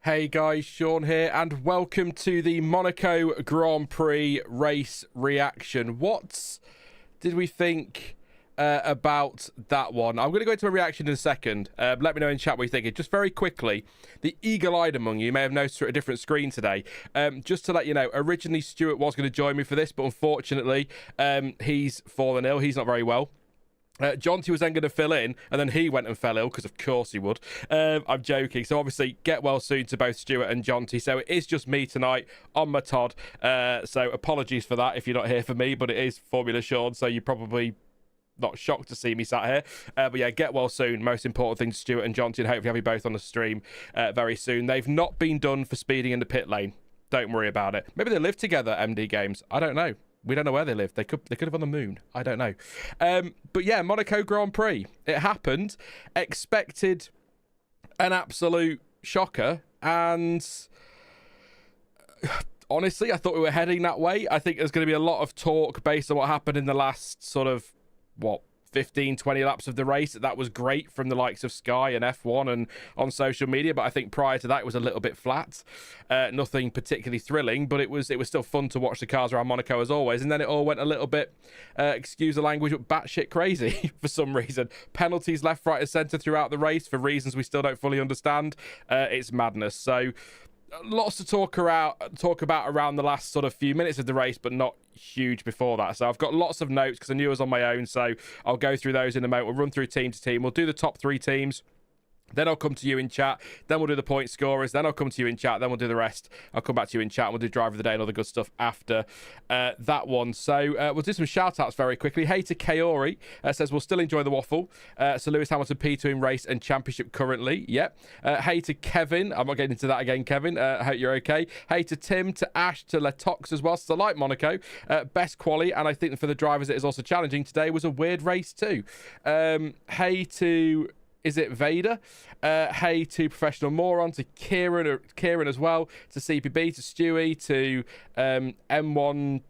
Hey guys, Sean here, and welcome to the Monaco Grand Prix race reaction. What did we think about that one? I'm going to go into a reaction in a second. Let me know in chat what you think. Just very quickly, the eagle-eyed among you may have noticed a different screen today. Just to let you know, originally Stuart was going to join me for this, but unfortunately, he's fallen ill. He's not very well. Jonty was then going to fill in, and then he went and fell ill, because of course he would. I'm joking. So obviously, get well soon to both Stuart and Jonty. So it is just me tonight on my Todd. So apologies for that if you're not here for me, but it is Formula Sean, so you're probably not shocked to see me sat here. But yeah, get well soon. Most important thing to Stuart and Jonty, and hopefully have you both on the stream very soon. They've not been done for speeding in the pit lane. Don't worry about it. Maybe they live together, MD Games. I don't know. We don't know where they live. They could have on the moon. I don't know. But yeah, Monaco Grand Prix. It happened. Expected an absolute shocker. And honestly, I thought we were heading that way. I think there's going to be a lot of talk based on what happened in the last sort of, 15, 20 laps of the race. That was great from the likes of Sky and F1 and on social media, but I think prior to that it was a little bit flat. Nothing particularly thrilling, but it was still fun to watch the cars around Monaco as always. And then it all went a little bit, excuse the language, but batshit crazy for some reason. Penalties left, right and centre throughout the race for reasons we still don't fully understand. It's madness. So lots to talk about around the last sort of few minutes of the race, but not huge before that. So I've got lots of notes because I knew I was on my own, so I'll go through those in a moment. We'll run through team to team. We'll do the top three teams. Then I'll come to you in chat. Then we'll do the point scorers. Then I'll come to you in chat. Then we'll do the rest. I'll come back to you in chat. And we'll do driver of the day and all the good stuff after that one. So we'll do some shout outs very quickly. Hey to Kaori says we'll still enjoy the waffle. So Lewis Hamilton P2 in race and championship currently. Yep. Hey to Kevin. I'm not getting into that again, Kevin. I hope you're okay. Hey to Tim, to Ash, to Letox as well. So I like Monaco. Best quali. And I think for the drivers it is also challenging today. Was a weird race too. Hey to... Is it Vader? Hey to Professional Moron, to Kieran as well, to CPB, to Stewie, to M1.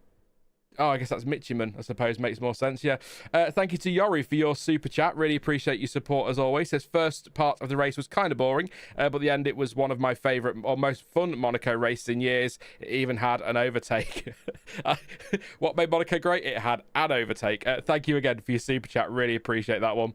Oh, I guess that's Mitchiman, I suppose. Makes more sense, yeah. Thank you to Yori for your super chat. Really appreciate your support as always. Says first part of the race was kind of boring, but the end it was one of my favourite or most fun Monaco races in years. It even had an overtake. What made Monaco great? It had an overtake. Thank you again for your super chat. Really appreciate that one.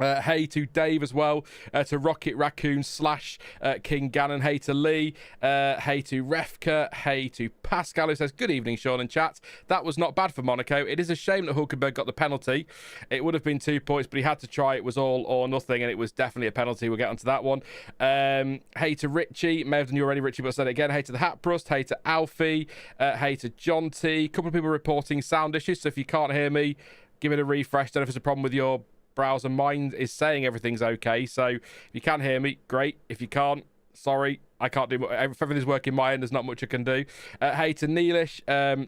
Hey to Dave as well, to Rocket Raccoon / King Gannon, hey to Lee, hey to Refka, hey to Pascal who says good evening Sean and chat. That was not bad for Monaco. It is a shame that Hulkenberg got the penalty. It would have been 2 points, but he had to try. It was all or nothing, and it was definitely a penalty. We'll get onto that one. Hey to Richie, may have done you already Richie, but I said it again. Hey to the Hatbrust, hey to Alfie, hey to Jonty. A couple of people reporting sound issues, so if you can't hear me, give it a refresh. Don't know if it's a problem with your browser. Mine is saying everything's okay, so if you can hear me, great. If you can't, sorry, I can't do much. If everything's working my end, there's not much I can do. Hey to Neelish,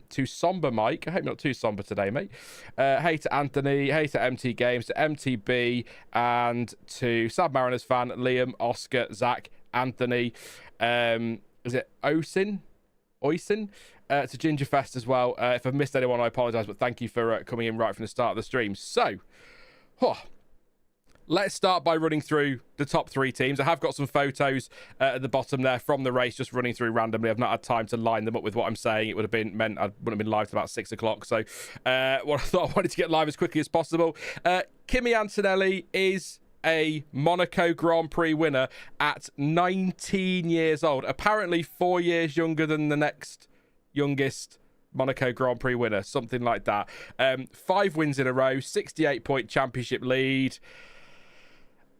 to Somber Mike, I hope not too somber today, mate. Hey to Anthony, hey to MT Games, to MTB, and to Sad Mariners fan Liam, Oscar, Zach, Anthony, is it Oisin? To Gingerfest as well. If I've missed anyone, I apologise, but thank you for coming in right from the start of the stream. So let's start by running through the top three teams. I have got some photos at the bottom there from the race, just running through randomly. I've not had time to line them up with what I'm saying. It would have been meant I wouldn't have been live till about 6 o'clock. So I thought I wanted to get live as quickly as possible. Kimi Antonelli is a Monaco Grand Prix winner at 19 years old. Apparently 4 years younger than the next youngest Monaco Grand Prix winner, something like that. 5 wins in a row, 68-point championship lead.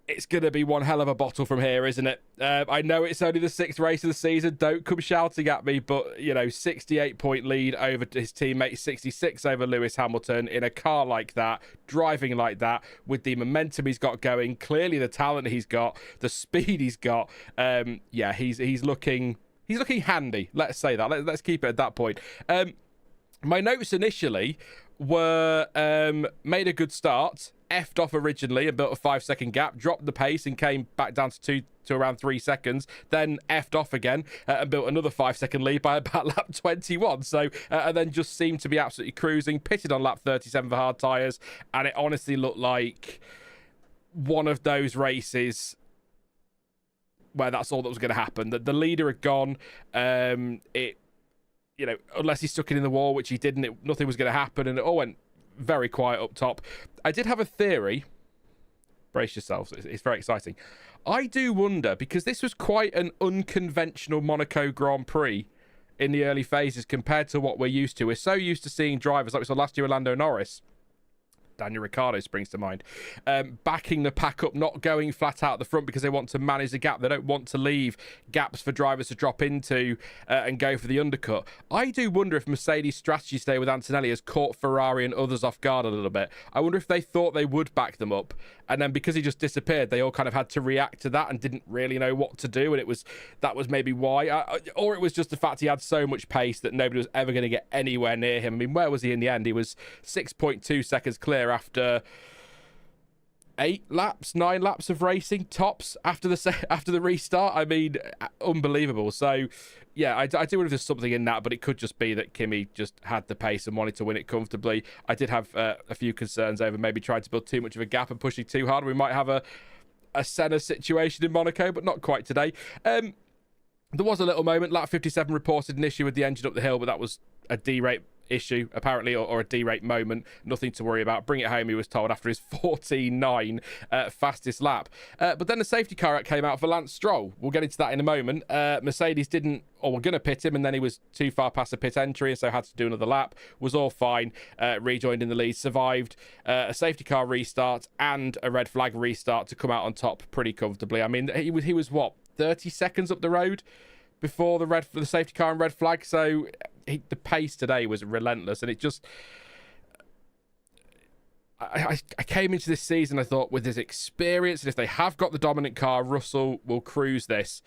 It's going to be one hell of a bottle from here, isn't it? I know it's only the 6th race of the season. Don't come shouting at me, but, 68-point lead over his teammate, 66 over Lewis Hamilton in a car like that, driving like that, with the momentum he's got going, clearly the talent he's got, the speed he's got. He's looking handy. Let's say that. Let's keep it at that point. My notes initially were made a good start, effed off originally and built a 5-second gap, dropped the pace and came back down to around 3 seconds, then effed off again and built another 5-second lead by about lap 21. So, and then just seemed to be absolutely cruising, pitted on lap 37 for hard tyres, and it honestly looked like one of those races where that's all that was going to happen. That the leader had gone. Unless he stuck it in the wall, which he didn't, nothing was going to happen, and it all went very quiet up top. I did have a theory. Brace yourselves, it's very exciting. I do wonder, because this was quite an unconventional Monaco Grand Prix in the early phases compared to what we're used to. We're so used to seeing drivers like we saw last year with Lando Norris. Daniel Ricciardo springs to mind, backing the pack up, not going flat out the front because they want to manage the gap. They don't want to leave gaps for drivers to drop into and go for the undercut. I do wonder if Mercedes' strategy today with Antonelli has caught Ferrari and others off guard a little bit. I wonder if they thought they would back them up, and then because he just disappeared, they all kind of had to react to that and didn't really know what to do, and that was maybe why. Or it was just the fact he had so much pace that nobody was ever going to get anywhere near him. I mean, where was he in the end? He was 6.2 seconds clear after 9 laps of racing tops after the restart. I mean, unbelievable. So yeah, I do wonder if there's something in that, but it could just be that Kimi just had the pace and wanted to win it comfortably. I did have a few concerns over maybe trying to build too much of a gap and pushing too hard. We might have a Senna situation in Monaco, but not quite today. There was a little moment. Lap 57 reported an issue with the engine up the hill, but that was a D-rate issue apparently, or a D-rate moment. Nothing to worry about. Bring it home, he was told after his 14.9 fastest lap. But then the safety car came out for Lance Stroll. We'll get into that in a moment. Mercedes didn't, or were going to pit him, and then he was too far past the pit entry, and so had to do another lap. Was all fine. Rejoined in the lead. Survived a safety car restart and a red flag restart to come out on top pretty comfortably. I mean, he was what, 30 seconds up the road before the safety car and red flag. So the pace today was relentless, and it just... I came into this season, I thought, with his experience, and if they have got the dominant car, Russell will cruise this.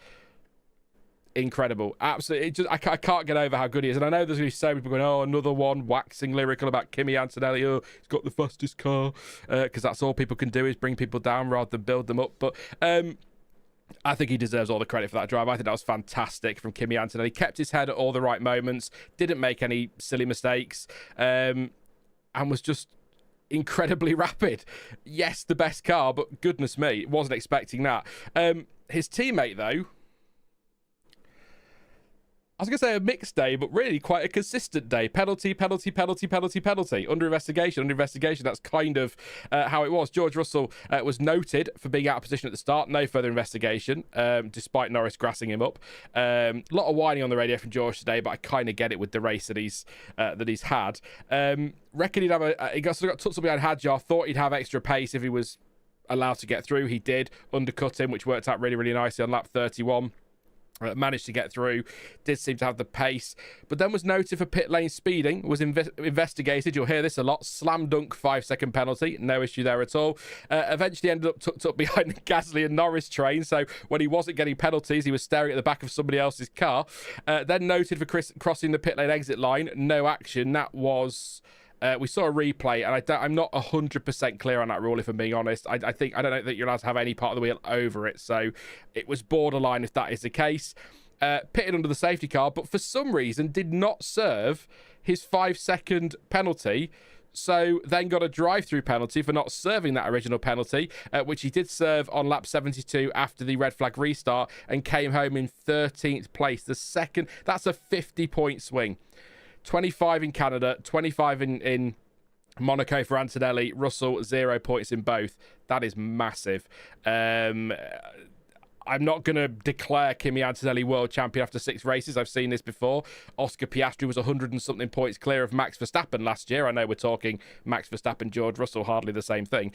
Incredible. Absolutely. I can't get over how good he is. And I know there's going to be so many people going, oh, another one waxing lyrical about Kimi Antonelli. Oh, he's got the fastest car. Because that's all people can do is bring people down rather than build them up. But I think he deserves all the credit for that drive. I think that was fantastic from Kimi Antonelli. Kept his head at all the right moments. Didn't make any silly mistakes. And was just incredibly rapid. Yes, the best car, but goodness me, wasn't expecting that. His teammate, though, I was going to say a mixed day, but really quite a consistent day. Penalty. Under investigation. That's kind of how it was. George Russell was noted for being out of position at the start. No further investigation, despite Norris grassing him up. A lot of whining on the radio from George today, but I kind of get it with the race that he's had. Reckon he'd have he got tucked behind Hadjar. Thought he'd have extra pace if he was allowed to get through. He did. Undercut him, which worked out really, really nicely on lap 31. Managed to get through, did seem to have the pace, but then was noted for pit lane speeding, was investigated. You'll hear this a lot. Slam dunk 5-second penalty, no issue there at all. Eventually ended up tucked up behind the Gasly and Norris train, so when he wasn't getting penalties, he was staring at the back of somebody else's car. Then noted for crossing the pit lane exit line, no action. That was... we saw a replay, and I'm not 100% clear on that rule, if I'm being honest. I don't think you're allowed to have any part of the wheel over it, so it was borderline if that is the case. Pitted under the safety car, but for some reason did not serve his 5-second penalty, so then got a drive-through penalty for not serving that original penalty, which he did serve on lap 72 after the red flag restart, and came home in 13th place. That's a 50-point swing. 25 in Canada, 25 in Monaco for Antonelli. Russell, 0 points in both. That is massive. I'm not going to declare Kimi Antonelli world champion after 6 races. I've seen this before. Oscar Piastri was 100 and something points clear of Max Verstappen last year. I know we're talking Max Verstappen, George Russell, hardly the same thing.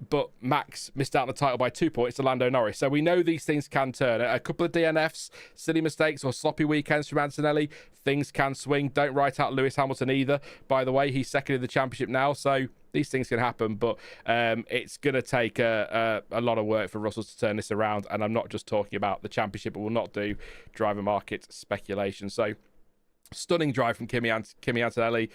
But Max missed out on the title by 2 points to Lando Norris. So we know these things can turn. A couple of DNFs, silly mistakes, or sloppy weekends from Antonelli, things can swing. Don't write out Lewis Hamilton either. By the way, he's second in the championship now, so these things can happen. But it's going to take a lot of work for Russell to turn this around. And I'm not just talking about the championship, but we'll not do driver market speculation. So stunning drive from Kimi Antonelli.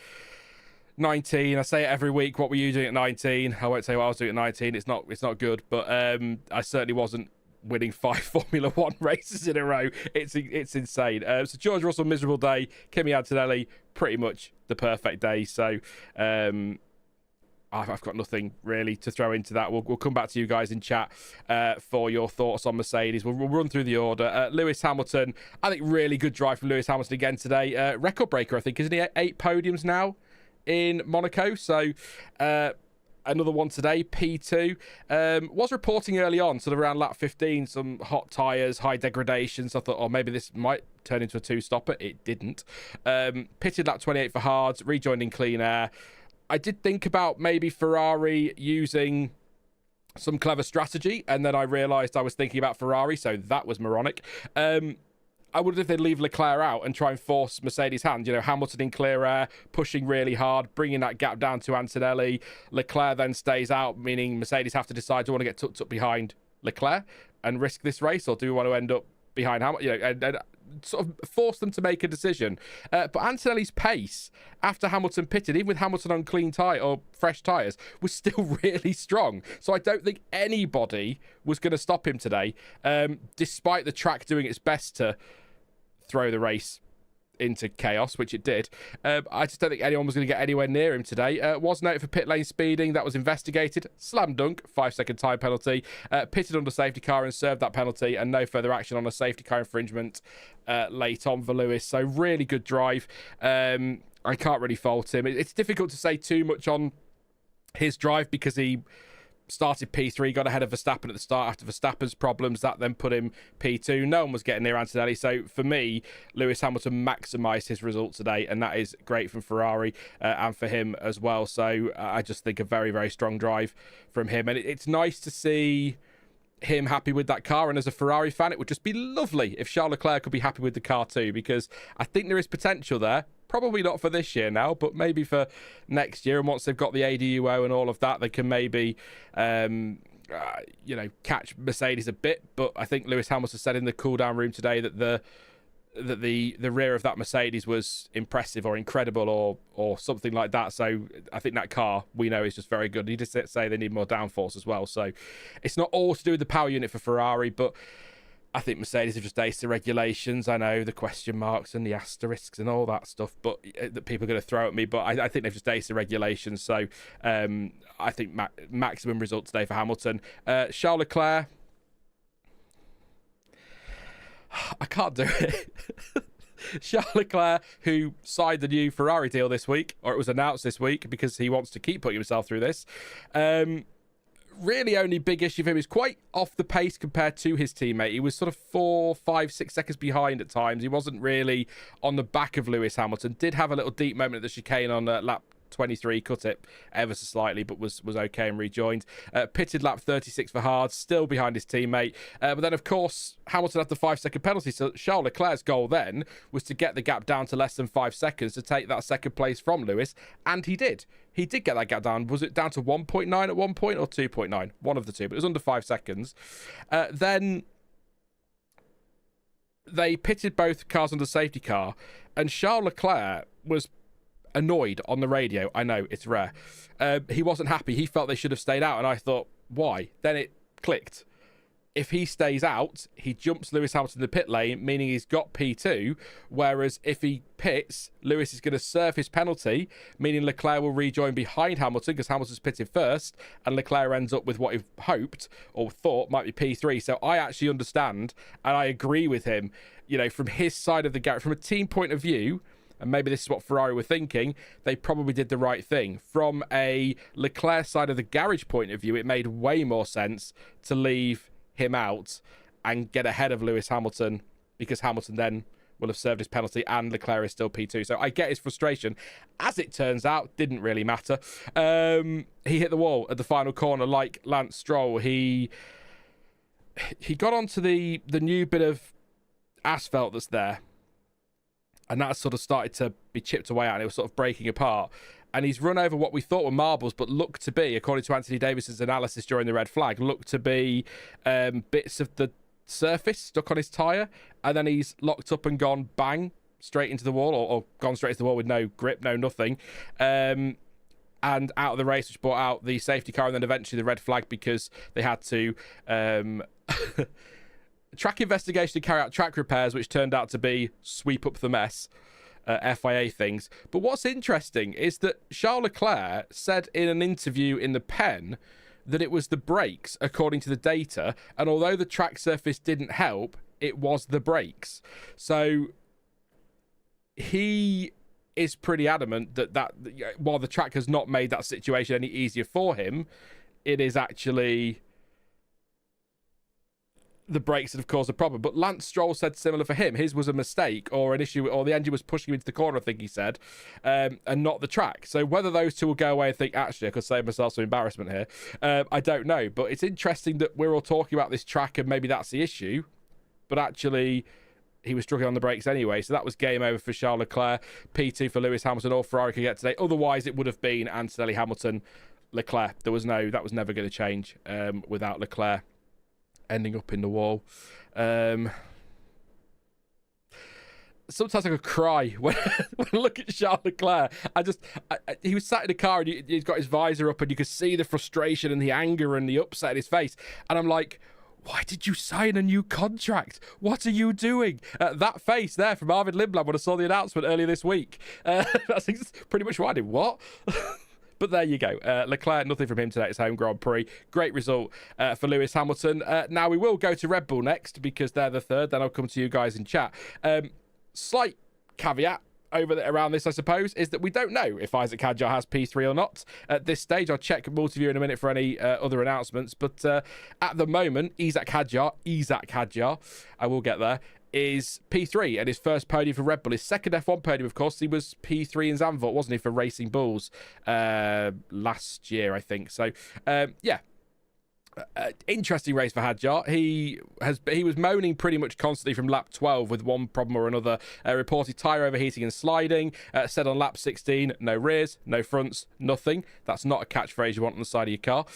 19. I say it every week. What were you doing at 19? I won't say what I was doing at 19. It's not good, but I certainly wasn't winning 5 Formula 1 races in a row. It's insane. So George Russell, miserable day. Kimi Antonelli, pretty much the perfect day. So I've got nothing really to throw into that. We'll come back to you guys in chat for your thoughts on Mercedes. We'll run through the order. Lewis Hamilton, I think really good drive from Lewis Hamilton again today. Record breaker, I think, isn't he? 8 podiums now in Monaco. So another one today, P2. Was reporting early on, sort of around lap 15, some hot tyres, high degradation. So I thought, oh, maybe this might turn into a 2-stopper. It didn't. Pitted lap 28 for hards, rejoined in clean air. I did think about maybe Ferrari using some clever strategy, and then I realised I was thinking about Ferrari, so that was moronic. I wondered if they'd leave Leclerc out and try and force Mercedes' hand. You know, Hamilton in clear air, pushing really hard, bringing that gap down to Antonelli. Leclerc then stays out, meaning Mercedes have to decide, do we want to get tucked up behind Leclerc and risk this race, or do we want to end up behind Hamilton? You know, and sort of force them to make a decision. But Antonelli's pace after Hamilton pitted, even with Hamilton on clean tyre or fresh tyres, was still really strong. So I don't think anybody was going to stop him today, despite the track doing its best to throw the race into chaos, which it did. I just don't think anyone was going to get anywhere near him today. Was noted for pit lane speeding. That was investigated. Slam dunk, 5-second time penalty. Pitted under safety car and served that penalty, and no further action on a safety car infringement late on for Lewis. So really good drive. I can't really fault him. It's difficult to say too much on his drive because he started P3, got ahead of Verstappen at the start after Verstappen's problems. That then put him P2. No one was getting near Antonelli. So for me, Lewis Hamilton maximised his result today, and that is great from Ferrari and for him as well. So I just think a very, very strong drive from him. And it's nice to see him happy with that car. And as a Ferrari fan, it would just be lovely if Charles Leclerc could be happy with the car too, because I think there is potential there. Probably not for this year now, but maybe for next year. And once they've got the ADUO and all of that, they can maybe, catch Mercedes a bit. But I think Lewis Hamilton said in the cool-down room today that the rear of that Mercedes was impressive or incredible or something like that. So I think that car, we know, is just very good. He did say they need more downforce as well. So it's not all to do with the power unit for Ferrari, but I think Mercedes have just aced the regulations. I know the question marks and the asterisks and all that stuff, but that people are going to throw at me. But I think they've just aced the regulations. So I think maximum result today for Hamilton. Charles Leclerc, I can't do it. Charles Leclerc, who signed the new Ferrari deal this week, or it was announced this week because he wants to keep putting himself through this. Really only big issue for him is quite off the pace compared to his teammate. He was sort of 4, 5, 6 seconds behind at times. He wasn't really on the back of Lewis Hamilton. Did have a little deep moment at the chicane on lap 23, cut it ever so slightly, but was okay and rejoined. Pitted lap 36 for hards, still behind his teammate. But then, of course, Hamilton had the 5-second penalty. So Charles Leclerc's goal then was to get the gap down to less than 5 seconds to take that second place from Lewis, and he did. He did get that gap down. Was it down to 1.9 at one point or 2.9? One of the two, but it was under 5 seconds. Then they pitted both cars under safety car, and Charles Leclerc was annoyed on the radio. I know, it's rare. He wasn't happy. He felt they should have stayed out, and I thought, why? Then it clicked. If he stays out, he jumps Lewis Hamilton in the pit lane, meaning he's got P2, whereas if he pits, Lewis is going to serve his penalty, meaning Leclerc will rejoin behind Hamilton because Hamilton's pitted first, and Leclerc ends up with what he hoped or thought might be P3. So I actually understand, and I agree with him, you know, from his side of the garage, from a team point of view, and maybe this is what Ferrari were thinking, they probably did the right thing. From a Leclerc side of the garage point of view, it made way more sense to leave him out and get ahead of Lewis Hamilton, because Hamilton then will have served his penalty and Leclerc is still P2. So I get his frustration. As it turns out, didn't really matter. He hit the wall at the final corner like Lance Stroll. He got onto the new bit of asphalt that's there, and that sort of started to be chipped away at, and it was sort of breaking apart. And he's run over what we thought were marbles, but looked to be, according to Anthony Davis's analysis during the red flag, looked to be bits of the surface stuck on his tyre. And then he's locked up and gone bang, straight into the wall, or gone straight into the wall with no grip, no nothing. And out of the race, which brought out the safety car and then eventually the red flag, because they had to track investigation to carry out track repairs, which turned out to be sweep up the mess. FIA things. But what's interesting is that Charles Leclerc said in an interview in the Pen that it was the brakes, according to the data, and although the track surface didn't help, it was the brakes. So he is pretty adamant that while the track has not made that situation any easier for him, it is actually the brakes that have caused the problem. But Lance Stroll said similar for him. His was a mistake or an issue, or the engine was pushing him into the corner, I think he said, and not the track. So whether those two will go away and think, actually, I could save myself some embarrassment here, I don't know. But it's interesting that we're all talking about this track and maybe that's the issue. But actually, he was struggling on the brakes anyway. So that was game over for Charles Leclerc. P2 for Lewis Hamilton. All Ferrari could get today. Otherwise, it would have been Antonelli, Hamilton, Leclerc. That was never going to change without Leclerc ending up in the wall. Sometimes I could cry when I look at Charles Leclerc. He was sat in the car and he's got his visor up and you could see the frustration and the anger and the upset in his face. And I'm like, why did you sign a new contract? What are you doing? That face there from Arvid Lindblad when I saw the announcement earlier this week. That's pretty much what I did. What? But there you go. Leclerc, nothing from him today. It's home Grand Prix. Great result for Lewis Hamilton. Now we will go to Red Bull next because they're the third. Then I'll come to you guys in chat. Slight caveat around this, I suppose, is that we don't know if Isack Hadjar has P3 or not. At this stage, I'll check Multiview in a minute for any other announcements. But at the moment, Isack Hadjar, I will get there, is P3 and his first podium for Red Bull. His second F1 podium, of course. He was P3 in Zandvoort, wasn't he, for Racing Bulls last year, I think. So, yeah. Interesting race for Hadjar. He was moaning pretty much constantly from lap 12 with one problem or another. Reported tyre overheating and sliding. Said on lap 16, no rears, no fronts, nothing. That's not a catchphrase you want on the side of your car.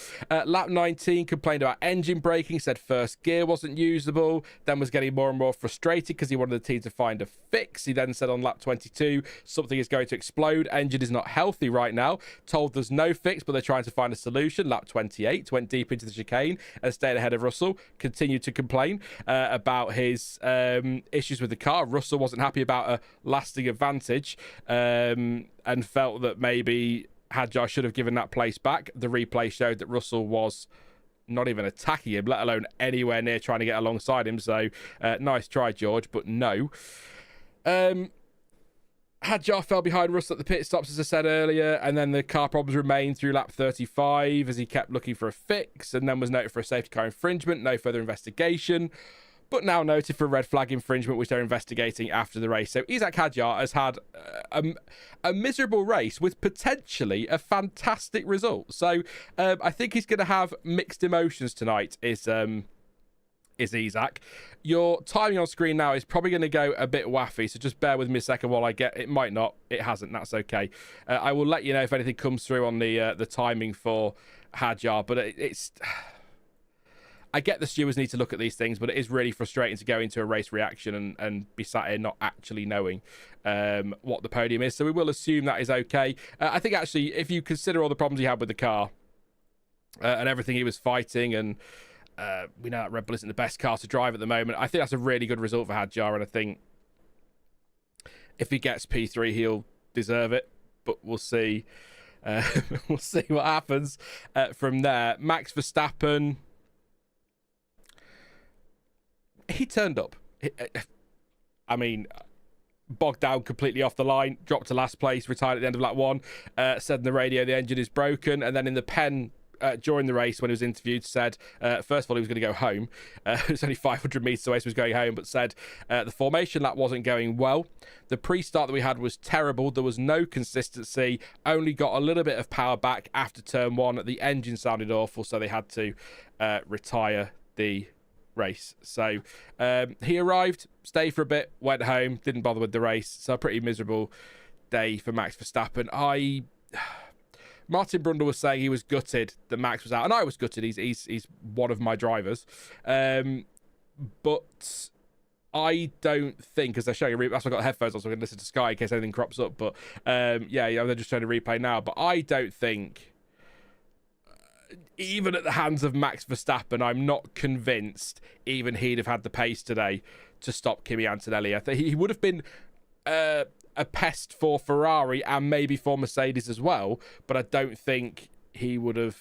Lap 19, complained about engine braking. Said first gear wasn't usable. Then was getting more and more frustrated because he wanted the team to find a fix. He then said on lap 22, something is going to explode. Engine is not healthy right now. Told there's no fix, but they're trying to find a solution. Lap 28, went deep into the chicane and stayed ahead of Russell. Continued to complain about his issues with the car. Russell wasn't happy about a lasting advantage and felt that maybe Hadjar should have given that place back. The replay showed that Russell was not even attacking him, let alone anywhere near trying to get alongside him. So nice try, George, but no. Hadjar fell behind Russell at the pit stops, as I said earlier, and then the car problems remained through lap 35 as he kept looking for a fix, and then was noted for a safety car infringement. No further investigation, but now noted for a red flag infringement, which they're investigating after the race. So Isack Hadjar has had a miserable race with potentially a fantastic result. So I think he's going to have mixed emotions tonight, is Isack. Your timing on screen now is probably going to go a bit waffy, so just bear with me a second while I get it. Might not, it hasn't, that's okay. I will let you know if anything comes through on the timing for Hadjar, but it's I get the stewards need to look at these things, but it is really frustrating to go into a race reaction and be sat here not actually knowing what the podium is. So we will assume that is okay. I think actually, if you consider all the problems he had with the car and everything he was fighting, and we know that Red Bull isn't the best car to drive at the moment, I think that's a really good result for Hadjar, and I think if he gets P3, he'll deserve it, but we'll see. We'll see what happens from there. Max Verstappen, he turned up. I mean, bogged down completely off the line, dropped to last place, retired at the end of lap 1, said in the radio the engine is broken, and then in the pen during the race when he was interviewed said first of all he was going to go home. It was only 500 metres away, so he was going home, but said the formation lap wasn't going well. The pre-start that we had was terrible. There was no consistency, only got a little bit of power back after turn 1. The engine sounded awful, so they had to retire the race. So he arrived, stayed for a bit, went home, didn't bother with the race. So a pretty miserable day for Max Verstappen. Martin Brundle was saying he was gutted that Max was out, and I was gutted. He's one of my drivers, but I don't think, as they're showing a that's why I got headphones on, so I can listen to Sky in case anything crops up. But yeah, they're just showing a replay now. But I don't think, even at the hands of Max Verstappen, I'm not convinced even he'd have had the pace today to stop Kimi Antonelli. I think he would have been a pest for Ferrari and maybe for Mercedes as well, but I don't think he would have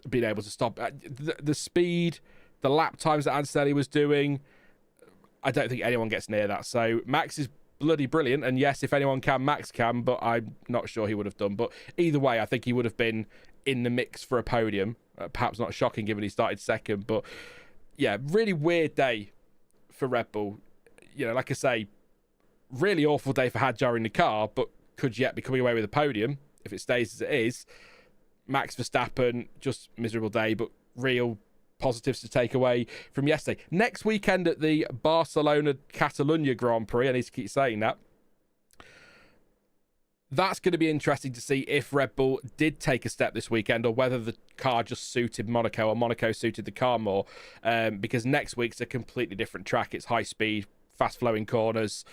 been able to stop the speed, the lap times that Antonelli was doing. I don't think anyone gets near that. So Max is bloody brilliant, and yes, if anyone can, Max can, but I'm not sure he would have done. But either way, I think he would have been in the mix for a podium. Perhaps not shocking given he started second, but yeah, really weird day for Red Bull. You know, like I say, really awful day for Hadjar in the car, but could yet be coming away with a podium if it stays as it is. Max Verstappen, just miserable day, but real positives to take away from yesterday. Next weekend at the Barcelona-Catalunya Grand Prix, I need to keep saying that. That's going to be interesting to see if Red Bull did take a step this weekend or whether the car just suited Monaco or Monaco suited the car more, because next week's a completely different track. It's high speed, fast-flowing corners.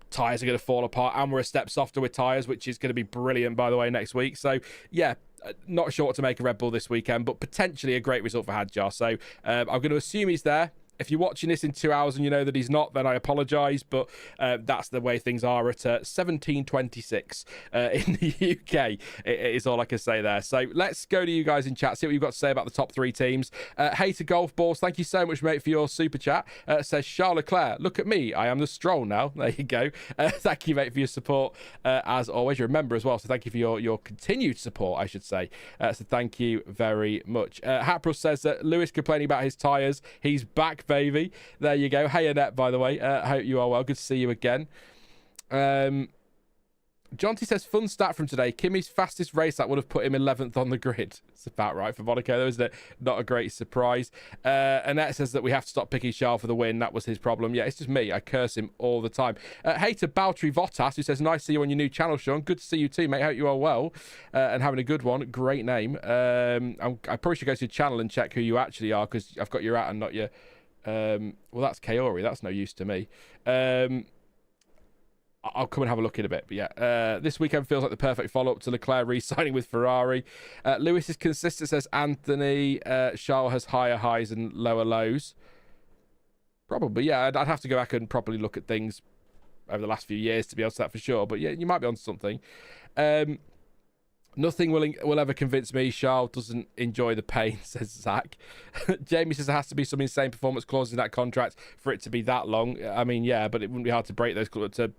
Tyres are going to fall apart, and we're a step softer with tyres, which is going to be brilliant, by the way, next week. So, yeah, not sure what to make of Red Bull this weekend, but potentially a great result for Hadjar. So, I'm going to assume he's there. If you're watching this in 2 hours and you know that he's not, then I apologise, but that's the way things are at 17:26 in the UK. It is all I can say there. So let's go to you guys in chat, see what you've got to say about the top three teams. Hater Golf Balls, thank you so much, mate, for your super chat. Says Charles Leclerc, look at me, I am the Stroll now. There you go. Thank you, mate, for your support as always. You're a member as well, so thank you for your continued support, I should say. So thank you very much. Haprus says that Lewis complaining about his tyres. He's back, baby. There you go. Hey, Annette, by the way. Hope you are well. Good to see you again. Jonty says, fun stat from today. Kimi's fastest race lap would have put him 11th on the grid. It's about right for Monaco, though, isn't it? Not a great surprise. Annette says that we have to stop picking Charles for the win. That was his problem. Yeah, it's just me. I curse him all the time. Hater Baltry Votas, who says, nice to see you on your new channel, Sean. Good to see you too, mate. Hope you are well and having a good one. Great name. I probably should go to your channel and check who you actually are, because I've got your at and not your... well, that's Kaori. That's no use to me. I'll come and have a look in a bit. But yeah, this weekend feels like the perfect follow-up to Leclerc re-signing with Ferrari. Lewis is consistent, says Anthony. Charles has higher highs and lower lows. Probably, yeah. I'd have to go back and properly look at things over the last few years to be able to say that for sure. But yeah, you might be on something. Nothing will ever convince me Charles doesn't enjoy the pain, says Zach. Jamie says there has to be some insane performance clauses in that contract for it to be that long. I mean, yeah, but it wouldn't be hard to break those, to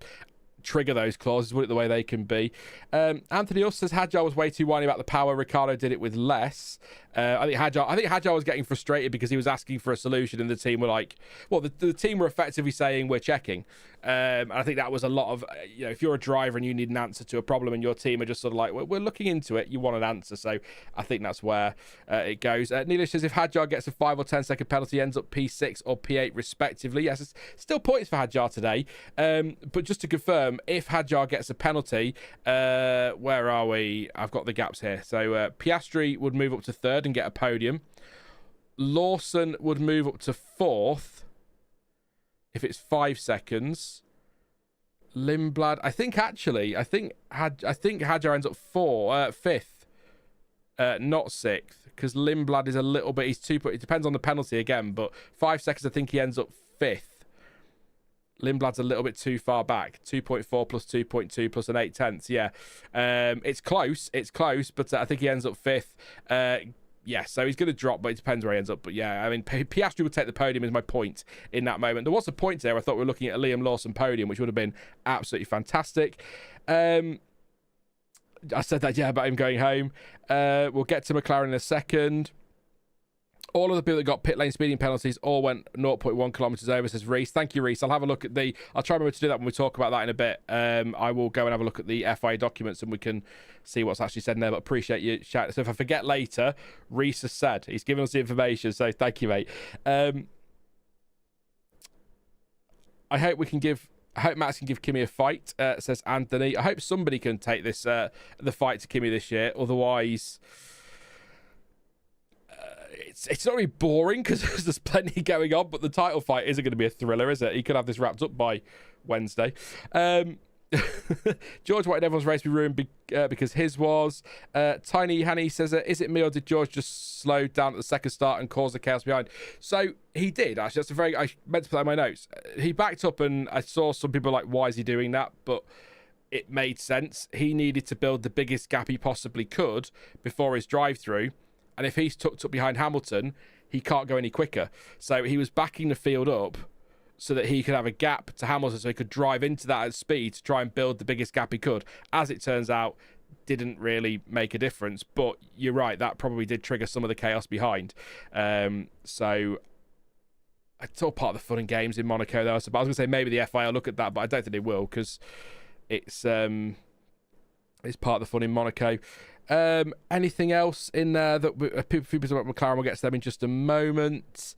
trigger those clauses, would it, the way they can be. Anthony also says Hadjar was way too whiny about the power. Ricardo did it with less. I think Hadjar was getting frustrated because he was asking for a solution and the team were like, well, the team were effectively saying we're checking. And I think that was a lot of, if you're a driver and you need an answer to a problem and your team are just sort of like, we're looking into it, you want an answer. So I think that's where it goes. Neelish says if Hadjar gets a 5 or 10 second penalty, ends up P6 or P8 respectively. Yes, it's still points for Hadjar today. But just to confirm, if Hadjar gets a penalty, where are we? I've got the gaps here. So Piastri would move up to third and get a podium. Lawson would move up to fourth if it's 5 seconds. Lindblad, I think Hadjar ends up fifth, not sixth, because Lindblad is a little bit. It depends on the penalty again, but 5 seconds. I think he ends up fifth. Lindblad's a little bit too far back. 2.4 plus 2.2 plus an 8/10. Yeah, it's close. It's close, but I think he ends up fifth. Yeah, so he's going to drop, but it depends where he ends up. But yeah, I mean, Piastri would take the podium is my point in that moment. There was a point there. I thought we were looking at a Liam Lawson podium, which would have been absolutely fantastic. I said that, yeah, about him going home. We'll get to McLaren in a second. All of the people that got pit lane speeding penalties all went 0.1 kilometres over, says Reese. Thank you, Reese. I'll have a look at I'll try remember to do that when we talk about that in a bit. I will go and have a look at the FIA documents and we can see what's actually said in there, but appreciate you shouting. So if I forget later, Reese has said. He's given us the information, so thank you, mate. I hope Max can give Kimi a fight, says Anthony. I hope somebody can take this the fight to Kimi this year. Otherwise... It's not really boring because there's plenty going on, but the title fight isn't going to be a thriller, is it? He could have this wrapped up by Wednesday. George wanted everyone's race to be ruined because his was. Tiny Hanny says, is it me or did George just slow down at the second start and cause the chaos behind? So he did, actually. That's I meant to put that in my notes. He backed up and I saw some people like, why is he doing that? But it made sense. He needed to build the biggest gap he possibly could before his drive-through. And if he's tucked up behind Hamilton, he can't go any quicker. So he was backing the field up so that he could have a gap to Hamilton so he could drive into that at speed to try and build the biggest gap he could. As it turns out, didn't really make a difference. But you're right, that probably did trigger some of the chaos behind. So it's all part of the fun and games in Monaco, though. So I was going to say maybe the FIA will look at that, but I don't think they will because it's part of the fun in Monaco. Anything else in there that people about McLaren? We'll get to them in just a moment.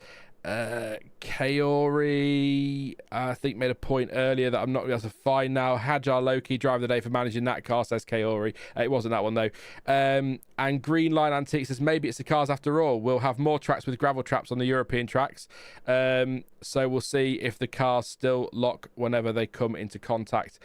Kaori, I think, made a point earlier that I'm not going to be able to find now. Hadjar Loki, driver of the day for managing that car, says Kaori. It wasn't that one, though. And Green Line Antique says, maybe it's the cars after all. We'll have more tracks with gravel traps on the European tracks. So we'll see if the cars still lock whenever they come into contact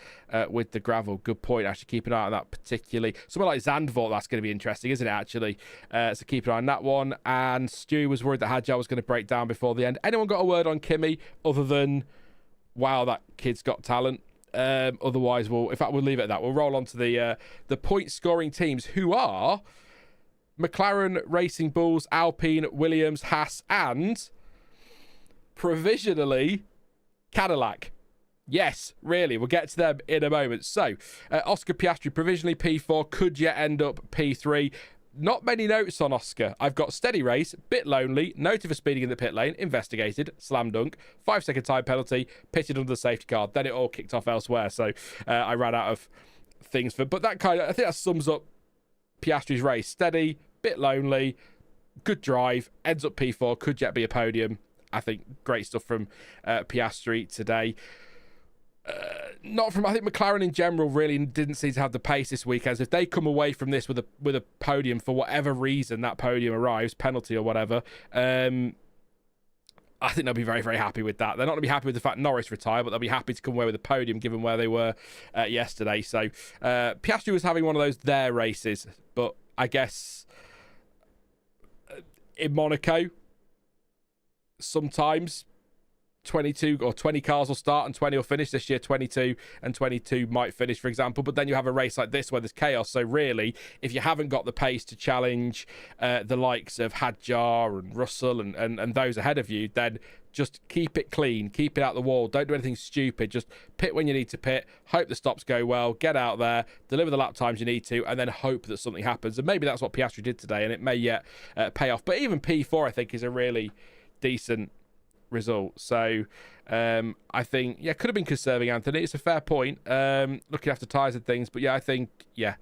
with the gravel. Good point. Actually, keep an eye on that particularly. Someone like Zandvoort, that's going to be interesting, isn't it, actually? So keep an eye on that one. And Stu was worried that Hadjar was going to break down before the end. Anyone got a word on Kimi other than, wow, that kid's got talent? Otherwise, we'll leave it at that. We'll roll on to the point scoring teams, who are McLaren, Racing Bulls, Alpine, Williams, Haas, and provisionally Cadillac. Yes, really. We'll get to them in a moment. So, Oscar Piastri, provisionally P4, could yet end up P3. Not many notes on Oscar. I've got steady race, bit lonely, noted for speeding in the pit lane, investigated, slam dunk, 5-second time penalty, pitted under the safety car. Then it all kicked off elsewhere. So I ran out of things for. But I think that sums up Piastri's race. Steady, bit lonely, good drive, ends up P4, could yet be a podium. I think great stuff from Piastri today. I think McLaren in general really didn't seem to have the pace this weekend. So if they come away from this with a podium for whatever reason that podium arrives, penalty or whatever, I think they'll be very, very happy with that. They're not going to be happy with the fact Norris retired, but they'll be happy to come away with a podium given where they were yesterday. So Piastri was having one of those their races, but I guess in Monaco, sometimes 22 or 20 cars will start and 20 will finish. This year 22 and 22 might finish, for example, but then you have a race like this where there's chaos. So really, if you haven't got the pace to challenge the likes of Hadjar and Russell and those ahead of you, then just keep it clean, keep it out the wall, don't do anything stupid, just pit when you need to pit, hope the stops go well, get out there, deliver the lap times you need to, and then hope that something happens. And maybe that's what Piastri did today, and it may yet pay off. But even P4 I think is a really decent result. So I think could have been conserving Anthony. It's a fair point, looking after tyres and things, but I think a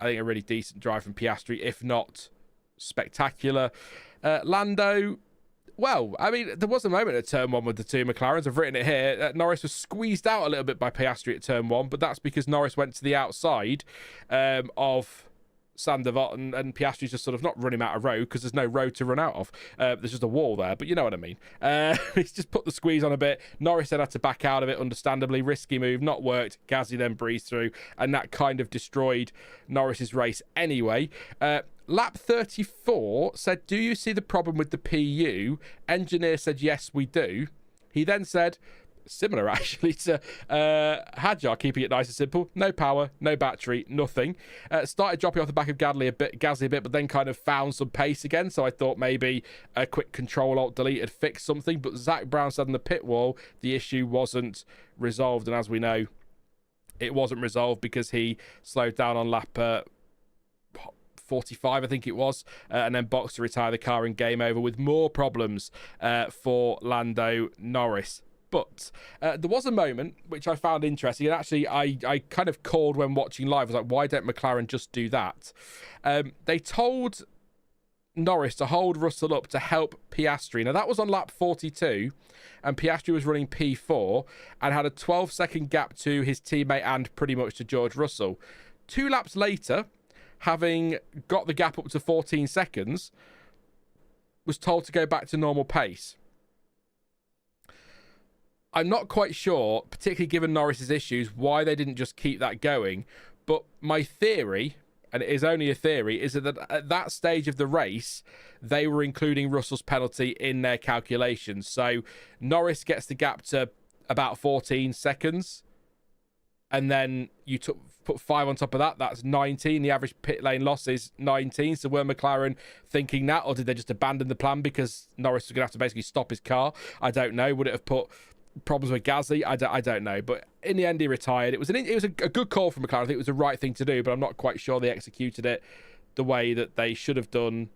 really decent drive from Piastri, if not spectacular. Lando, well, I mean, there was a moment at turn 1 with the two McLarens. I've written it here. Norris was squeezed out a little bit by Piastri at turn 1, but that's because Norris went to the outside of Sandevot and Piastri's just sort of not running out of road because there's no road to run out of. There's just a wall there, but you know what I mean. He's just put the squeeze on a bit. Norris then had to back out of it, understandably. Risky move, not worked. Gasly then breezed through, and that kind of destroyed Norris's race anyway. Lap 34 said, do you see the problem with the PU? Engineer said, yes, we do. He then said, similar actually to Hadjar, keeping it nice and simple. No power, no battery, nothing. Started dropping off the back of Gasly a bit, but then kind of found some pace again. So I thought maybe a quick Control-Alt-Delete had fixed something. But Zach Brown said on the pit wall the issue wasn't resolved. And as we know, it wasn't resolved because he slowed down on lap 45, I think it was, and then boxed to retire the car and game over with more problems for Lando Norris. But there was a moment which I found interesting, and actually I kind of called when watching live. I was like, why don't McLaren just do that? They told Norris to hold Russell up to help Piastri. Now, that was on lap 42, and Piastri was running P4 and had a 12-second gap to his teammate and pretty much to George Russell. 2 laps later, having got the gap up to 14 seconds, was told to go back to normal pace. I'm not quite sure, particularly given Norris's issues, why they didn't just keep that going. But my theory, and it is only a theory, is that at that stage of the race, they were including Russell's penalty in their calculations. So Norris gets the gap to about 14 seconds, and then you put 5 on top of that, that's 19. The average pit lane loss is 19. So were McLaren thinking that, or did they just abandon the plan because Norris was going to have to basically stop his car? I don't know. Would it have put problems with Gasly? I don't know. But in the end, he retired. It was a good call from McLaren. I think it was the right thing to do, but I'm not quite sure they executed it the way that they should have done,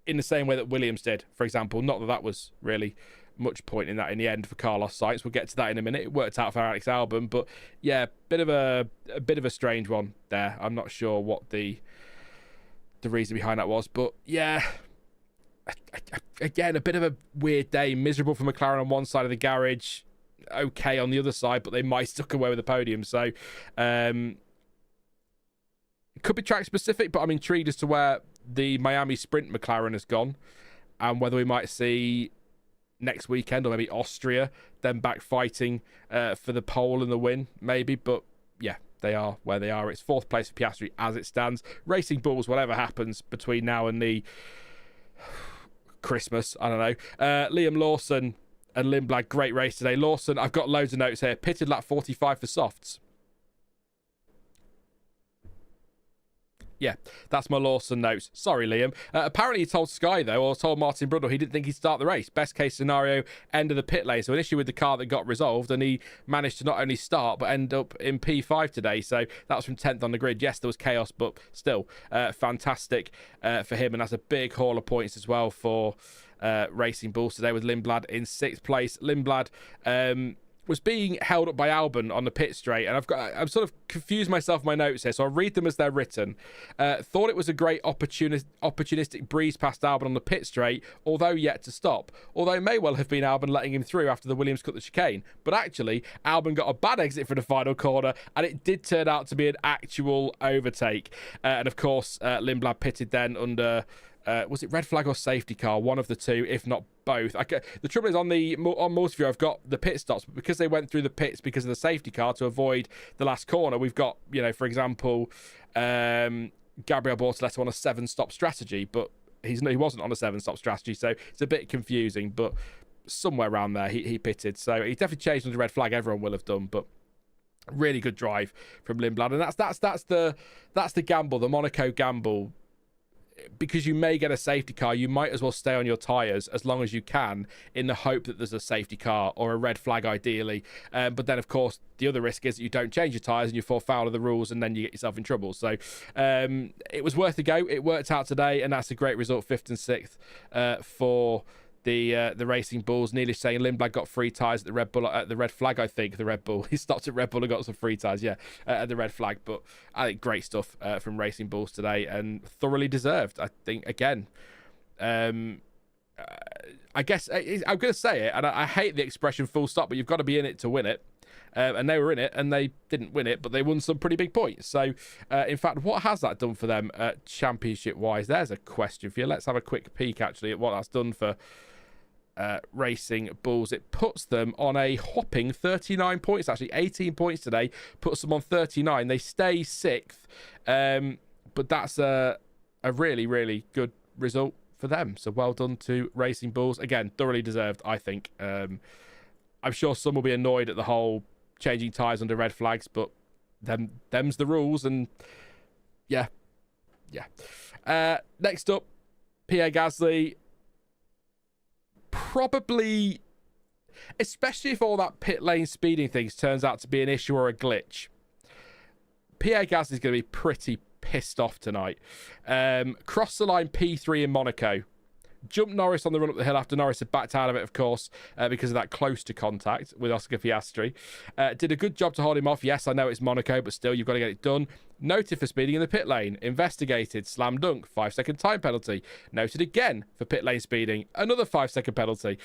in the same way that Williams did, for example. Not that that was really much point in that in the end for Carlos Sainz. We'll get to that in a minute. It worked out for Alex Albon, but yeah, bit of a strange one there. I'm not sure what the reason behind that was, but yeah, again, a bit of a weird day. Miserable for McLaren on one side of the garage, okay on the other side, but they might stuck away with the podium. So it could be track specific, but I'm intrigued as to where the Miami Sprint McLaren has gone, and whether we might see next weekend, or maybe Austria, then back fighting for the pole and the win, maybe. But yeah, they are where they are. It's 4th place for Piastri as it stands. Racing Bulls, whatever happens between now and the Christmas, I don't know. Liam Lawson and Lindblad, great race today. Lawson, I've got loads of notes here. Pitted lap 45 for softs. Yeah, that's my Lawson notes. Sorry, Liam. Apparently he told Sky, though, or told Martin Brundle, he didn't think he'd start the race. Best case scenario, end of the pit lane. So an issue with the car that got resolved, and he managed to not only start, but end up in P5 today. So that was from 10th on the grid. Yes, there was chaos, but still fantastic for him. And that's a big haul of points as well for Racing Bulls today, with Lindblad in 6th place. Lindblad was being held up by Albon on the pit straight, and I've sort of confused myself in my notes here, so I'll read them as they're written. Thought it was a great opportunistic breeze past Albon on the pit straight, although yet to stop. Although it may well have been Albon letting him through after the Williams cut the chicane, but actually Albon got a bad exit for the final corner, and it did turn out to be an actual overtake. And of course, Lindblad pitted then under was it red flag or safety car? One of the two, if not both. The trouble is on Multiview, I've got the pit stops, but because they went through the pits because of the safety car to avoid the last corner, we've got, for example, Gabriel Bortoleto on a 7-stop strategy, but he wasn't on a 7-stop strategy, so it's a bit confusing. But somewhere around there, he pitted, so he definitely changed under red flag. Everyone will have done, but really good drive from Lindblad, and that's the gamble, the Monaco gamble. Because you may get a safety car, you might as well stay on your tyres as long as you can, in the hope that there's a safety car or a red flag ideally. But then, of course, the other risk is that you don't change your tyres and you fall foul of the rules, and then you get yourself in trouble. So it was worth a go. It worked out today, and that's a great result, 5th and 6th for the Racing Bulls. Neelish saying Lindblad got free tyres at the Red Bull, at the red flag, I think. The Red Bull. He stopped at Red Bull and got some free tyres, at the red flag. But I think great stuff from Racing Bulls today, and thoroughly deserved, I think, again. I guess I'm going to say it, and I hate the expression full stop, but you've got to be in it to win it. And they were in it, and they didn't win it, but they won some pretty big points. So, in fact, what has that done for them championship-wise? There's a question for you. Let's have a quick peek, actually, at what that's done for Racing Bulls. It puts them on a whopping 39 points, actually 18 points today, puts them on 39. They stay 6th, but that's a really, really good result for them. So well done to Racing Bulls. Again, thoroughly deserved, I think. I'm sure some will be annoyed at the whole changing tyres under red flags, but them's the rules, and yeah. Next up, Pierre Gasly. Probably, especially if all that pit lane speeding things turns out to be an issue or a glitch, Pierre Gasly is going to be pretty pissed off tonight. Crossed the line P3 in Monaco. Jumped Norris on the run up the hill after Norris had backed out of it, of course, because of that close to contact with Oscar Piastri. Did a good job to hold him off. Yes, I know it's Monaco, but still, you've got to get it done. Noted for speeding in the pit lane. Investigated. Slam dunk. 5-second time penalty. Noted again for pit lane speeding. Another 5-second penalty.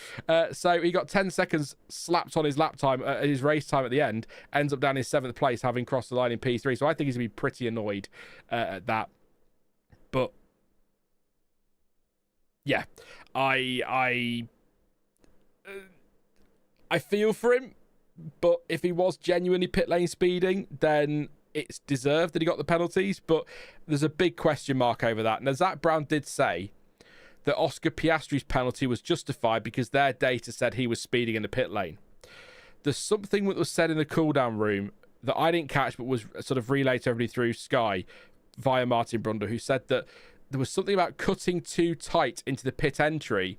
So he got 10 seconds slapped on his lap time, his race time at the end. Ends up down in 7th place, having crossed the line in P3. So I think he's going to be pretty annoyed at that. But yeah, I feel for him, But if he was genuinely pit lane speeding, then it's deserved that he got the penalties. But there's a big question mark over that. Now, Zach Brown did say that Oscar Piastri's penalty was justified because their data said he was speeding in the pit lane. There's something that was said in the cool-down room that I didn't catch, but was sort of relayed to everybody through Sky via Martin Brundle, who said that there was something about cutting too tight into the pit entry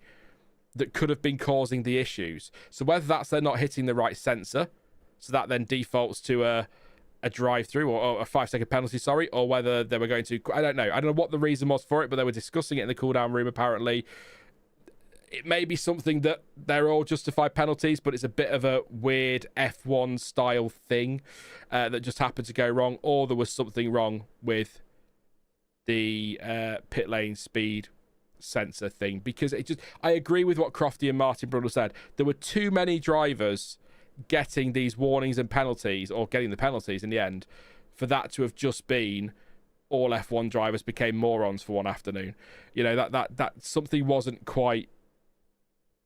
that could have been causing the issues. So whether that's they're not hitting the right sensor, so that then defaults to a drive-through or a 5-second penalty, or whether they were going to, I don't know what the reason was for it, but they were discussing it in the cool-down room apparently. It may be something that they're all justified penalties, but it's a bit of a weird F1 style thing that just happened to go wrong, or there was something wrong with the pit lane speed sensor thing, because I agree with what Crofty and Martin Brundle said. There were too many drivers getting these warnings and penalties, or getting the penalties in the end, for that to have just been all F1 drivers became morons for one afternoon. You know, that something wasn't quite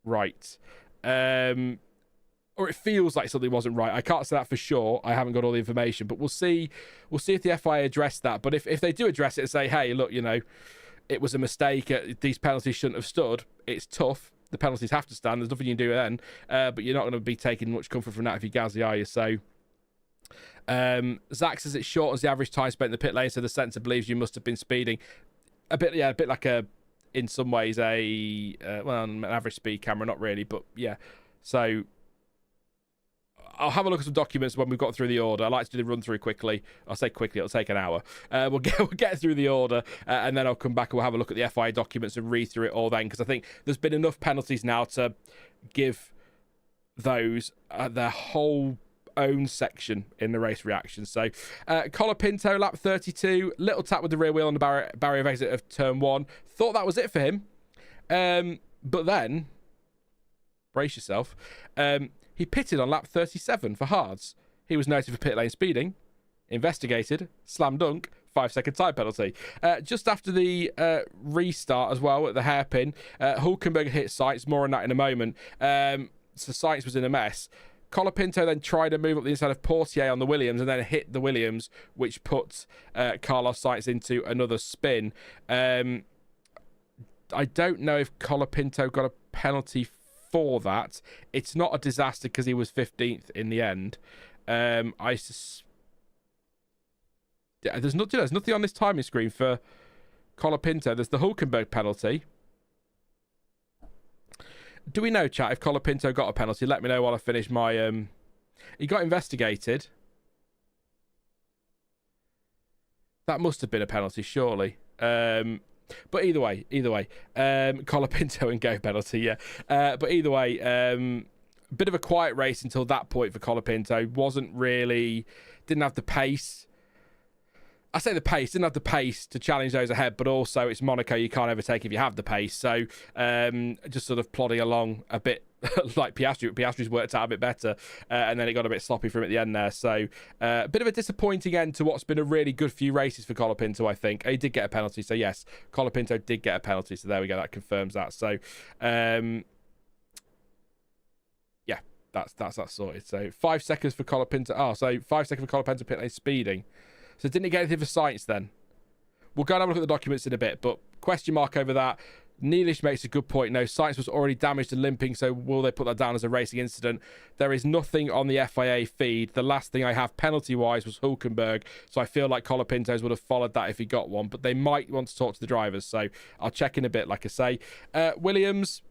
right, or it feels like something wasn't right. I can't say that for sure. I haven't got all the information, but we'll see if the FIA address that. But if they do address it and say, hey, look, you know, it was a mistake, these penalties shouldn't have stood, it's tough, the penalties have to stand, there's nothing you can do then, but you're not going to be taking much comfort from that if you're Gazzy, are you? So Zach says it shortens the average time spent in the pit lane, so the sensor believes you must have been speeding a bit like in some ways an average speed camera, not really, but yeah. So I'll have a look at some documents when we've got through the order. I like to do the run through quickly. I'll say quickly, it'll take an hour. We'll get through the order, and then I'll come back and we'll have a look at the FIA documents and read through it all then, because I think there's been enough penalties now to give those their whole own section in the race reaction. So Colapinto, lap 32, little tap with the rear wheel on the barrier of exit of turn 1. Thought that was it for him, but then brace yourself, he pitted on lap 37 for hards. He was noted for pit lane speeding, investigated, slam dunk, 5-second time penalty. Just after the restart as well at the hairpin, Hülkenberg hit Sainz, more on that in a moment. So Sainz was in a mess. Colapinto then tried to move up the inside of Portier on the Williams and then hit the Williams, which put Carlos Sainz into another spin. I don't know if Colapinto got a penalty for that. It's not a disaster because he was 15th in the end. There's nothing on this timing screen for Colapinto. There's the Hülkenberg penalty. Do we know, chat, if Colapinto got a penalty? Let me know while I finish my... He got investigated. That must have been a penalty, surely. But either way, Colapinto and go penalty, yeah. But either way, bit of a quiet race until that point for Colapinto. Didn't have the pace. I say the pace, didn't have the pace to challenge those ahead, but also it's Monaco, you can't overtake if you have the pace. So just sort of plodding along a bit like Piastri. Piastri's worked out a bit better, and then it got a bit sloppy for him at the end there. So a bit of a disappointing end to what's been a really good few races for Colapinto, I think. He did get a penalty, so yes, Colapinto did get a penalty. So there we go, that confirms that. So yeah, that's sorted. So 5 seconds for Colapinto. So 5 seconds for Colapinto pit lane speeding. So didn't he get anything for Sainz then? We'll go and have a look at the documents in a bit, but question mark over that. Neelish makes a good point. No, Sainz was already damaged and limping, so will they put that down as a racing incident? There is nothing on the FIA feed. The last thing I have penalty-wise was Hülkenberg, so I feel like Colapinto's would have followed that if he got one, but they might want to talk to the drivers, so I'll check in a bit, like I say. Williams,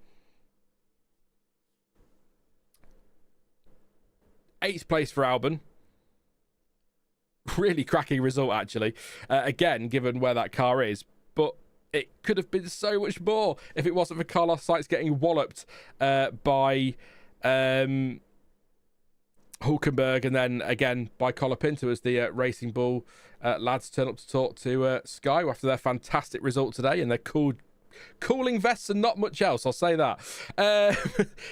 8th place for Albon. Really cracking result, actually. Again, given where that car is. But it could have been so much more if it wasn't for Carlos Sainz getting walloped by Hülkenberg and then again by Colapinto as the Racing Bull lads turn up to talk to Sky after their fantastic result today and their cooling vests and not much else, I'll say that.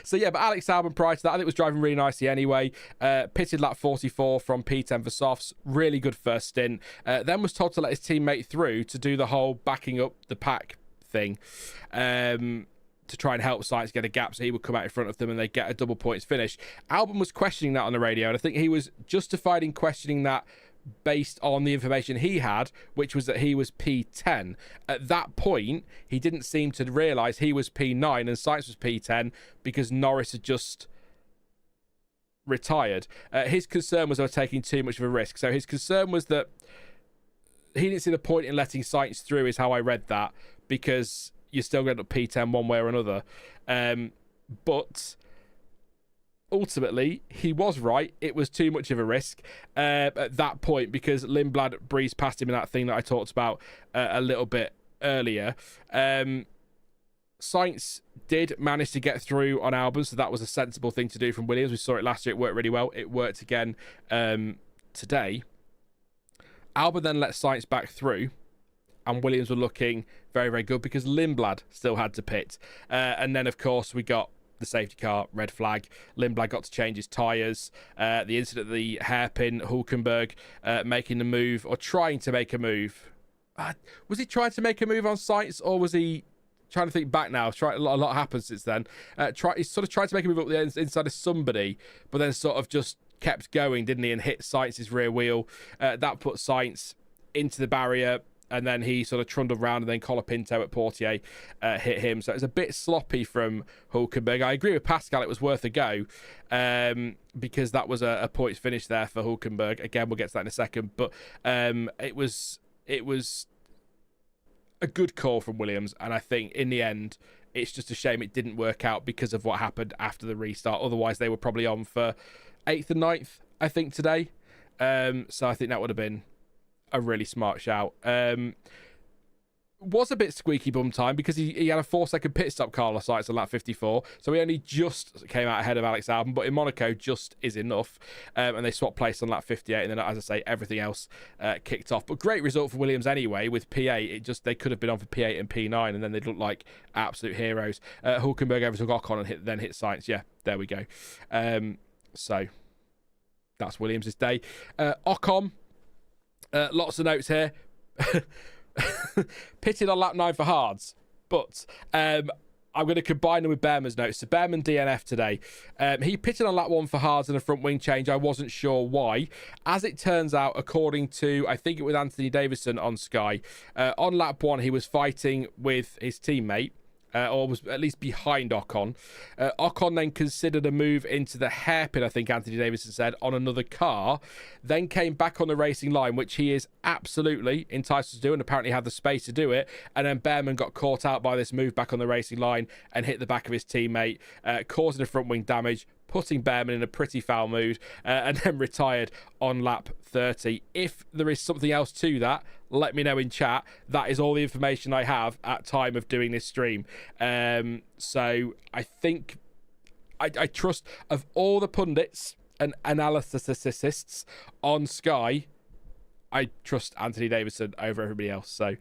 So yeah, but Alex Albon prior to that, I think was driving really nicely anyway. Pitted lap 44 from P10 for softs. Really good first stint. Then was told to let his teammate through to do the whole backing up the pack thing. to try and help Sainz get a gap so he would come out in front of them and they get a double points finish. Albon was questioning that on the radio, and I think he was justified in questioning that based on the information he had, which was that he was P10. At that point, he didn't seem to realise he was P9 and Sainz was P10 because Norris had just retired. His concern was they were taking too much of a risk. So his concern was that he didn't see the point in letting Sainz through, is how I read that, because you're still going to P10 one way or another. But ultimately, he was right. It was too much of a risk at that point because Lindblad breezed past him in that thing that I talked about a little bit earlier. Sainz did manage to get through on Albon, so that was a sensible thing to do from Williams. We saw it last year. It worked really well. It worked again today. Albon then let Sainz back through, and Williams were looking very, very good because Lindblad still had to pit. And then, of course, we got the safety car, red flag. Lindblad got to change his tyres. The incident, the hairpin, Hülkenberg making the move, or trying to make a move. Was he trying to make a move on Sainz, or was he trying to think back now? A lot happened since then. He sort of tried to make a move up the inside of somebody, but then sort of just kept going, didn't he, and hit Sainz's rear wheel. That put Sainz into the barrier, and then he sort of trundled around, and then Colapinto at Portier hit him. So it was a bit sloppy from Hülkenberg. I agree with Pascal, it was worth a go, because that was a points finish there for Hülkenberg. Again, we'll get to that in a second, but it was a good call from Williams, and I think in the end, it's just a shame it didn't work out because of what happened after the restart. Otherwise, they were probably on for 8th and 9th, I think, today. So I think that would have been a really smart shout. Was a bit squeaky bum time because he had a 4-second pit stop, Carlos Sainz, on lap 54. So he only just came out ahead of Alex Albon, but in Monaco, just is enough. And they swapped place on lap 58. And then, as I say, everything else kicked off. But great result for Williams anyway with P8. They could have been on for P8 and P9, and then they'd look like absolute heroes. Hülkenberg overtook Ocon and then hit Sainz. Yeah, there we go. So that's Williams' day. Ocon, lots of notes here. Pitted on lap 9 for hards, but I'm going to combine them with Bearman's notes. So Bearman DNF today. He pitted on lap 1 for hards and a front wing change. I wasn't sure why. As it turns out, according to, I think it was Anthony Davison on Sky, on lap 1 he was fighting with his teammate, or was at least behind Ocon. Ocon then considered a move into the hairpin, I think Anthony Davidson said, on another car, then came back on the racing line, which he is absolutely entitled to do and apparently had the space to do it, and then Bearman got caught out by this move back on the racing line and hit the back of his teammate, causing a front wing damage, putting Bearman in a pretty foul mood, and then retired on lap 30. If there is something else to that, let me know in chat. That is all the information I have at time of doing this stream. So I think I trust, of all the pundits and analysts on Sky, I trust Anthony Davidson over everybody else. So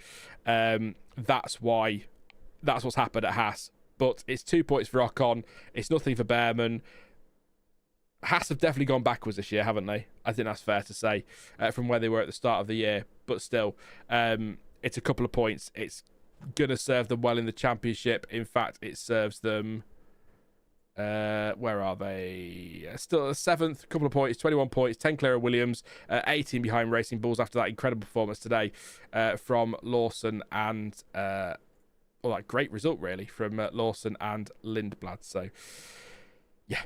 that's what's happened at Haas. But it's 2 points for Ocon. It's nothing for Bearman. Haas have definitely gone backwards this year, haven't they? I think that's fair to say, from where they were at the start of the year. But still, it's a couple of points. It's going to serve them well in the championship. In fact, it serves them... where are they? Still 7th, couple of points, 21 points, 10 clear of Williams, 18 behind Racing Bulls after that incredible performance today from Lawson and... well, that great result, really, from Lawson and Lindblad. So, yeah.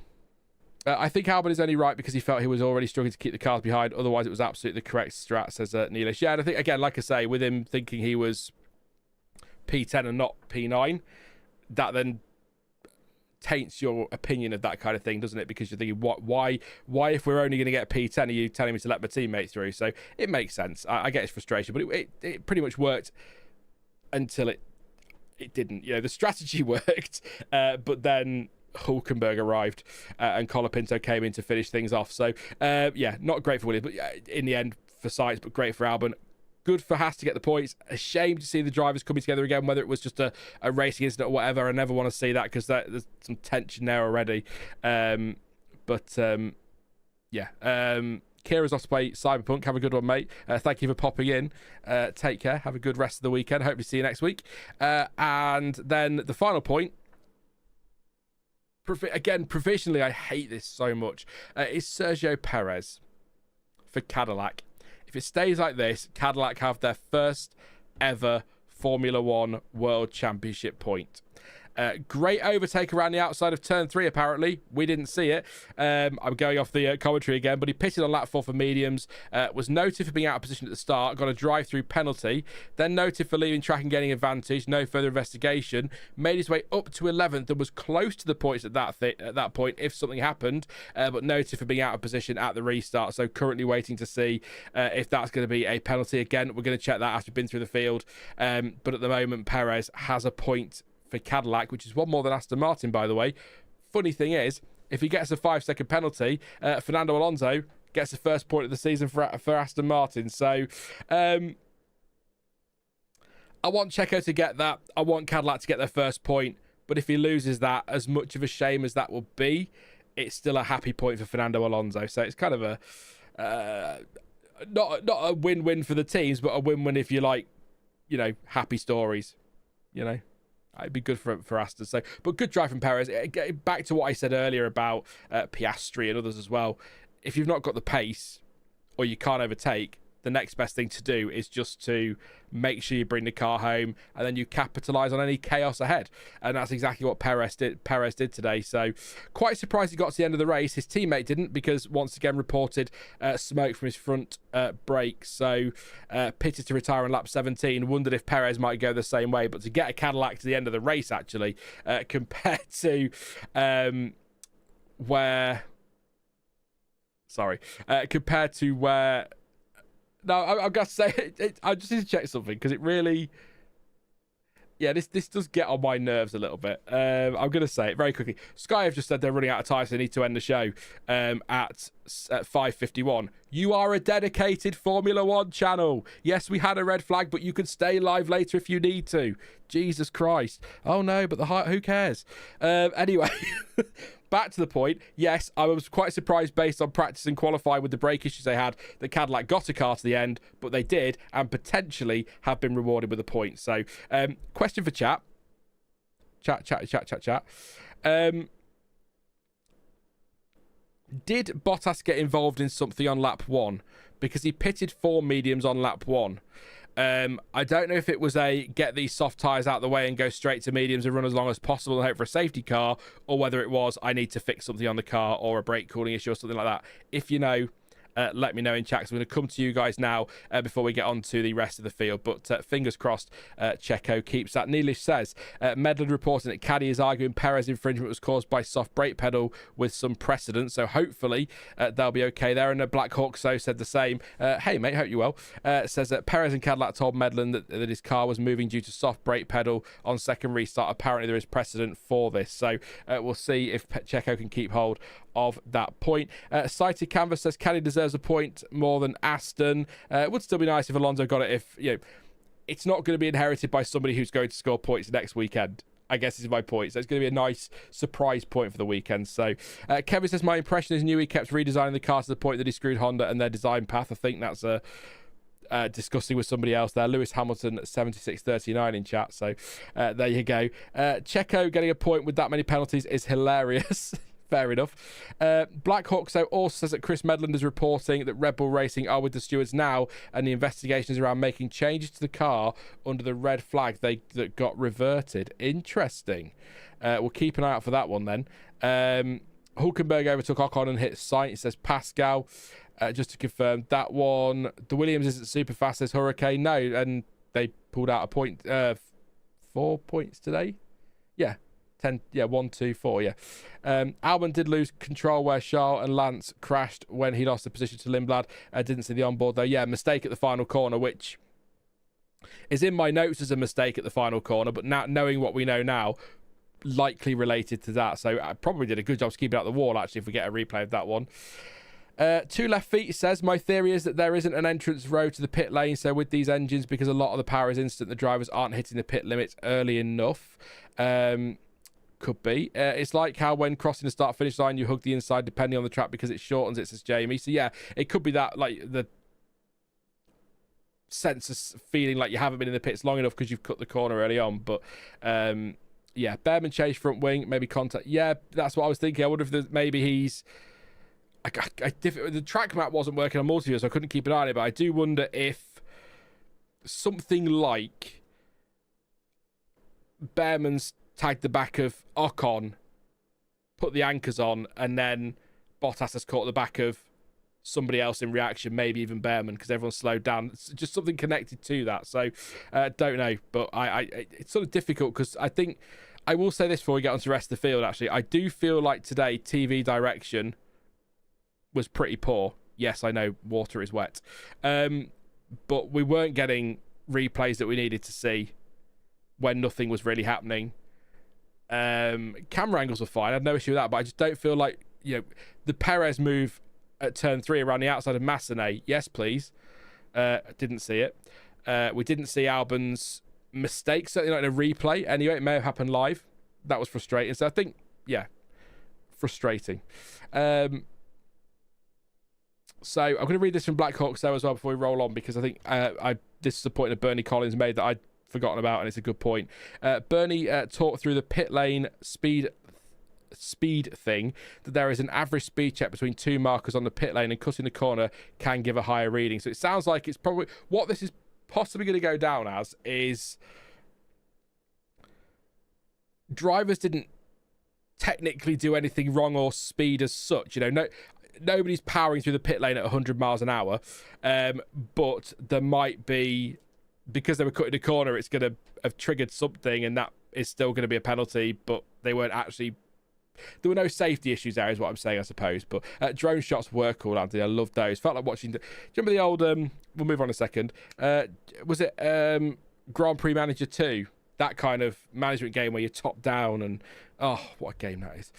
I think Albon is only right because he felt he was already struggling to keep the cars behind. Otherwise, it was absolutely the correct strat, says Neelish. Yeah, and I think, again, like I say, with him thinking he was P10 and not P9, that then taints your opinion of that kind of thing, doesn't it? Because you're thinking, why if we're only going to get P10, are you telling me to let my teammate through? So it makes sense. I get his frustration, but it pretty much worked until it didn't. You know, the strategy worked, but then Hülkenberg arrived and Colapinto came in to finish things off. So, yeah, not great for Williams, but in the end for Sainz, but great for Albon. Good for Haas to get the points. A shame to see the drivers coming together again, whether it was just a racing incident or whatever. I never want to see that because there's some tension there already. Yeah. Kira's off to play Cyberpunk. Have a good one, mate. Thank you for popping in. Take care. Have a good rest of the weekend. Hope to see you next week. And then the final point again, provisionally, I hate this so much. Is Sergio Perez for Cadillac. If it stays like this, Cadillac have their first ever Formula One World Championship point. Great overtake around the outside of turn 3, apparently. We didn't see it. I'm going off the commentary again, but he pitted on lap 4 for mediums, was noted for being out of position at the start, got a drive-through penalty, then noted for leaving track and getting advantage, no further investigation, made his way up to 11th and was close to the points at that point if something happened, but noted for being out of position at the restart. So currently waiting to see if that's going to be a penalty. Again, we're going to check that after we've been through the field. But at the moment, Perez has a point for Cadillac, which is one more than Aston Martin, by the way. Funny thing is, if he gets a 5-second penalty, Fernando Alonso gets the first point of the season for Aston Martin. So I want Checo to get that. I want Cadillac to get their first point. But if he loses that, as much of a shame as that will be, it's still a happy point for Fernando Alonso. So it's kind of a not a win-win for the teams, but a win-win if you like, happy stories, It'd be good for Aston. So, but good drive from Perez. Back to what I said earlier about Piastri and others as well. If you've not got the pace or you can't overtake, the next best thing to do is just to make sure you bring the car home and then you capitalise on any chaos ahead. And that's exactly what Perez did today. So quite surprised he got to the end of the race. His teammate didn't, because once again reported smoke from his front brake. So pitted to retire on lap 17. Wondered if Perez might go the same way. But to get a Cadillac to the end of the race, actually, compared to compared to where... No, I'm going to say, I just need to check something, because it really... Yeah, this does get on my nerves a little bit. I'm going to say it very quickly. Sky have just said they're running out of time, so they need to end the show at 5:51. You are a dedicated Formula One channel. Yes, we had a red flag, but you can stay live later if you need to. Jesus Christ. Oh, no, but who cares? Anyway... Back to the point, yes, I was quite surprised based on practice and qualifying with the brake issues they had that Cadillac got a car to the end, but they did and potentially have been rewarded with a point. So, question for chat. Chat. Did Bottas get involved in something on lap 1? Because he pitted 4 mediums on lap 1. I don't know if it was a get these soft tyres out of the way and go straight to mediums and run as long as possible and hope for a safety car, or whether it was I need to fix something on the car or a brake cooling issue or something like that. If you know, let me know in chat. So I'm going to come to you guys now before we get on to the rest of the field. But fingers crossed, Checo keeps that. Neelish says, Medland reporting that Caddy is arguing Perez infringement was caused by soft brake pedal with some precedent. So hopefully they'll be okay there. And Black Hawk so said the same. Hey, mate, hope you're well. Says that Perez and Cadillac told Medland that his car was moving due to soft brake pedal on second restart. Apparently there is precedent for this. So we'll see if Checo can keep hold of that point. Cited Canvas says Caddy deserves a point more than Aston. It would still be nice if Alonso got it, if it's not going to be inherited by somebody who's going to score points next weekend, I guess is my point. So it's going to be a nice surprise point for the weekend. So Kevin says, my impression is Newey kept redesigning the car to the point that he screwed Honda and their design path. I think that's discussing with somebody else there. Lewis Hamilton 7639 in chat. So there you go. Checo getting a point with that many penalties is hilarious. Fair enough. Black Hawk also says that Chris Medland is reporting that Red Bull Racing are with the stewards now, and the investigations around making changes to the car under the red flag that got reverted. Interesting. We'll keep an eye out for that one then. Hulkenberg overtook Ocon and hit Sainz. It says Pascal. Just to confirm that one, the Williams isn't super fast, says Hurricane. No, and they pulled out a point, 4 points today. Yeah. 10, 1, 2, 4, yeah. Albon did lose control where Charles and Lance crashed when he lost the position to Lindblad. Didn't see the onboard though. Yeah, mistake at the final corner, which is in my notes as a mistake at the final corner, but now knowing what we know now, likely related to that. So I probably did a good job to keep it out the wall, actually, if we get a replay of that one. Two Left Feet says, my theory is that there isn't an entrance road to the pit lane, so with these engines, because a lot of the power is instant, the drivers aren't hitting the pit limits early enough. Could be. It's like how when crossing the start-finish line, you hug the inside depending on the track because it shortens it, says Jamie. So yeah, it could be that, like, the sense of feeling like you haven't been in the pits long enough because you've cut the corner early on. But Yeah, Bearman changed front wing, maybe contact. Yeah, that's what I was thinking. I wonder if maybe he's... the track map wasn't working on multi-view, so I couldn't keep an eye on it, but I do wonder if something like Bearman's tagged the back of Ocon, put the anchors on, and then Bottas has caught the back of somebody else in reaction, maybe even Bearman, because everyone's slowed down. It's just something connected to that. So don't know, but it's sort of difficult, because I think I will say this before we get onto the rest of the field. Actually, I do feel like today TV direction was pretty poor. Yes, I know water is wet, but we weren't getting replays that we needed to see when nothing was really happening. Camera angles were fine. I had no issue with that, but I just don't feel like, the Perez move at turn 3 around the outside of Massenet. Yes, please. Didn't see it. We didn't see Albon's mistake, certainly not in a replay. Anyway, it may have happened live. That was frustrating. So I think, frustrating. So I'm going to read this from Black Hawk as well before we roll on, because I think this is a point that Bernie Collins made that I'd forgotten about, and it's a good point. Bernie talked through the pit lane speed thing, that there is an average speed check between two markers on the pit lane, and cutting the corner can give a higher reading. So it sounds like it's probably what this is possibly going to go down as is drivers didn't technically do anything wrong or speed as such. Nobody's powering through the pit lane at 100 miles an hour, but there might be, because they were cutting the corner, it's going to have triggered something, and that is still going to be a penalty, but they weren't actually... There were no safety issues there, is what I'm saying, I suppose. But drone shots were cool, Anthony. I loved those. Felt like watching... Do you remember the old... we'll move on a second. Was it Grand Prix Manager 2? That kind of management game where you're top down, and... Oh, what a game that is.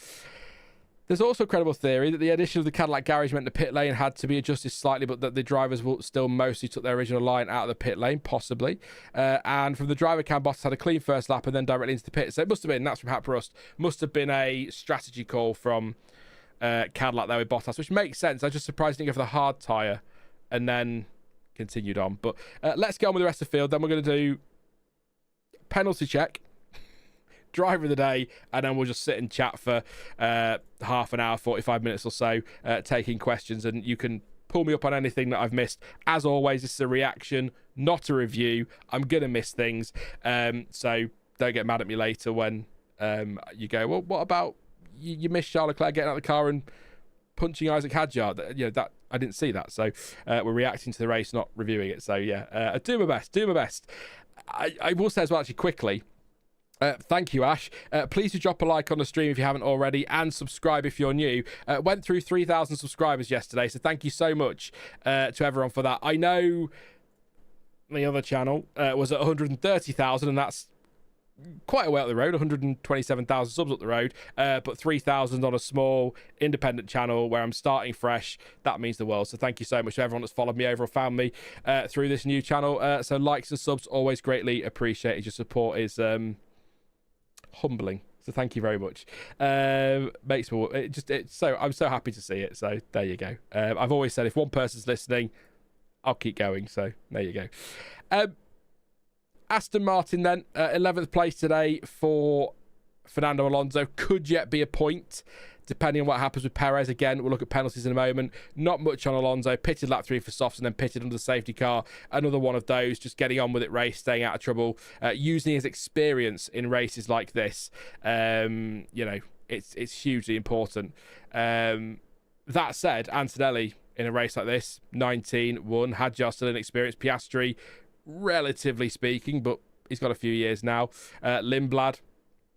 There's also a credible theory that the addition of the Cadillac garage meant the pit lane had to be adjusted slightly, but that the drivers will still mostly took their original line out of the pit lane, possibly. And from the driver cam, Bottas had a clean first lap and then directly into the pit. So it must have been, that's from Hat Rust, must have been a strategy call from Cadillac there with Bottas, which makes sense. I was just surprised he didn't go for the hard tyre and then continued on. But let's get on with the rest of the field. Then we're going to do penalty check, driver of the day, and then we'll just sit and chat for half an hour, 45 minutes or so, taking questions, and you can pull me up on anything that I've missed. As always, this is a reaction, not a review. I'm gonna miss things, so don't get mad at me later when you go, well, what about you missed Charles Leclerc getting out of the car and punching Isack Hadjar? That I didn't see that. So we're reacting to the race, not reviewing it. So I do my best. I will say as well, actually, quickly, thank you, Ash. Please do drop a like on the stream if you haven't already, and subscribe if you're new. Went through 3,000 subscribers yesterday, so thank you so much to everyone for that. I know the other channel was at 130,000, and that's quite a way up the road, 127,000 subs up the road, but 3,000 on a small independent channel where I'm starting fresh, that means the world. So thank you so much to everyone that's followed me over or found me through this new channel. So likes and subs, always greatly appreciated. Your support is humbling, so thank you very much. Makes me I'm so happy to see it. So there you go. I've always said if one person's listening, I'll keep going. So there you go. Aston Martin then, 11th place today for Fernando Alonso. Could yet be a point, depending on what happens with Perez. Again, we'll look at penalties in a moment. Not much on Alonso. Pitted lap 3 for softs and then pitted under the safety car. Another one of those, just getting on with it race, staying out of trouble, using his experience in races like this. It's hugely important. That said, Antonelli in a race like this, 19, won. Hadjar still inexperienced. Piastri, relatively speaking, but he's got a few years now. Lindblad,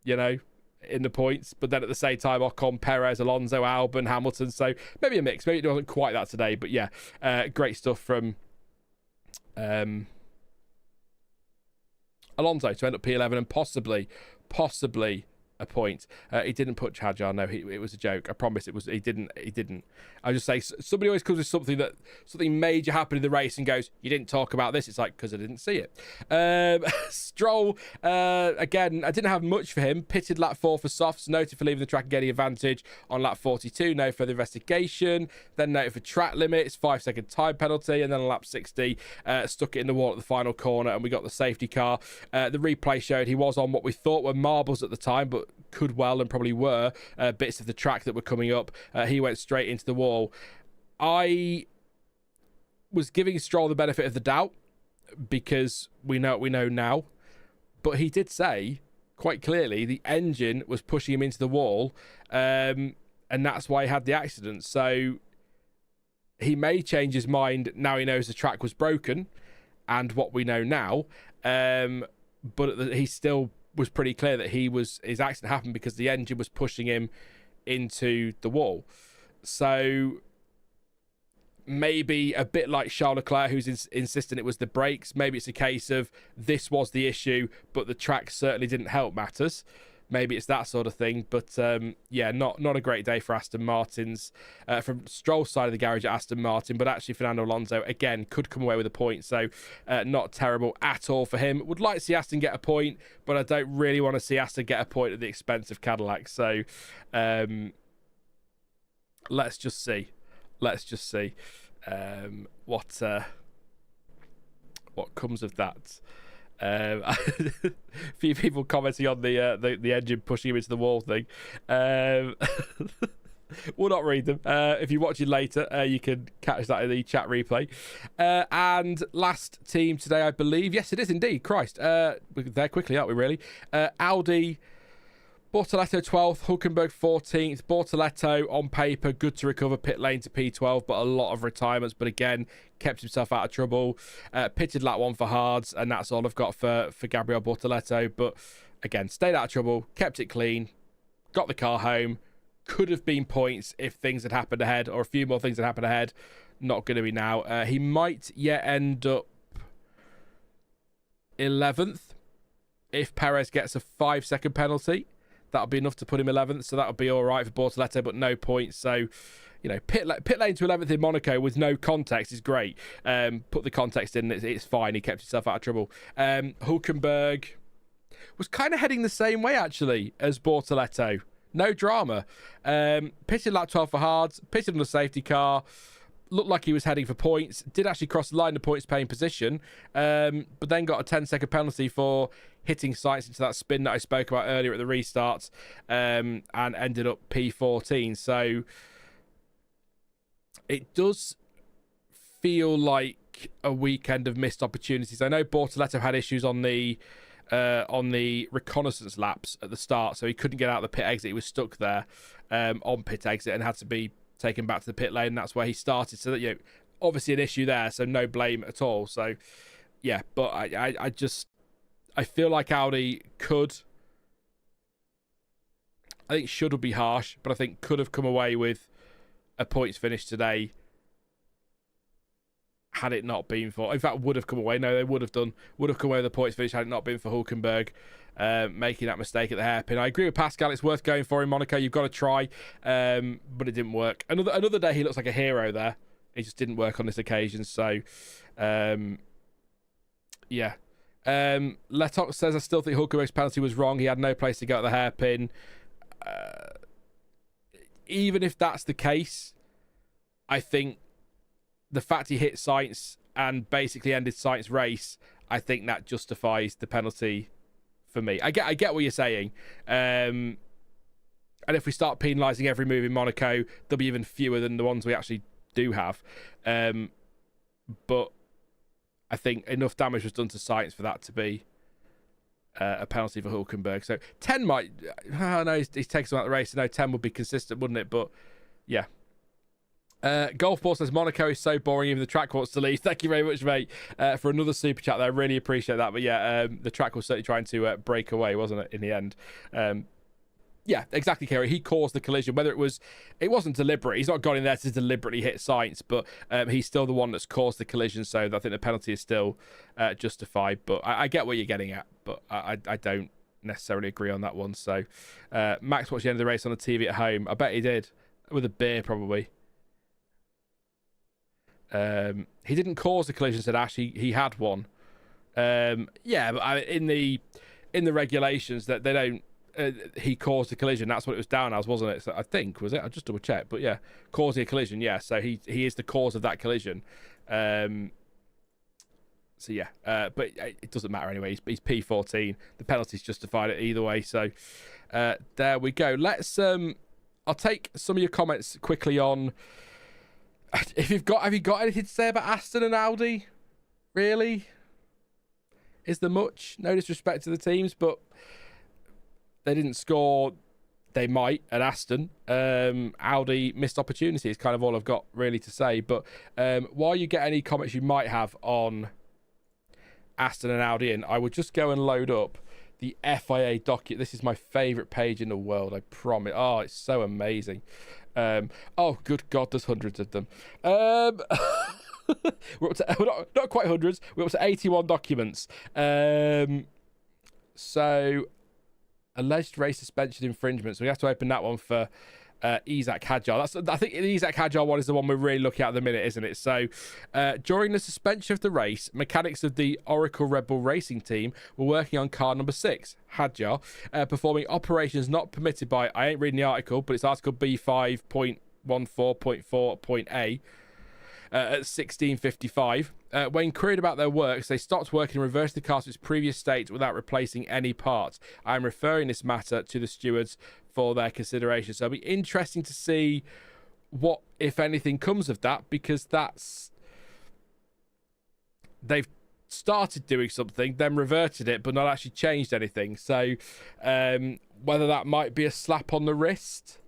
in the points, but then at the same time, Ocon, Perez, Alonso, Albon, Hamilton. So maybe a mix. Maybe it wasn't quite that today, but yeah, great stuff from Alonso to end up P11 and possibly a point. He didn't put Hadjar. No, it was a joke. I promise it was. He didn't. I just say somebody always comes with something major happened in the race and goes, "You didn't talk about this." It's like, because I didn't see it. Stroll, again, I didn't have much for him. Pitted lap 4 for softs. Noted for leaving the track and getting advantage on lap 42. No further investigation. Then noted for track limits, 5-second time penalty, and then on lap 60, stuck it in the wall at the final corner, and we got the safety car. The replay showed he was on what we thought were marbles at the time, but could well and probably were bits of the track that were coming up. He went straight into the wall. I was giving Stroll the benefit of the doubt because we know what we know now, but he did say quite clearly the engine was pushing him into the wall, and that's why he had the accident. So he may change his mind now he knows the track was broken and what we know now, but he still was pretty clear that his accident happened because the engine was pushing him into the wall. So maybe a bit like Charles Leclerc, who's insisting it was the brakes. Maybe it's a case of this was the issue, but the track certainly didn't help matters. Maybe it's that sort of thing. But yeah, not a great day for Aston Martin's, from Stroll's side of the garage at Aston Martin, but actually Fernando Alonso, again, could come away with a point. So not terrible at all for him. Would like to see Aston get a point, but I don't really want to see Aston get a point at the expense of Cadillac. So let's just see. What comes of that. A few people commenting on the engine pushing him into the wall thing. We'll not read them. If you're watching later, you can catch that in the chat replay. And last team today, I believe. Yes, it is indeed. Christ. We're there quickly, aren't we, really? Audi, Bortoleto 12th, Hülkenberg 14th. Bortoleto, on paper, good to recover pit lane to P12, but a lot of retirements. But again, kept himself out of trouble. Pitted lap 1 for hards, and that's all I've got for Gabriel Bortoleto. But again, stayed out of trouble, kept it clean, got the car home. Could have been points if things had happened ahead, or a few more things had happened ahead. Not going to be now. He might yet end up 11th if Perez gets a 5-second penalty. That'll be enough to put him 11th, so that'll be all right for Bortoleto, but no points. So, you know, pit lane to 11th in Monaco with no context is great. Put the context in, it's fine. He kept himself out of trouble. Hülkenberg was kind of heading the same way, actually, as Bortoleto. No drama. Pitted lap 12 for hards, pitted on the safety car. Looked like he was heading for points. Did actually cross the line in points paying position, but then got a 10-second penalty for hitting Sainz into that spin that I spoke about earlier at the restart, and ended up P14. So it does feel like a weekend of missed opportunities. I know Bortoleto had issues on the reconnaissance laps at the start, so he couldn't get out of the pit exit. He was stuck there on pit exit and had to be taken back to the pit lane. That's where he started. So that, you know, obviously an issue there, so no blame at all. So yeah, but I feel like Audi could, I think should be harsh, but I think could have come away with a points finish today had it not been for, in fact, would have come away. No, they would have come away with a points finish had it not been for Hülkenberg making that mistake at the hairpin. I agree with Pascal. It's worth going for in Monaco. You've got to try, but it didn't work. Another day he looks like a hero there. It just didn't work on this occasion. So, yeah. Letox says, I still think Hülkenberg's penalty was wrong. He had no place to go at the hairpin. Even if that's the case, I think the fact he hit Sainz and basically ended Sainz's race, I think that justifies the penalty for me. I get what you're saying. And if we start penalising every move in Monaco, there'll be even fewer than the ones we actually do have. But I think enough damage was done to Sainz for that to be a penalty for Hülkenberg. So 10 might... Oh, no, he's taken some out of the race. So no, 10 would be consistent, wouldn't it? But yeah. Golf Ball says Monaco is so boring, even the track wants to leave. Thank you very much, mate, for another super chat there. I really appreciate that. But yeah, the track was certainly trying to break away, wasn't it, in the end? Yeah, exactly, Kerry. He caused the collision. Whether it wasn't deliberate. He's not gone in there to deliberately hit Sainz, but he's still the one that's caused the collision. So I think the penalty is still justified. But I get what you're getting at, but I don't necessarily agree on that one. So Max watched the end of the race on the TV at home. I bet he did, with a beer probably. He didn't cause the collision, said Ash. He had one. Yeah, but in the regulations that they don't. He caused a collision. That's what it was down as, wasn't it? So I think, was it? I'll just double check. But yeah, causing a collision. Yeah, so he is the cause of that collision. So yeah, but it doesn't matter anyway. He's P14. The penalty's justified it either way. So there we go. Let's. I'll take some of your comments quickly on. Have you got anything to say about Aston and Audi? Really? Is there much? No disrespect to the teams, but they didn't score. They might at Aston. Audi missed opportunity is kind of all I've got really to say. But while you get any comments you might have on Aston and Audi in, I would just go and load up the FIA docket. This is my favourite page in the world, I promise. Oh, it's so amazing. Oh, good God, there's hundreds of them. We're up to, not quite hundreds, we're up to 81 documents. So, alleged race suspension infringement. So we have to open that one for Isack Hadjar. I think the Isack Hadjar one is the one we're really looking at the minute, isn't it? So, during the suspension of the race, mechanics of the Oracle Red Bull Racing team were working on car number 6, Hadjar, performing operations not permitted by, I ain't reading the article, but it's article B5.14.4.A. At 16:55. When queried about their works, they stopped working and reversed the car to its previous state without replacing any parts. I am referring this matter to the stewards for their consideration. So it'll be interesting to see what, if anything, comes of that, because they've started doing something, then reverted it, but not actually changed anything. So whether that might be a slap on the wrist,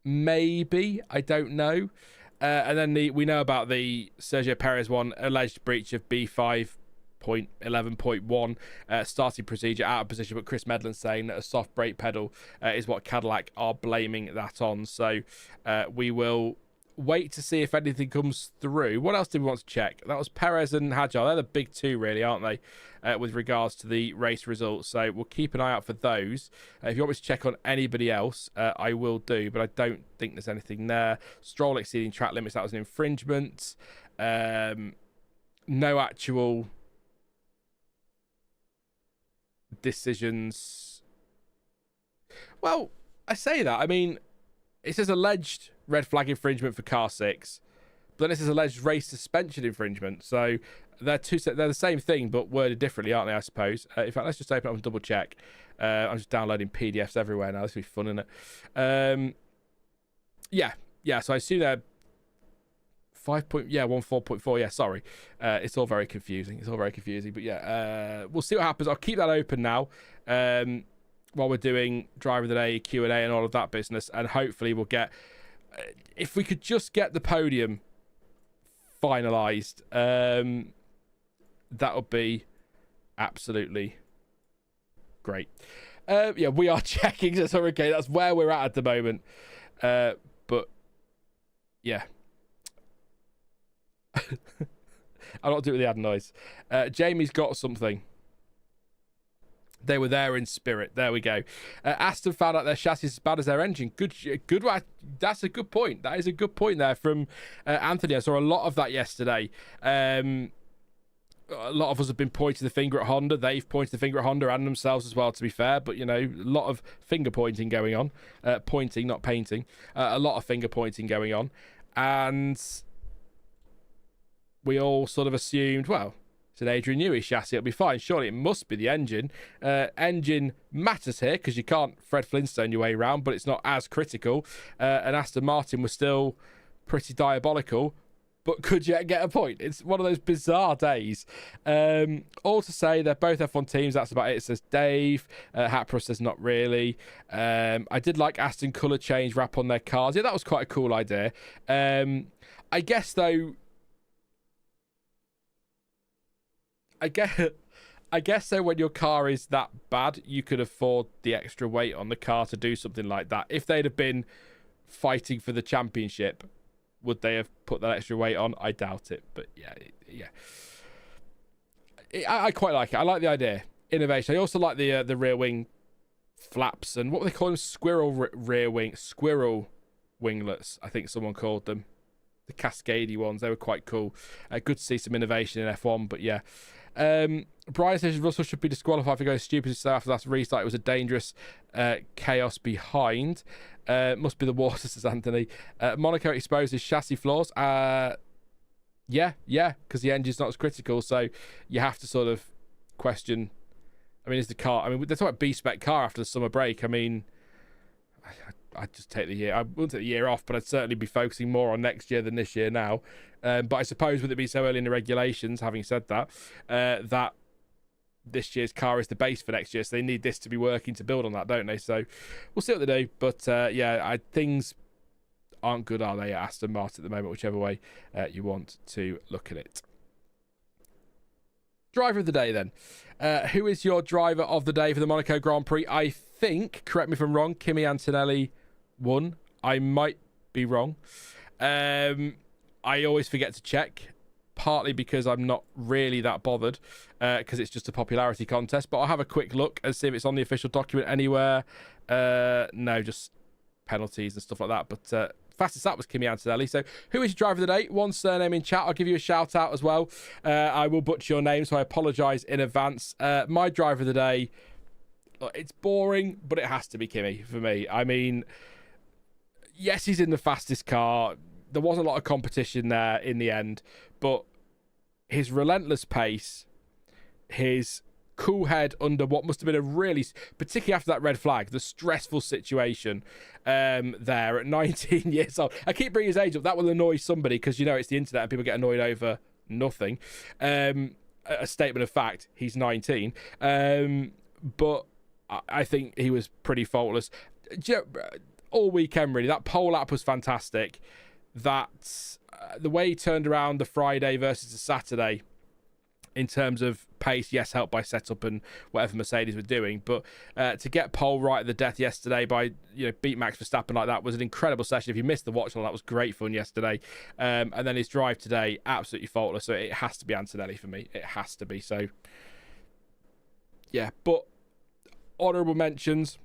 maybe, I don't know. And then we know about the Sergio Perez one, alleged breach of B5.11.1 starting procedure out of position, but Chris Medland saying that a soft brake pedal is what Cadillac are blaming that on. So we will wait to see if anything comes through. What else did we want to check? That was Perez and Hadjar. They're the big two, really, aren't they, with regards to the race results? So we'll keep an eye out for those. If you want me to check on anybody else, I will do, but I don't think there's anything there. Stroll exceeding track limits, that was an infringement. No actual decisions. Well, I say that. I mean, it says alleged red flag infringement for car 6, but then it says alleged race suspension infringement. So they're the same thing, but worded differently, aren't they, I suppose? In fact, let's just open up and double check. I'm just downloading PDFs everywhere now. This will be fun, isn't it? Yeah. So I assume they're 14.4. Yeah, sorry. It's all very confusing. But yeah, we'll see what happens. I'll keep that open now. While we're doing Driver of the Day, Q&A and all of that business, and hopefully we'll get, if we could just get the podium finalised, that would be absolutely great. Yeah, we are checking, so okay, that's where we're at the moment. But yeah. I'll not do it with the ad noise. Jamie's got something. They were there in spirit. There we go. Aston found out their chassis is as bad as their engine. Good. That's a good point. That is a good point there from Anthony. I saw a lot of that yesterday. A lot of us have been pointing the finger at Honda. They've pointed the finger at Honda and themselves as well, to be fair. But, you know, a lot of finger pointing going on. Pointing, not painting. A lot of finger pointing going on. And we all sort of assumed, well, it's an Adrian Newey chassis, it'll be fine. Surely it must be the engine. Engine matters here because you can't Fred Flintstone your way around, but it's not as critical. And Aston Martin was still pretty diabolical, but could yet get a point. It's one of those bizarre days. All to say, they're both F1 teams. That's about it, says Dave. Hatpro says not really. I did like Aston colour change wrap on their cars. Yeah, that was quite a cool idea. I guess, though, I guess so, when your car is that bad, you could afford the extra weight on the car to do something like that. If they'd have been fighting for the championship, would they have put that extra weight on? I doubt it. But yeah. I quite like it. I like the idea. innovation. I also like the rear wing flaps and what they call them, squirrel winglets. I think someone called them the cascadey ones. They were quite cool. Good to see some innovation in F1. But yeah, Brian says Russell should be disqualified for going stupid so after that restart. It was a dangerous chaos behind. Must be the water, says Anthony. Monaco exposes chassis flaws. Yeah, because the engine's not as critical, so you have to sort of question. I mean, is the car? I mean, they're talking about B-spec car after the summer break. I mean, I'd just take the year. I wouldn't take the year off, but I'd certainly be focusing more on next year than this year now. But I suppose with it being so early in the regulations, having said that, that this year's car is the base for next year, so they need this to be working to build on that, don't they? So we'll see what they do. But yeah, things aren't good, are they, at Aston Martin at the moment, whichever way you want to look at it. Driver of the day, then. Who is your driver of the day for the Monaco Grand Prix? I think, correct me if I'm wrong, Kimi Antonelli won. I might be wrong. I always forget to check, partly because I'm not really that bothered, because it's just a popularity contest. But I'll have a quick look and see if it's on the official document anywhere. No, just penalties and stuff like that. But fastest lap was Kimi Antonelli. So who is your driver of the day? One surname in chat. I'll give you a shout out as well. I will butcher your name, so I apologise in advance. My driver of the day, it's boring, but it has to be Kimi for me. I mean, yes, he's in the fastest car. There wasn't a lot of competition there in the end, but his relentless pace, his cool head under what must have been a really, particularly after that red flag, the stressful situation there at 19 years old. I keep bringing his age up. That will annoy somebody because, you know, it's the internet and people get annoyed over nothing. A statement of fact, he's 19. But I think he was pretty faultless. All weekend, really. That pole lap was fantastic. That the way he turned around the Friday versus the Saturday in terms of pace, yes, helped by setup and whatever Mercedes were doing, but to get pole right at the death yesterday by, you know, beat Max Verstappen like that was an incredible session. If you missed the watch on that, was great fun yesterday. And then his drive today, absolutely faultless. So it has to be Antonelli for me. It has to be. So yeah, but honourable mentions.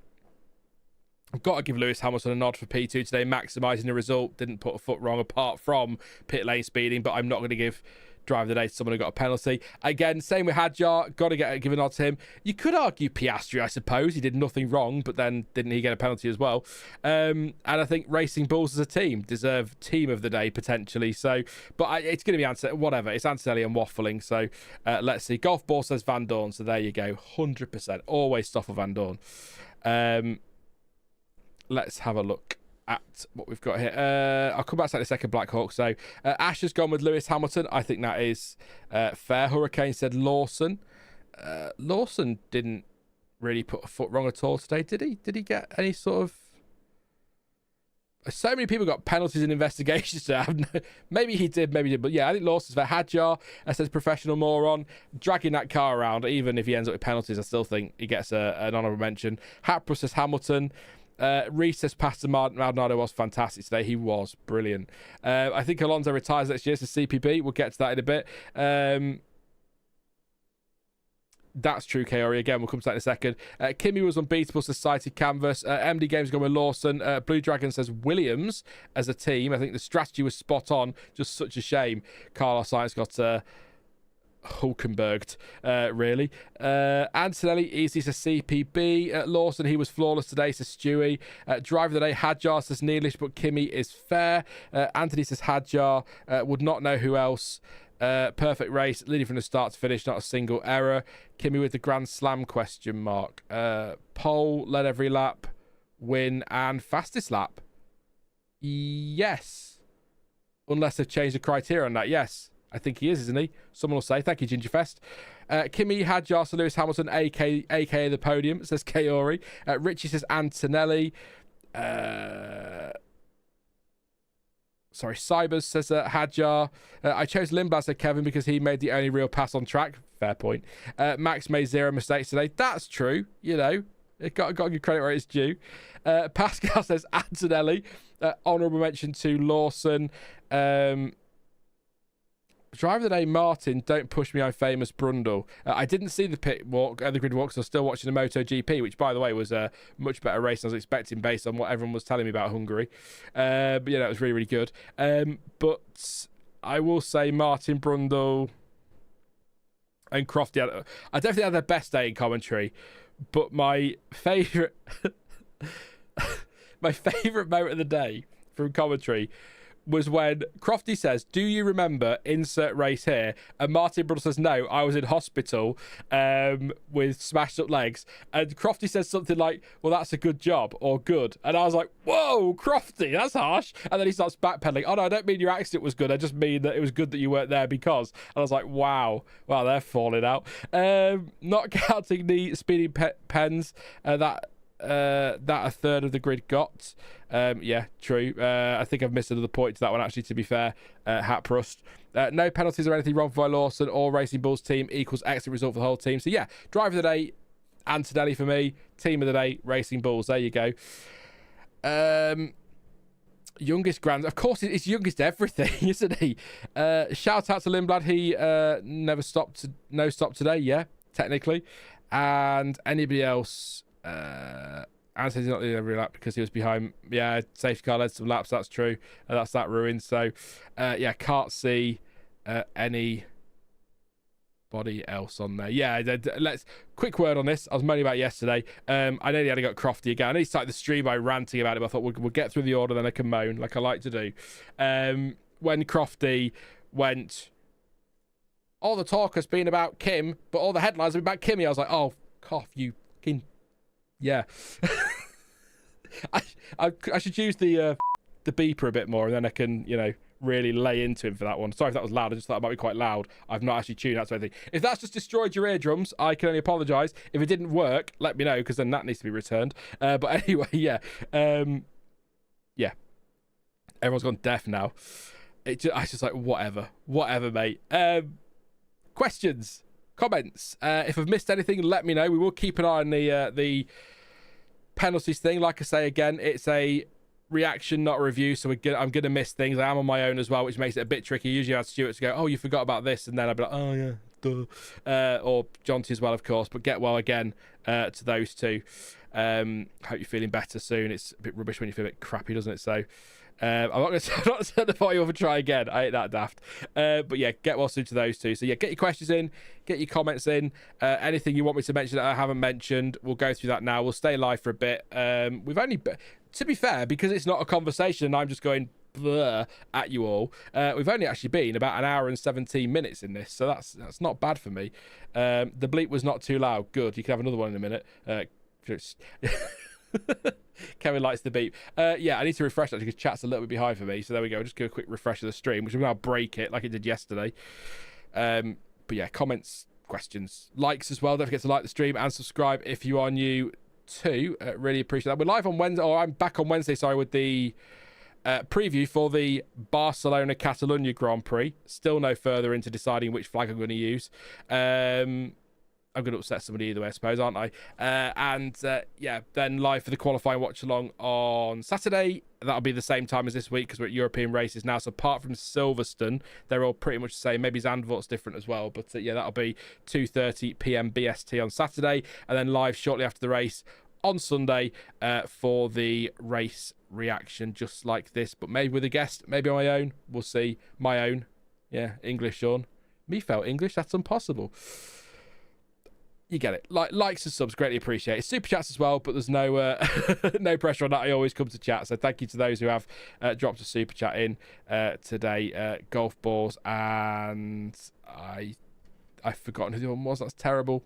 I've got to give Lewis Hamilton a nod for P2 today, maximising the result. Didn't put a foot wrong apart from pit lane speeding, but I'm not going to give driver of the day to someone who got a penalty. Again, same with Hadjar. Got to give a nod to him. You could argue Piastri, I suppose. He did nothing wrong, but then didn't he get a penalty as well? And I think Racing Bulls as a team deserve team of the day potentially. So, but it's going to be whatever. It's Antonelli and waffling. So let's see. Golf Ball says Van Dorn. So there you go. 100%. Always stuff for Van Dorn. Let's have a look at what we've got here. I'll come back to that in a second, Black Hawk. So Ash has gone with Lewis Hamilton. I think that is fair. Hurricane said Lawson. Lawson didn't really put a foot wrong at all today, did he? Did he get any sort of... So many people got penalties and investigations to have. Maybe he did, maybe he did. But yeah, I think Lawson's fair. Hadjar says professional moron. Dragging that car around, even if he ends up with penalties, I still think he gets an honourable mention. Hatbro says Hamilton. Reese says Pastor Maldonado was fantastic today. He was brilliant. I think Alonso retires next year to CPB. We'll get to that in a bit. That's true, Kaori. Again, we'll come to that in a second. Kimi was unbeatable, Society Canvas. MD Games going with Lawson. Blue Dragon says Williams as a team. I think the strategy was spot on. Just such a shame Carlos Sainz got... Hulkenberged, really. Antonelli easy says CPB. Lawson, he was flawless today, says Stewie. Driver of the day, Hadjar says Neelish, but Kimi is fair. Anthony says Hadjar. Would not know who else. Perfect race, leading from the start to finish, not a single error. Kimi with the Grand Slam question mark. Pole, led every lap, win, and fastest lap. Yes. Unless they've changed the criteria on that, yes. I think he is, isn't he? Someone will say. Thank you, Gingerfest. Kimi, Hadjar, Sir Lewis Hamilton, aka the podium, says Kaori. Richie says Antonelli. Cybers says Hadjar. I chose Lindblad, said Kevin, because he made the only real pass on track. Fair point. Max made 0 mistakes today. That's true. You know, got to give credit where it's due. Pascal says Antonelli. Honourable mention to Lawson. Driver of the day, Martin. Don't push me, I'm famous. Brundle. I didn't see the pit walk, the grid walk, so I was still watching the MotoGP, which, by the way, was a much better race than I was expecting based on what everyone was telling me about Hungary. But yeah, that was really, really good. But I will say Martin, Brundle, and Crofty. I definitely had their best day in commentary, but my favourite, moment of the day from commentary was when Crofty says, "Do you remember insert race here?" And Martin Brundle says, "No, I was in hospital with smashed up legs." And Crofty says something like, "Well, that's a good job," or "good." And I was like, "Whoa, Crofty, that's harsh." And then he starts backpedaling. "Oh no, I don't mean your accident was good. I just mean that it was good that you weren't there because." And I was like, "Wow, they're falling out." Not counting the speeding pens that a third of the grid got. Yeah, true. I think I've missed another point to that one, actually, to be fair. Haprust. No penalties or anything wrong for Lawson or Racing Bulls team equals excellent result for the whole team. So yeah, driver of the day, Antonelli for me. Team of the day, Racing Bulls. There you go. Youngest grand, of course, it's youngest everything, isn't he? Shout out to Lindblad. He never stopped. No stop today. Yeah, technically. And anybody else? And says he's not leading every lap because he was behind. Yeah, safety car led some laps. That's true. That's that ruined. So, yeah, can't see anybody else on there. Yeah, let's quick word on this. I was moaning about it yesterday. I nearly had got Crofty again. I nearly started the stream by ranting about it, but I thought we'll get through the order, then I can moan like I like to do. When Crofty went, all the talk has been about Kim, but all the headlines have been about Kimi. I was like, oh, cough, you fucking. Yeah. I should use the beeper a bit more, and then I can, really lay into him for that one. Sorry if that was loud. I just thought it might be quite loud. I've not actually tuned out to anything. If that's just destroyed your eardrums, I can only apologise. If it didn't work, let me know, because then that needs to be returned. But anyway, yeah. Yeah. Everyone's gone deaf now. I was just like, whatever, mate. Questions, comments. If I've missed anything, let me know. We will keep an eye on the penalties thing. Like I say again, it's a reaction, not a review, so I'm gonna miss things. I am on my own as well, which makes it a bit tricky. Usually I have Stuart to go, "Oh, you forgot about this," and then I'd be like, "Oh yeah, duh." Or Jonty as well, of course. But get well again to those two. Hope you're feeling better soon. It's a bit rubbish when you feel a bit crappy, doesn't it? So I'm not going to set the party over, try again. I ain't that daft. But yeah, get well soon to those two. So yeah, get your questions in, get your comments in. Anything you want me to mention that I haven't mentioned, we'll go through that now. We'll stay live for a bit. We've only, to be fair, because it's not a conversation and I'm just going blur at you all, we've only actually been about an hour and 17 minutes in this, so that's not bad for me. The bleep was not too loud. Good. You can have another one in a minute. Kevin likes the beep. Yeah, I need to refresh that because chat's a little bit behind for me. So there we go. Just do a quick refresh of the stream, which will now break it like it did yesterday. But yeah, comments, questions, likes as well. Don't forget to like the stream and subscribe if you are new too. Really appreciate that. We're live on Wednesday, or I'm back on Wednesday, sorry, with the preview for the Barcelona Catalunya Grand Prix. Still no further into deciding which flag I'm going to use. I'm going to upset somebody either way, I suppose, aren't I? Yeah, then live for the qualifying watch-along on Saturday. That'll be the same time as this week because we're at European races now. So apart from Silverstone, they're all pretty much the same. Maybe Zandvoort's different as well. But yeah, that'll be 2:30 p.m. BST on Saturday. And then live shortly after the race on Sunday for the race reaction, just like this. But maybe with a guest, maybe on my own. We'll see. My own. Yeah, English, Sean. Me felt English. That's impossible. You get it. Likes and subs, greatly appreciated. Super chats as well, but there's no no pressure on that. I always come to chat. So thank you to those who have dropped a super chat in today. Golf balls, and I've forgotten who the one was. That's terrible.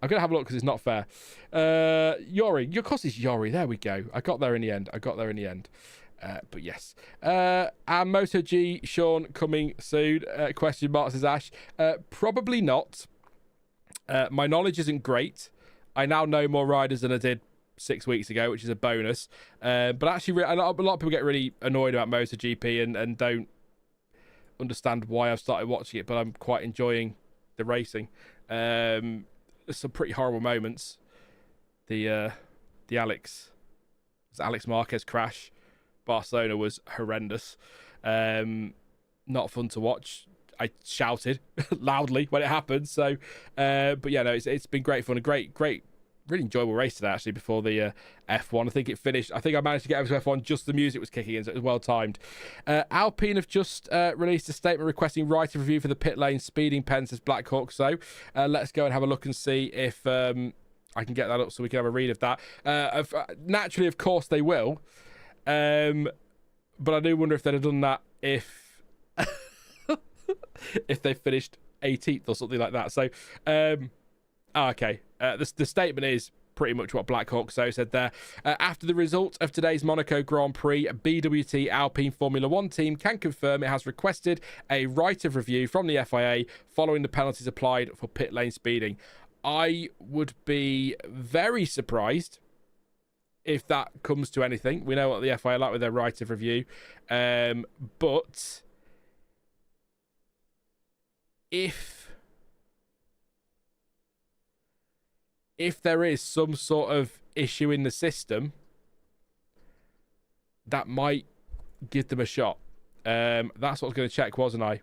I'm going to have a look because it's not fair. Yori. Your course is Yori. There we go. I got there in the end. But yes. And Moto G, Sean, coming soon. Question mark, says Ash. Probably not. My knowledge isn't great. I now know more riders than I did 6 weeks ago, which is a bonus. But actually, a lot of people get really annoyed about MotoGP and don't understand why I've started watching it, but I'm quite enjoying the racing. There's some pretty horrible moments. The Alex Marquez crash. Barcelona was horrendous. Not fun to watch. I shouted loudly when it happened. So, but yeah, no, it's been great fun. A great, really enjoyable race today, actually, before the F1. I think it finished. I think I managed to get over to F1 just the music was kicking in, so it was well timed. Alpine have just released a statement requesting right of review for the pit lane speeding pen, says Black Hawk. So let's go and have a look and see if I can get that up so we can have a read of that. Naturally, of course, they will. But I do wonder if they'd have done that if if they finished 18th or something like that. So, okay. The statement is pretty much what Black Hawk said there. After the result of today's Monaco Grand Prix, BWT Alpine Formula 1 team can confirm it has requested a right of review from the FIA following the penalties applied for pit lane speeding. I would be very surprised if that comes to anything. We know what the FIA like with their right of review. But if there is some sort of issue in the system, that might give them a shot. That's what I was going to check, wasn't I?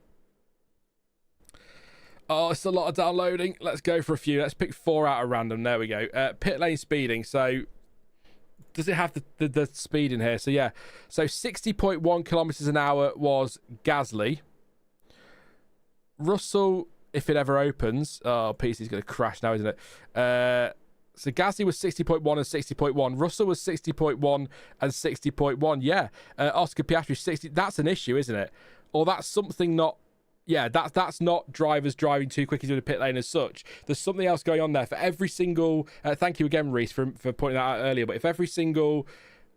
Oh, it's a lot of downloading. Let's go for a few. Let's pick 4 out of random. There we go. Pit lane speeding. So does it have the speed in here? So yeah. So 60.1 kilometers an hour was Gasly. Russell, if it ever opens. Oh, PC's going to crash now, isn't it? So Gasly was 60.1 and 60.1. Russell was 60.1 and 60.1. Yeah. Oscar Piastri 60. That's an issue, isn't it? Or that's something not. Yeah, that's not drivers driving too quickly through the pit lane as such. There's something else going on there. For every single... thank you again, Reese, for pointing that out earlier. But if every single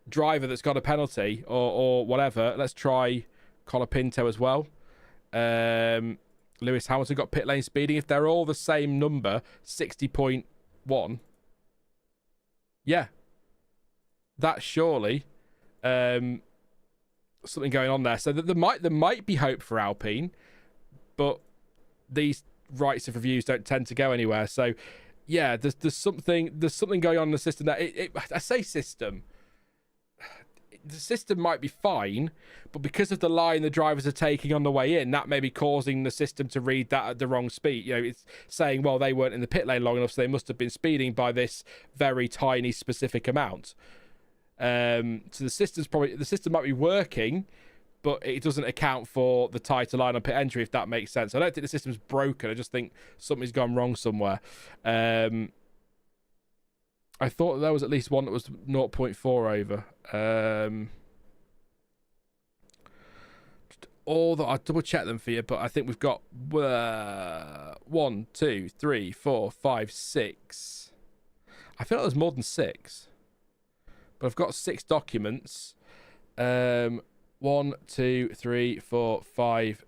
driver that's got a penalty or whatever... Let's try Colapinto as well. Lewis Hamilton got pit lane speeding. If they're all the same number, 60.1... Yeah. That's surely... something going on there. So there might be hope for Alpine... But these rights of reviews don't tend to go anywhere. So, yeah, there's something going on in the system that I say system. The system might be fine, but because of the line the drivers are taking on the way in, that may be causing the system to read that at the wrong speed. You know, it's saying, well, they weren't in the pit lane long enough, so they must have been speeding by this very tiny specific amount. So the system might be working, but it doesn't account for the tighter line on pit entry, if that makes sense. I don't think the system's broken. I just think something's gone wrong somewhere. I thought there was at least one that was 0.4 over. All that I'll double check them for you, but I think we've got 1, 2, 3, 4, 5, 6. I feel like there's more than 6, but I've got 6 documents. 1, 2, 3, 4, 5,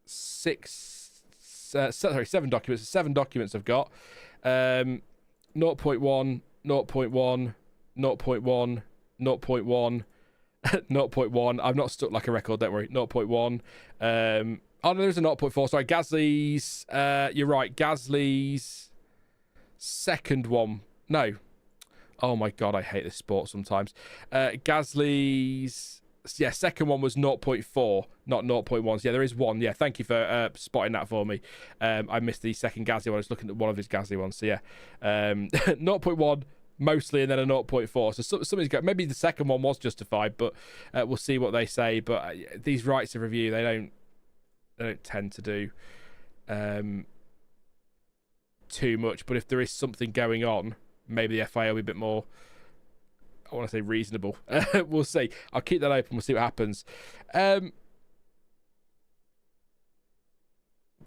6. Sorry, 7 documents. 7 documents I've got. 0.1, 0.1, 0.1, 0.1, 0.1. I'm not stuck like a record, don't worry. 0.1. Oh, no, there's a 0.4. Sorry, Gasly's. You're right. Gasly's second one. No. Oh, my God. I hate this sport sometimes. Gasly's. Yeah, second one was 0.4, not 0.1. So yeah, there is one. Yeah, thank you for spotting that for me. I missed the second Gasly one. I was looking at one of his Gasly ones. So yeah, 0.1 mostly, and then a 0.4. So something's got. Maybe the second one was justified, but we'll see what they say. But these rights of review, they don't tend to do too much. But if there is something going on, maybe the FIA will be a bit more. I want to say reasonable. We'll see. I'll keep that open. We'll see what happens. But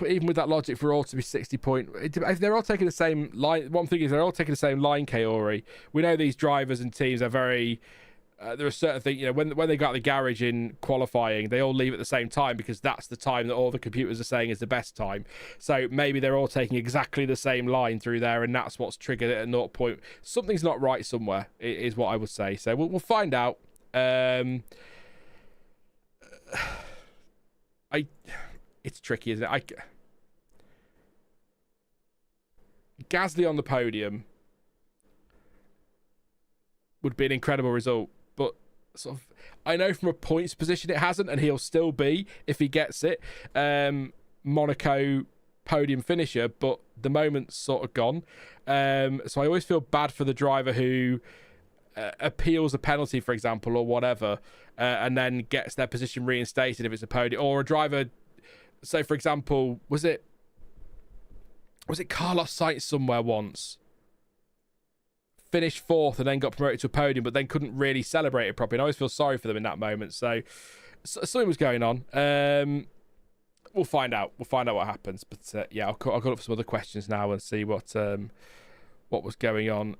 even with that logic, for all to be 60 point, if they're all taking the same line, what I'm thinking is they're all taking the same line, Kaori. We know these drivers and teams are very. There are certain things, you know, when they got the garage in qualifying, they all leave at the same time because that's the time that all the computers are saying is the best time. So maybe they're all taking exactly the same line through there, and that's what's triggered it at 0 point. Something's not right somewhere, is what I would say. So we'll find out. It's tricky, isn't it? Gasly on the podium would be an incredible result. But sort of, I know from a points position it hasn't, and he'll still be if he gets it. Monaco podium finisher, but the moment's sort of gone. So I always feel bad for the driver who appeals a penalty, for example, or whatever, and then gets their position reinstated if it's a podium, or a driver. So, for example, was it Carlos Sainz somewhere once? Finished fourth and then got promoted to a podium, but then couldn't really celebrate it properly. And I always feel sorry for them in that moment. So something was going on. We'll find out. We'll find out what happens. But yeah, I'll call up some other questions now and see what was going on.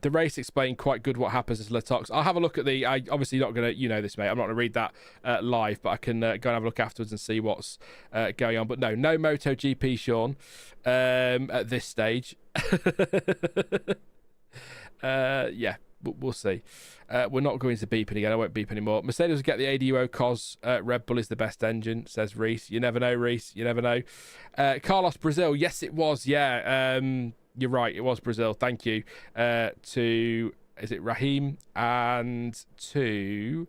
The race explained quite good what happens as Leclerc. I'll have a look at I obviously not going to, you know this, mate. I'm not going to read that live, but I can go and have a look afterwards and see what's going on. But no MotoGP, Sean, at this stage. Yeah, we'll see. We're not going to beep it again. I won't beep anymore. Mercedes will get the ADUO cause Red Bull is the best engine, says Reese. You never know, Reese. You never know. Carlos Brazil. Yes, it was. Yeah. You're right. It was Brazil. Thank you to, is it Raheem, and to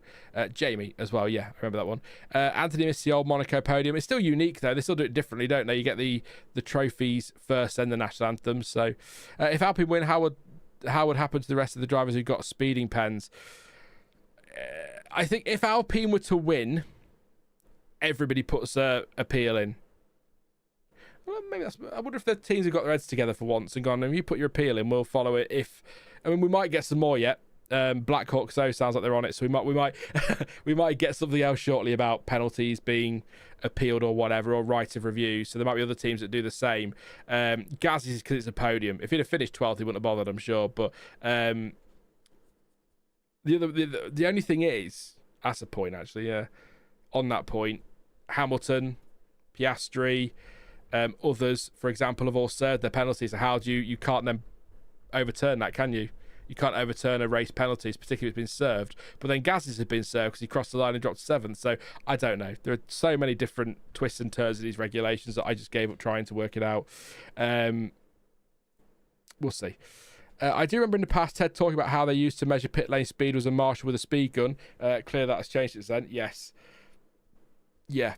Jamie as well. Yeah, I remember that one. Anthony missed the old Monaco podium. It's still unique though. They still do it differently, don't they? You get the trophies first, then the national anthem. So if Alpine win, how would happen to the rest of the drivers who got speeding pens? I think if Alpine were to win, everybody puts a appeal in. Well, maybe I wonder if the teams have got their heads together for once and gone, if you put your appeal in, we'll follow it. We might get some more yet. Black Hawk sounds like they're on it, so we might we might get something else shortly about penalties being appealed or whatever, or right of review. So there might be other teams that do the same. Gaz is because it's a podium. If he'd have finished 12th, he wouldn't have bothered, I'm sure. But the only thing is, that's a point actually. Yeah, on that point, Hamilton, Piastri. Others, for example, have all served their penalties. So how do you can't then overturn that, can you? You can't overturn a race penalties, particularly if it's been served. But then Gaz's has been served because he crossed the line and dropped 7th. So I don't know. There are so many different twists and turns of these regulations that I just gave up trying to work it out. We'll see. I do remember in the past Ted talking about how they used to measure pit lane speed was a marshal with a speed gun. Clear that has changed since then. Yes. Yeah.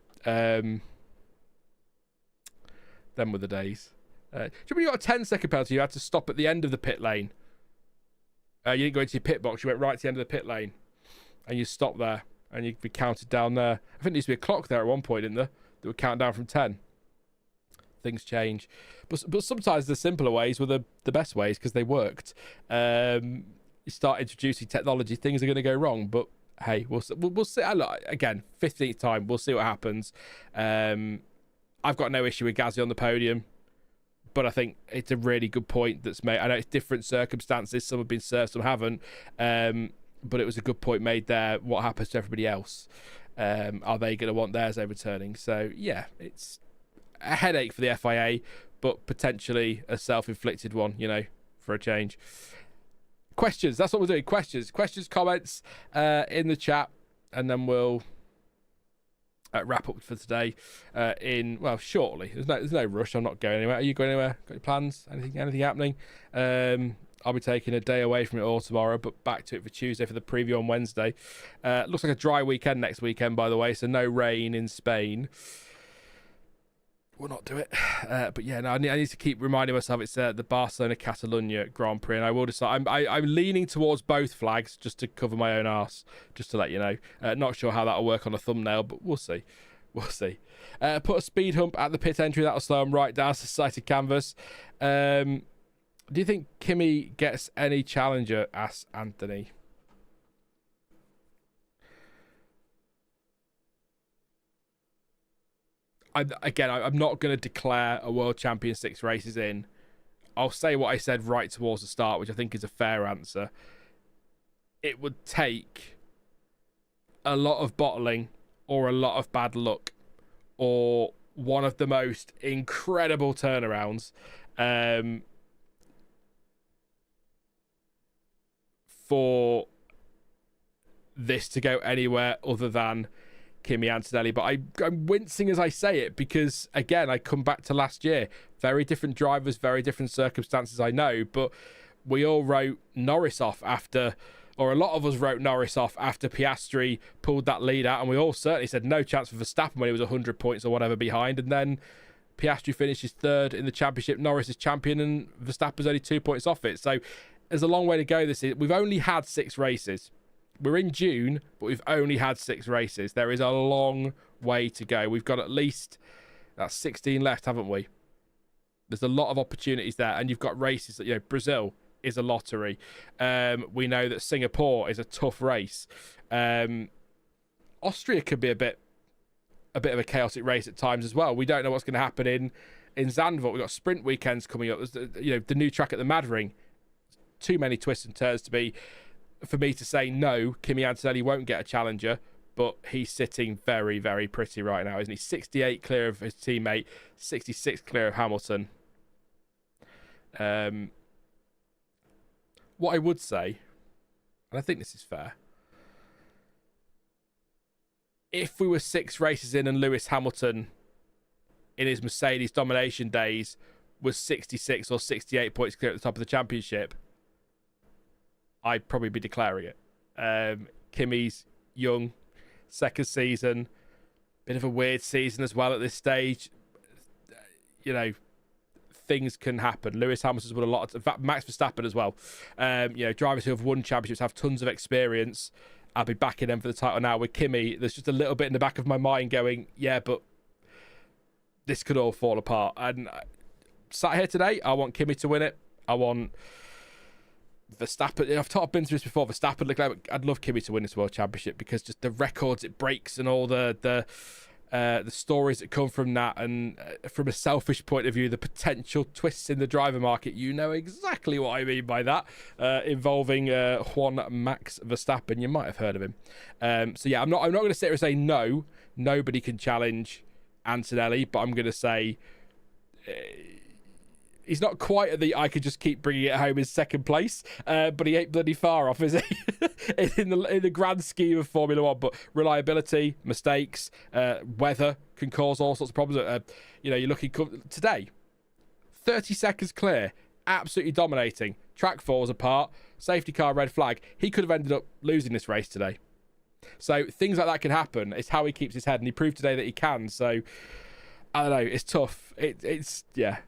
Them were the days. Do you remember you got a 10-second penalty? You had to stop at the end of the pit lane. You didn't go into your pit box. You went right to the end of the pit lane. And you stopped there. And you'd be counted down there. I think there used to be a clock there at one point, didn't there? That would count down from 10. Things change. But sometimes the simpler ways were the best ways because they worked. You start introducing technology, things are going to go wrong. But hey, we'll see. Again, 15th time. We'll see what happens. I've got no issue with Gasly on the podium, but I think it's a really good point that's made. I know it's different circumstances. Some have been served, some haven't. But it was a good point made there. What happens to everybody else? Are they going to want theirs overturning? So, yeah, it's a headache for the FIA, but potentially a self-inflicted one, for a change. Questions. That's what we're doing. Questions, comments in the chat, and then we'll wrap up for today shortly. There's no rush. I'm not going anywhere. Are you going anywhere? Got any plans? Anything happening? I'll be taking a day away from it all tomorrow, but back to it for Tuesday for the preview on Wednesday. Looks like a dry weekend next weekend, by the way, so no rain in Spain. We'll not do it. But yeah, no, I need to keep reminding myself it's the Barcelona-Catalunya Grand Prix, and I will decide. I'm leaning towards both flags just to cover my own arse, just to let you know. Not sure how that'll work on a thumbnail, but we'll see. We'll see. Put a speed hump at the pit entry. That'll slow them right down to sighted canvas. Do you think Kimi gets any challenger? Asks Anthony. I'm not going to declare a world champion 6 races in. I'll say what I said right towards the start, which I think is a fair answer. It would take a lot of bottling or a lot of bad luck or one of the most incredible turnarounds for this to go anywhere other than Kimi Antonelli. But I'm wincing as I say it because, again, I come back to last year. Very different drivers, very different circumstances, I know, but we all wrote Norris off after or a lot of us wrote Norris off after Piastri pulled that lead out, and we all certainly said no chance for Verstappen when he was 100 points or whatever behind, and then Piastri finishes third in the championship, Norris is champion, and Verstappen's only 2 points off it. So there's a long way to go this year. We've only had 6 races. We're in June, but we've only had 6 races. There is a long way to go. We've got at least, that's 16 left, haven't we? There's a lot of opportunities there, and you've got races that, you know, Brazil is a lottery. We know that Singapore is a tough race. Austria could be a bit of a chaotic race at times as well. We don't know what's going to happen in Zandvoort. We've got sprint weekends coming up. There's the new track at the Mad Ring. Too many twists and turns for me to say no. Kimi Antonelli won't get a challenger, but he's sitting very, very pretty right now, isn't he? 68 clear of his teammate, 66 clear of Hamilton. What I would say, and I think this is fair, if we were 6 races in and Lewis Hamilton in his Mercedes domination days was 66 or 68 points clear at the top of the championship, I'd probably be declaring it. Kimi's young, second season, bit of a weird season as well at this stage. You know, things can happen. Lewis Hamilton's won a lot. In fact, Max Verstappen as well. Drivers who have won championships have tons of experience. I'll be backing them for the title now. With Kimi, there's just a little bit in the back of my mind going, yeah, but this could all fall apart. And sat here today, I want Kimi to win it. I want Verstappen. I've been through this before. Verstappen, Leclerc. I'd love Kimi to win this World Championship because just the records it breaks and all the stories that come from that, and from a selfish point of view, the potential twists in the driver market. You know exactly what I mean by that, involving Juan Max Verstappen. You might have heard of him. So yeah, I'm not going to sit here and say no. Nobody can challenge Antonelli, but I'm going to say he's not quite at the I could just keep bringing it home in second place, but he ain't bloody far off, is he? in the grand scheme of Formula One. But reliability, mistakes, weather can cause all sorts of problems. You're looking today, 30 seconds clear, absolutely dominating. Track falls apart, safety car, red flag. He could have ended up losing this race today. So things like that can happen. It's how he keeps his head, and he proved today that he can. So I don't know. It's tough. It's yeah.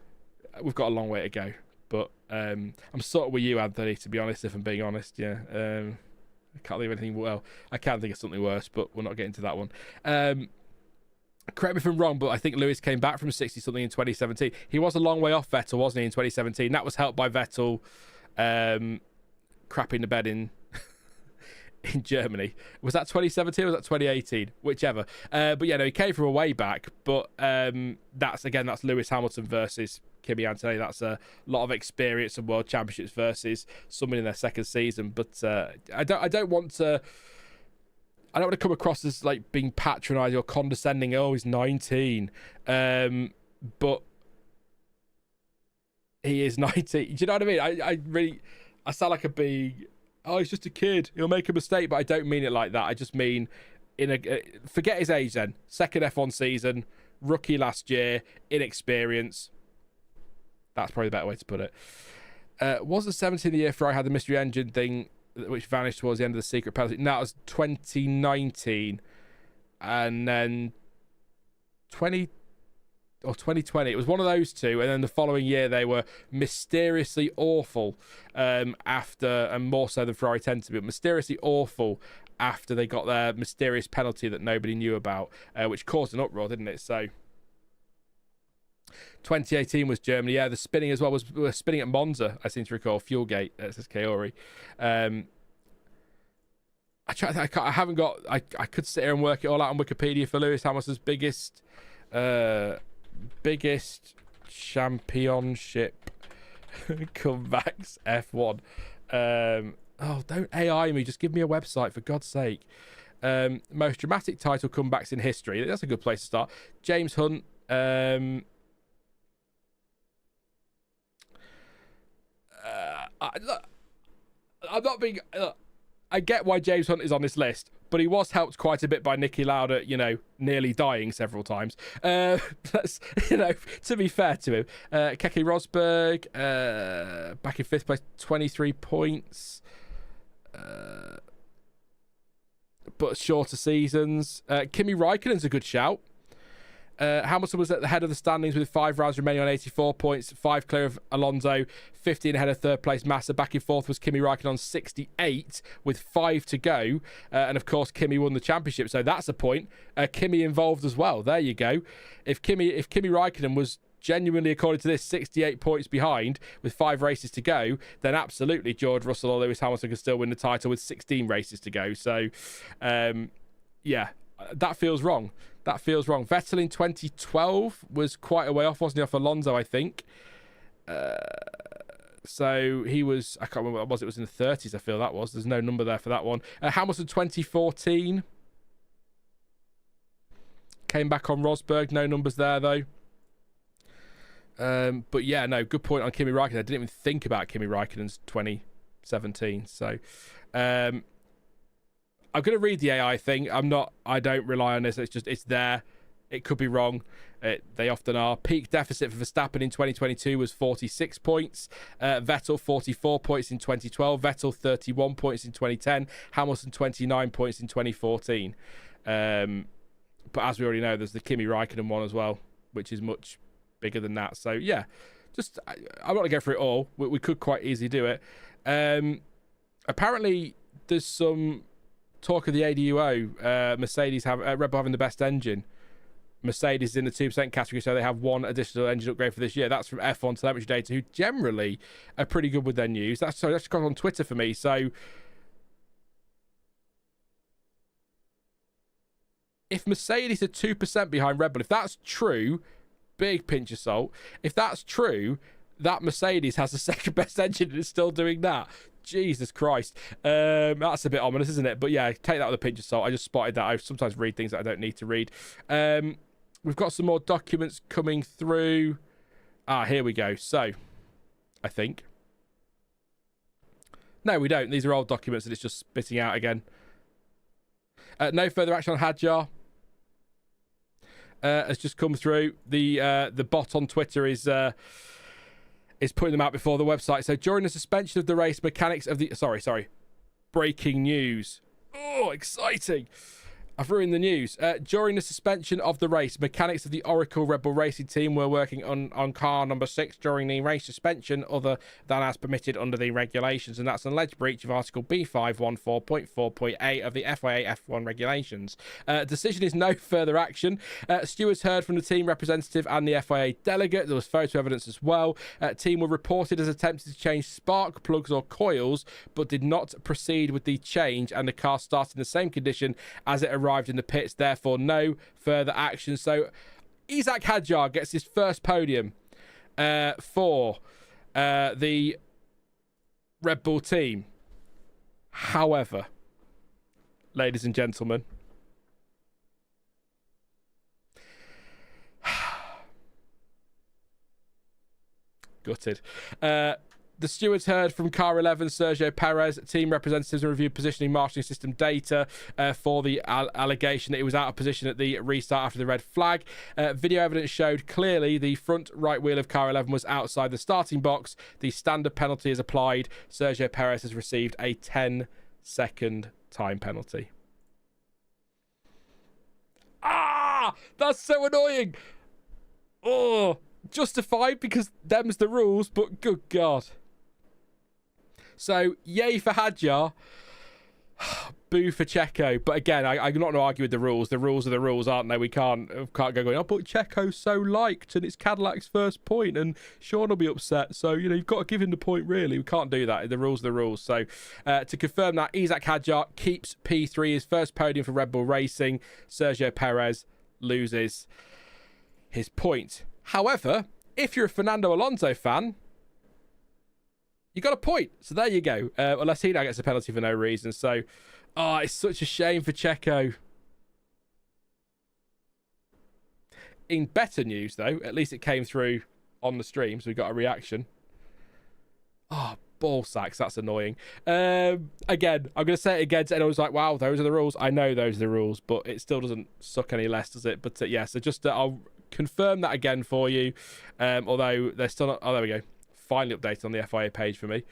We've got a long way to go, but I'm sort of with you, Anthony, to be honest, if I'm being honest. Yeah, I can't think of anything. Well, I can think of something worse, but we're not getting to that one. Correct me if I'm wrong, but I think Lewis came back from 60-something in 2017. He was a long way off Vettel, wasn't he, in 2017? That was helped by Vettel crapping the bed in Germany. Was that 2017 or was that 2018? Whichever. But yeah, no, he came from a way back, but that's Lewis Hamilton versus Kimi Antonelli. That's a lot of experience and world championships versus someone in their second season. But I don't want to come across as like being patronising or condescending. Oh, he's 19, but he is 19. Do you know what I mean? I sound like a big, oh, he's just a kid, he'll make a mistake, but I don't mean it like that. I just mean forget his age then. Second F1 season, rookie last year, inexperience. That's probably the better way to put it. Was the 17th year Ferrari had the mystery engine thing which vanished towards the end of the secret penalty? No, that was 2019, and then 2020. It was one of those two, and then the following year they were mysteriously awful after, and more so than Ferrari tend to be, but mysteriously awful after they got their mysterious penalty that nobody knew about, which caused an uproar, didn't it? So 2018 was Germany. Yeah, the spinning as well was spinning at Monza, I seem to recall. Fuelgate, says Kaori. I could sit here and work it all out on Wikipedia for Lewis Hamilton's biggest championship comebacks F1. Don't AI me, just give me a website for God's sake. Most dramatic title comebacks in history. That's a good place to start. James Hunt. I'm not being. I get why James Hunt is on this list, but he was helped quite a bit by Niki Lauda, nearly dying several times. That's, to be fair to him. Keke Rosberg, back in 5th place, 23 points. but shorter seasons. Kimi Raikkonen's a good shout. Hamilton was at the head of the standings with 5 rounds remaining on 84 points, 5 clear of Alonso, 15 ahead of third place Massa. Back in fourth was Kimi Raikkonen on 68 with 5 to go. And of course, Kimi won the championship, so that's a point. Kimi involved as well. There you go. If Kimi Raikkonen was genuinely, according to this, 68 points behind with 5 races to go, then absolutely George Russell or Lewis Hamilton could still win the title with 16 races to go. So, yeah, that feels wrong. That feels wrong. Vettel in 2012 was quite a way off, wasn't he, off Alonso, I think. So he was, I can't remember what it was. It was in the 30s, I feel that was. There's no number there for that one. Hamilton 2014. Came back on Rosberg. No numbers there, though. But yeah, no, good point on Kimi Raikkonen. I didn't even think about Kimi Raikkonen's 2017. So, I'm going to read the AI thing. I don't rely on this. It's there. It could be wrong. They often are. Peak deficit for Verstappen in 2022 was 46 points. Vettel 44 points in 2012. Vettel 31 points in 2010. Hamilton 29 points in 2014. But as we already know, there's the Kimi Raikkonen one as well, which is much bigger than that. So yeah, I'm not going to go through it all. We could quite easily do it. Apparently, there's some talk of the ADUO, Mercedes Red Bull having the best engine. Mercedes is in the 2% category, so they have 1 additional engine upgrade for this year. That's from F1 telemetry data, who generally are pretty good with their news. That's gone on Twitter for me. So if Mercedes are 2% behind Red Bull, if that's true, big pinch of salt. If that's true, that Mercedes has the second best engine and is still doing that. Jesus Christ. That's a bit ominous, isn't it? But yeah, take that with a pinch of salt. I just spotted that. I sometimes read things that I don't need to read. We've got some more documents coming through. Here we go. So, I think. No, we don't. These are old documents and it's just spitting out again. No further action on Hadjar. Has just come through. The bot on Twitter is putting them out before the website. So during the suspension of the race, mechanics of the... Sorry. Breaking news. Oh, exciting. I've ruined the news. During the suspension of the race, mechanics of the Oracle Red Bull Racing team were working on car number 6 during the race suspension other than as permitted under the regulations, and that's an alleged breach of Article B514.4.8 of the FIA F1 regulations. Decision is no further action. Stewards heard from the team representative and the FIA delegate. There was photo evidence as well. Team were reported as attempting to change spark plugs or coils, but did not proceed with the change, and the car started in the same condition as it arrived in the pits, therefore no further action. So Isack Hadjar gets his first podium for the Red Bull team. However, ladies and gentlemen, gutted. The stewards heard from Car 11, Sergio Perez, team representatives, and reviewed positioning marshalling system data for the allegation that he was out of position at the restart after the red flag. Video evidence showed clearly the front right wheel of Car 11 was outside the starting box. The standard penalty is applied. Sergio Perez has received a 10-second time penalty. That's so annoying. Oh, justified because them's the rules, but good God. So, yay for Hadjar. Boo for Checo. But again, I'm not going to argue with the rules. The rules are the rules, aren't they? We can't go going, oh, but Checo's so liked and it's Cadillac's first point and Sean will be upset. So, you've got to give him the point, really. We can't do that. The rules are the rules. So, to confirm that, Isack Hadjar keeps P3, his first podium for Red Bull Racing. Sergio Perez loses his point. However, if you're a Fernando Alonso fan, you got a point. So there you go. Unless he now gets a penalty for no reason. So, it's such a shame for Checo. In better news, though, at least it came through on the stream, so we got a reaction. Ball sacks. That's annoying. Again, I'm going to say it again to anyone who's like, wow, those are the rules. I know those are the rules, but it still doesn't suck any less, does it? But yeah, so just I'll confirm that again for you. Although they're still not... Oh, there we go. Finally updated on the FIA page for me.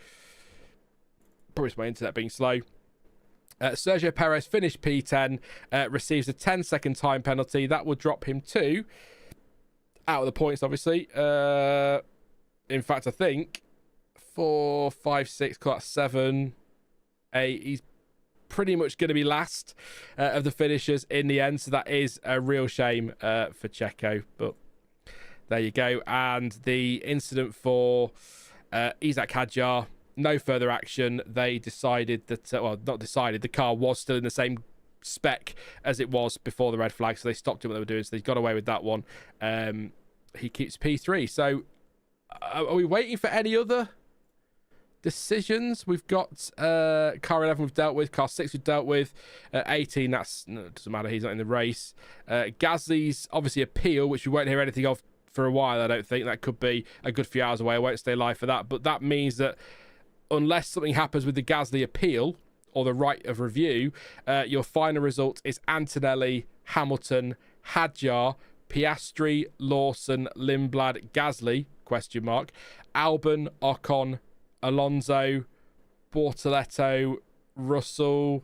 Probably my internet being slow. Sergio Perez finished P10, receives a 10-second time penalty. That will drop him to out of the points, obviously. In fact, I think 4, 5, 6, 7, 8. He's pretty much going to be last of the finishers in the end. So that is a real shame for Checo. But there you go. And the incident for Isack Hadjar, no further action. They decided that, well, not decided, the car was still in the same spec as it was before the red flag. So they stopped doing what they were doing. So they got away with that one. He keeps P3. So are we waiting for any other decisions? We've got car 11 we've dealt with, car 6 we've dealt with, 18 that's no, doesn't matter, he's not in the race. Gasly's obviously appeal, which we won't hear anything of for a while. I don't think that could be a good few hours away. I won't stay live for that, but that means that unless something happens with the Gasly appeal or the right of review, your final result is Antonelli, Hamilton, Hadjar, Piastri, Lawson, Lindblad, Gasly, ? Albon, Ocon, Alonso, Bortoletto, Russell,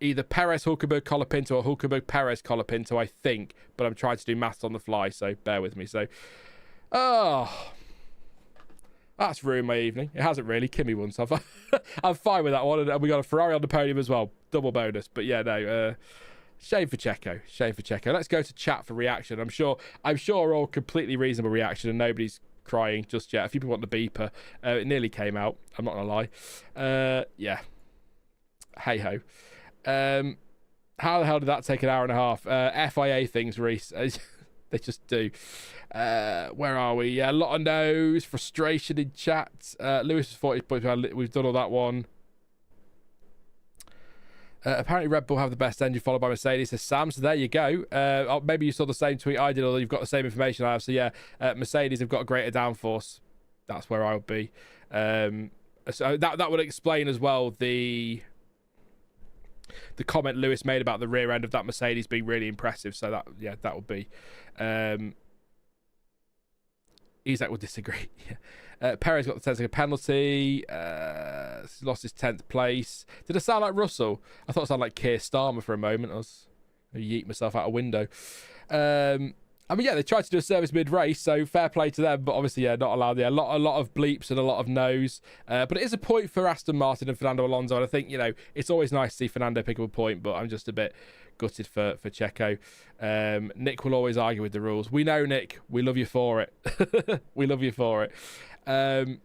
either Perez, Hulkenberg, Colapinto, or Hulkenberg, Perez, Colapinto, I think. But I'm trying to do maths on the fly, so bear with me. So, that's ruined my evening. It hasn't really. Kimi won, so I'm fine with that one. And we got a Ferrari on the podium as well. Double bonus. But yeah, no, shame for Checo. Shame for Checo. Let's go to chat for reaction. I'm sure all completely reasonable reaction and nobody's crying just yet. A few people want the beeper. It nearly came out. I'm not gonna lie. Yeah. Hey ho. How the hell did that take an hour and a half? FIA things, Reese. They just do. Where are we? Yeah, a lot of no's, frustration in chat. Lewis is 40 points. We've done all that one. Apparently Red Bull have the best engine, followed by Mercedes, says Sam. So there you go. Maybe you saw the same tweet I did, or you've got the same information I have. So yeah, Mercedes have got a greater downforce. That's where I would be. So that would explain as well the comment Lewis made about the rear end of that Mercedes being really impressive. So that would be. Isack would disagree. Perez got the 10-second penalty. Lost his 10th place. Did it sound like Russell? I thought it sounded like Keir Starmer for a moment. I was going to yeet myself out a window. I mean, yeah, they tried to do a service mid-race, so fair play to them. But obviously, yeah, not allowed. Yeah, a lot of bleeps and a lot of no's. But it is a point for Aston Martin and Fernando Alonso. And I think, it's always nice to see Fernando pick up a point, but I'm just a bit gutted for Checo. Nick will always argue with the rules. We know, Nick. We love you for it. We love you for it.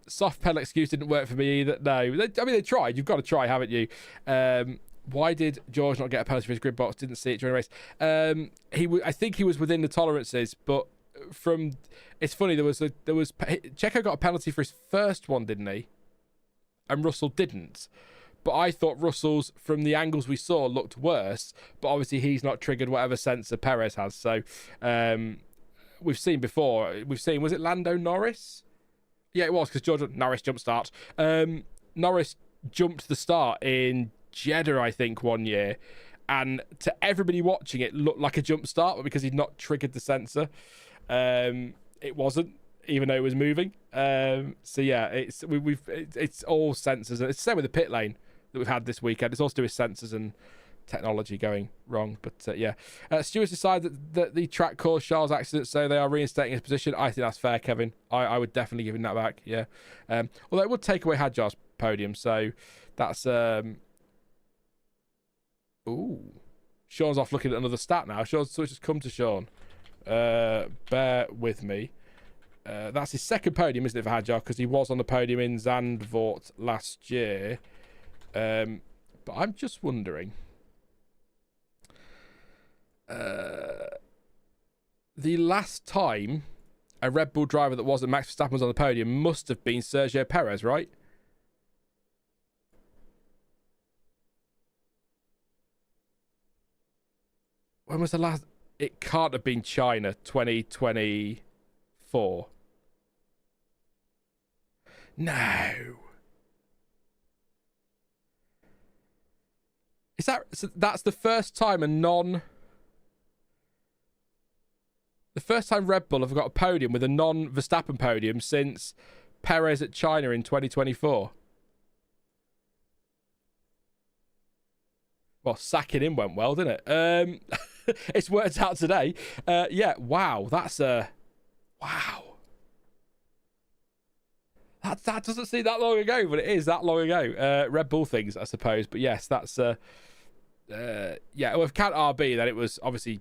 Soft pedal excuse didn't work for me either. No, they tried. You've got to try, haven't you? Why did George not get a penalty for his grid box? Didn't see it during the race. I think he was within the tolerances, but it's funny. There was Checo got a penalty for his first one, didn't he? And Russell didn't. But I thought Russell's, from the angles we saw, looked worse. But obviously he's not triggered whatever sensor Perez has. So we've seen before. Was it Lando Norris? Yeah, it was, because Norris jump start. Norris jumped the start in Jeddah, I think, one year. And to everybody watching, it looked like a jump start, but because he'd not triggered the sensor, it wasn't, even though it was moving. So yeah, it's all sensors. It's the same with the pit lane that we've had this weekend. It's all to do with sensors and technology going wrong. But yeah, Stewart's decided that the track caused Charles' accident, so they are reinstating his position. I think that's fair, Kevin. I would definitely give him that back. Yeah, although it would take away Hadjar's podium, so that's ooh, Sean's off looking at another stat now. Sean's just come to Sean. Bear with me. That's his second podium, isn't it, for Hadjar? Because he was on the podium in Zandvoort last year. But I'm just wondering. The last time a Red Bull driver that wasn't Max Verstappen was on the podium must have been Sergio Perez, right? When was the last? It can't have been China 2024. No. Is that so? That's the first time the first time Red Bull have got a podium with a non-Verstappen podium since Perez at China in 2024. Well, sacking him went well, didn't it? It's worked out today. Yeah, wow. That's wow. That doesn't seem that long ago, but it is that long ago. Red Bull things, I suppose. But yes, that's yeah. Well, if count RB, then it was obviously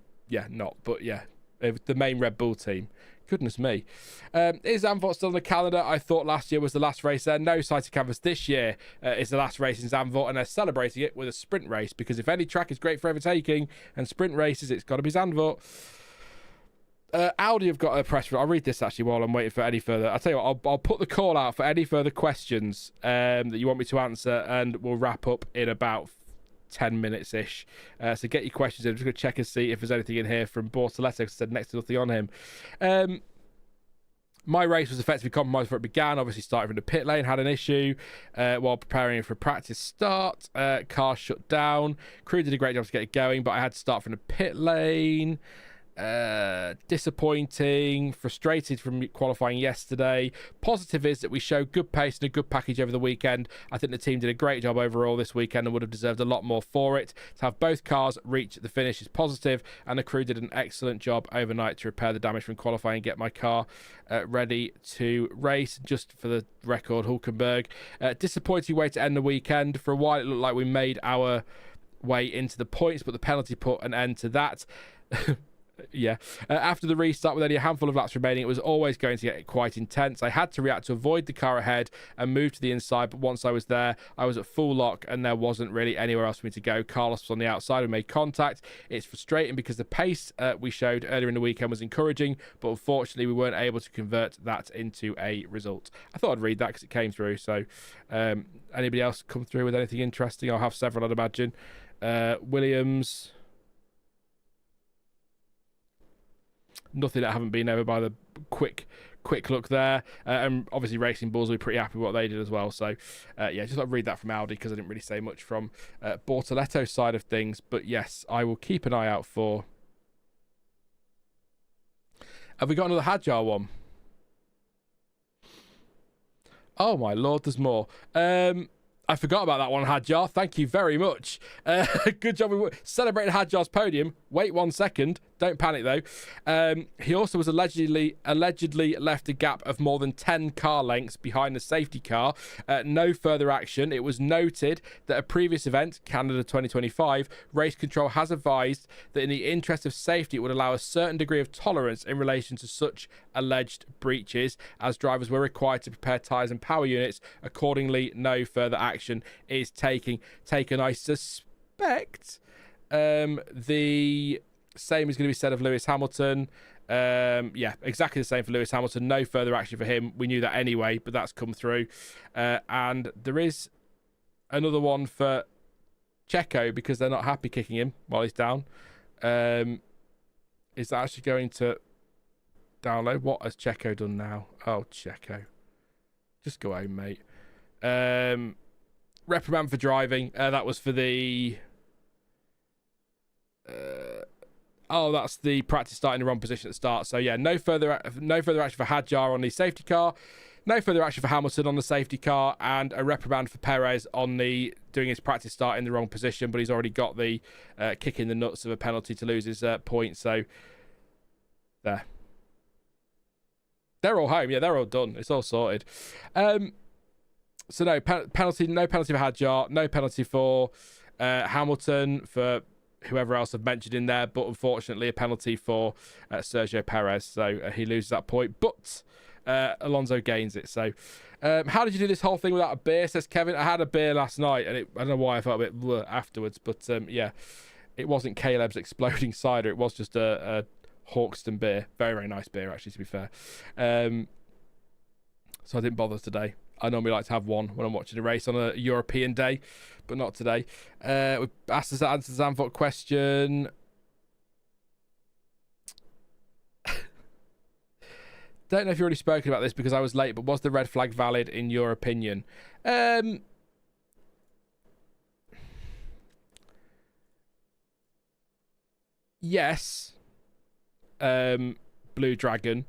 not. But yeah, the main Red Bull team. Goodness me. Is Zandvoort still on the calendar? I thought last year was the last race there. No sighted canvas this year is the last race in Zandvoort, and they're celebrating it with a sprint race, because if any track is great for overtaking and sprint races, it's got to be Zandvoort. Audi have got a press. I'll read this actually while I'm waiting for any further. I'll tell you what, I'll put the call out for any further questions that you want me to answer, and we'll wrap up in about 10 minutes ish. So get your questions in. I'm just going to check and see if there's anything in here from Bortoletto, because I said next to nothing on him. My race was effectively compromised before it began. Obviously started from the pit lane, had an issue while preparing for a practice start. Car shut down. Crew did a great job to get it going, but I had to start from the pit lane. Disappointing, frustrated from qualifying yesterday. Positive is that we showed good pace and a good package over the weekend. I think the team did a great job overall this weekend and would have deserved a lot more for it. To have both cars reach the finish is positive, and the crew did an excellent job overnight to repair the damage from qualifying and get my car ready to race. Just for the record, Hulkenberg, disappointing way to end the weekend. For a while it looked like we made our way into the points, but the penalty put an end to that. Yeah. After the restart with only a handful of laps remaining, it was always going to get quite intense. I had to react to avoid the car ahead and move to the inside, but once I was there, I was at full lock and there wasn't really anywhere else for me to go. Carlos was on the outside and made contact. It's frustrating because the pace we showed earlier in the weekend was encouraging, but unfortunately we weren't able to convert that into a result. I thought I'd read that because it came through. So anybody else come through with anything interesting? I'll have several, I'd imagine. Williams... Nothing that haven't been over by the quick look there. And obviously Racing Bulls will be pretty happy with what they did as well. So, just I'll read that from Audi because I didn't really say much from Bortoletto's side of things. But yes, I will keep an eye out for... Have we got another Hadjar one? Oh my lord, there's more. I forgot about that one, Hadjar. Thank you very much. Good job. We celebrated Hadjar's podium. Wait 1 second. Don't panic, though. He also was allegedly left a gap of more than 10 car lengths behind the safety car. No further action. It was noted that a previous event, Canada 2025, race control has advised that in the interest of safety, it would allow a certain degree of tolerance in relation to such alleged breaches, as drivers were required to prepare tyres and power units. Accordingly, no further action is taken. I suspect the same is going to be said of Lewis Hamilton. Exactly the same for Lewis Hamilton. No further action for him. We knew that anyway, but that's come through. And there is another one for Checo because they're not happy kicking him while he's down. Is that actually going to download? What has Checo done now? Oh, Checo. Just go home, mate. Reprimand for driving. That was for the... that's the practice start in the wrong position at the start. So yeah, no further action for Hadjar on the safety car, no further action for Hamilton on the safety car, and a reprimand for Perez on the doing his practice start in the wrong position. But he's already got the kick in the nuts of a penalty to lose his point. So there, they're all home. Yeah, they're all done. It's all sorted. So no penalty for Hadjar, no penalty for Hamilton, for whoever else I've mentioned in there, but unfortunately a penalty for Sergio Perez, so he loses that point, but Alonso gains it. So how did you do this whole thing without a beer, says Kevin? I had a beer last night and I don't know why I felt a bit bleh afterwards, but it wasn't Caleb's exploding cider, it was just a Hawkston beer. Very, very nice beer actually, to be fair. So I didn't bother today. I normally like to have one when I'm watching a race on a European day, but not today. We asked us to answer the Zandvoort question. Don't know if you've already spoken about this because I was late, but was the red flag valid in your opinion? Yes. Blue Dragon.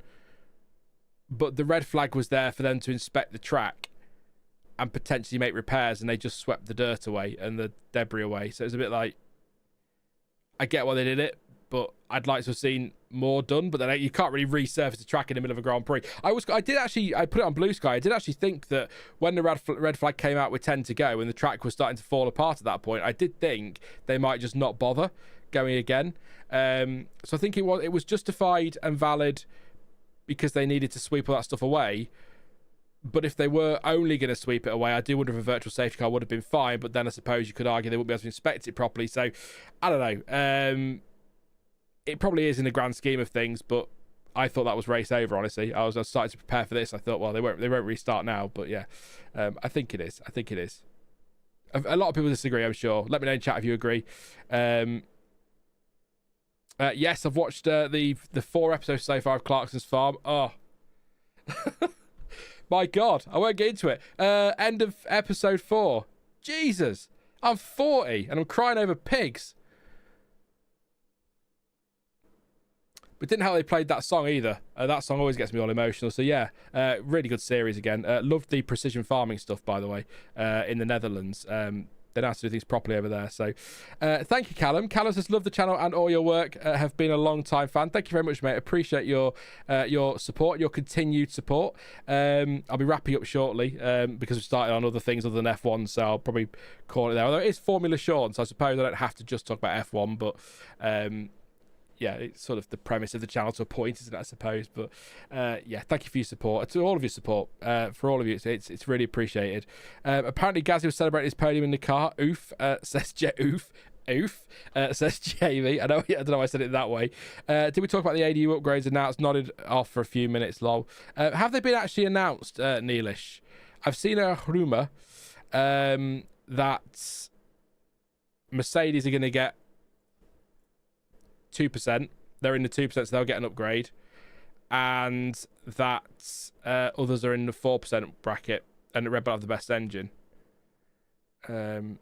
But the red flag was there for them to inspect the track. and potentially make repairs, and they just swept the dirt away and the debris away. So it was a bit like, I get why they did it, but I'd like to have seen more done. But then you can't really resurface the track in the middle of a Grand Prix. I put it on Blue Sky. I did actually think that when the red flag came out with 10 to go and the track was starting to fall apart at that point, I did think they might just not bother going again. So I think it was justified and valid because they needed to sweep all that stuff away. But if they were only going to sweep it away, I do wonder if a virtual safety car would have been fine. But then I suppose you could argue they wouldn't be able to inspect it properly. So I don't know. It probably is in the grand scheme of things, but I thought that was race over, honestly. I was starting to prepare for this. I thought, well, they won't restart now. But yeah, I think it is. A lot of people disagree, I'm sure. Let me know in chat if you agree. Yes, I've watched the 4 episodes so far of Clarkson's Farm. Oh. My God, I won't get into it. End of episode 4. Jesus, I'm 40 and I'm crying over pigs. But didn't help they played that song either. That song always gets me all emotional. So yeah, really good series again. Loved the precision farming stuff, by the way, in the Netherlands. They know how to do things properly over there. So thank you, Callum. Callum says, love the channel and all your work. Have been a long time fan. Thank you very much, mate. Appreciate your support, your continued support. I'll be wrapping up shortly because we've started on other things other than F1, so I'll probably call it there. Although it is Formula Sean, so I suppose I don't have to just talk about F1, but yeah, it's sort of the premise of the channel to a point, isn't it, I suppose? But yeah, thank you for your support. To all of your support, for all of you, it's really appreciated. Apparently, Gazzy was celebrating his podium in the car. Oof, says says Jamie. I don't know why I said it that way. Did we talk about the ADU upgrades announced? Nodded off for a few minutes, lol. Have they been actually announced, Neelish? I've seen a rumour that Mercedes are going to get 2%. They're in the 2%, so they'll get an upgrade, and that others are in the 4% bracket, and the Red Bull have the best engine. So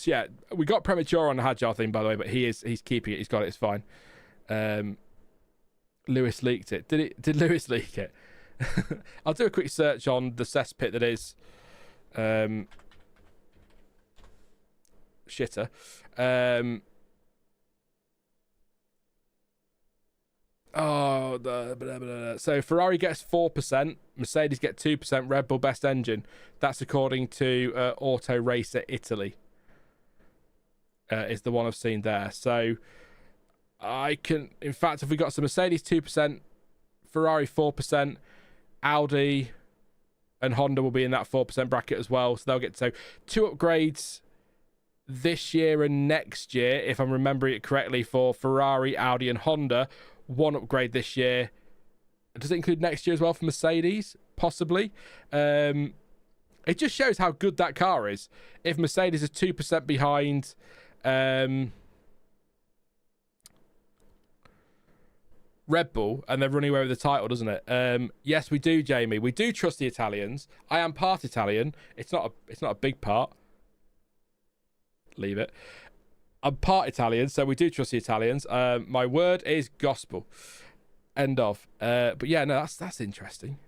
yeah, we got premature on the Hadjar thing, by the way, but he's keeping it. He's got it. It's fine. Lewis leaked it. Did Lewis leak it? I'll do a quick search on the cesspit that is shitter. So Ferrari gets 4%, Mercedes get 2%, Red Bull best engine. That's according to Auto Racer Italy. Is the one I've seen there. So I can, in fact, if we got some Mercedes 2%, Ferrari 4%, Audi and Honda will be in that 4% bracket as well. So they'll get 2 upgrades this year and next year, if I'm remembering it correctly, for Ferrari, Audi and Honda. 1 upgrade this year. Does it include next year as well for Mercedes? Possibly. It just shows how good that car is. If Mercedes is 2% behind Red Bull and they're running away with the title, doesn't it? Yes, we do, Jamie. We do trust the Italians. I am part Italian. It's not a big part. Leave it. I'm part Italian, so we do trust the Italians. My word is gospel. End of. But yeah, no, that's interesting.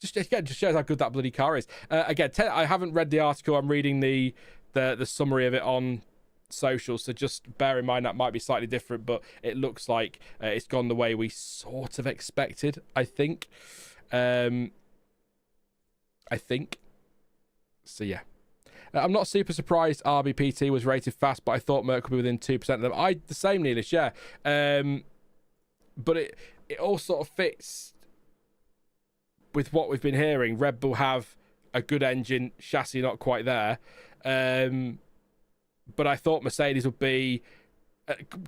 Just shows how good that bloody car is. Again, I haven't read the article. I'm reading the summary of it on social, so just bear in mind that might be slightly different, but it looks like it's gone the way we sort of expected, I think. So yeah. I'm not super surprised RBPT was rated fast, but I thought Merc would be within 2% of them. The same, Neelish, yeah. But it all sort of fits with what we've been hearing. Red Bull have a good engine, chassis not quite there. But I thought Mercedes would be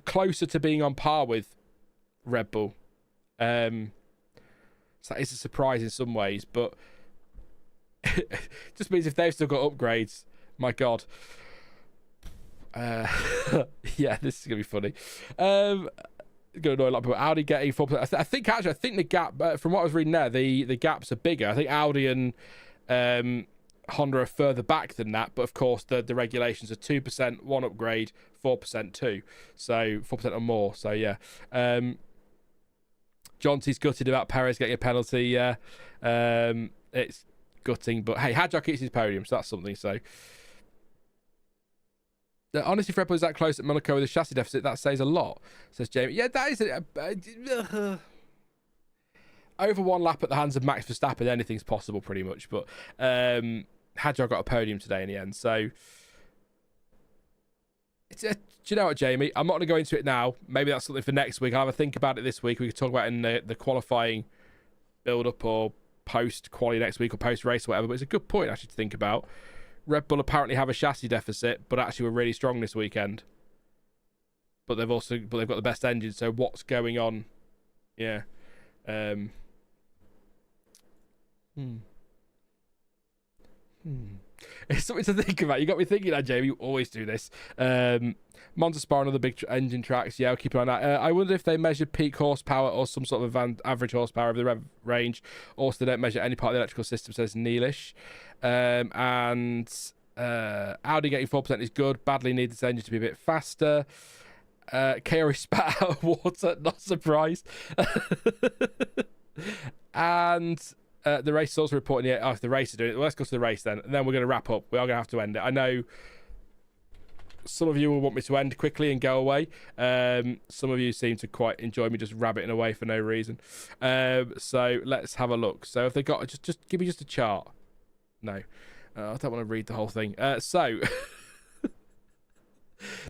closer to being on par with Red Bull. So that is a surprise in some ways, but it just means if they've still got upgrades, my God. Yeah, this is going to be funny. Going to annoy a lot of people. Audi getting 4%. I think the gap, from what I was reading there, the gaps are bigger. I think Audi and Honda are further back than that, but of course the regulations are 2%, 1 upgrade, 4%, 2. So 4% or more. So yeah. Jonty's gutted about Perez getting a penalty. Yeah, it's gutting, but hey, Hadjar keeps his podium, so that's something. So, honestly, if Red Bull is that close at Monaco with a chassis deficit, that says a lot, says Jamie. Yeah, that is over one lap at the hands of Max Verstappen, anything's possible pretty much. But Hadjar got a podium today in the end, so. Do you know what, Jamie? I'm not going to go into it now. Maybe that's something for next week. I'll have a think about it this week. We could talk about it in the qualifying build-up or post-quali next week or post-race or whatever. But it's a good point, actually, to think about. Red Bull apparently have a chassis deficit, but actually were really strong this weekend. But they've got the best engine. So what's going on? Yeah. It's something to think about. You got me thinking that, Jamie. You always do this. Monza Spa and other big engine tracks. Yeah, I'll keep an eye on that. I wonder if they measured peak horsepower or some sort of average horsepower of the rev range. Also, they don't measure any part of the electrical system, says Neelish. And Audi getting 4% is good. Badly need this engine to be a bit faster. Kaori spat out of water. Not surprised. And... the race is also reporting it. If the race is doing it, well, let's go to the race then. And then we're going to wrap up. We are going to have to end it. I know some of you will want me to end quickly and go away. Some of you seem to quite enjoy me just rabbiting away for no reason. So let's have a look. So if they got just give me just a chart. No, I don't want to read the whole thing. So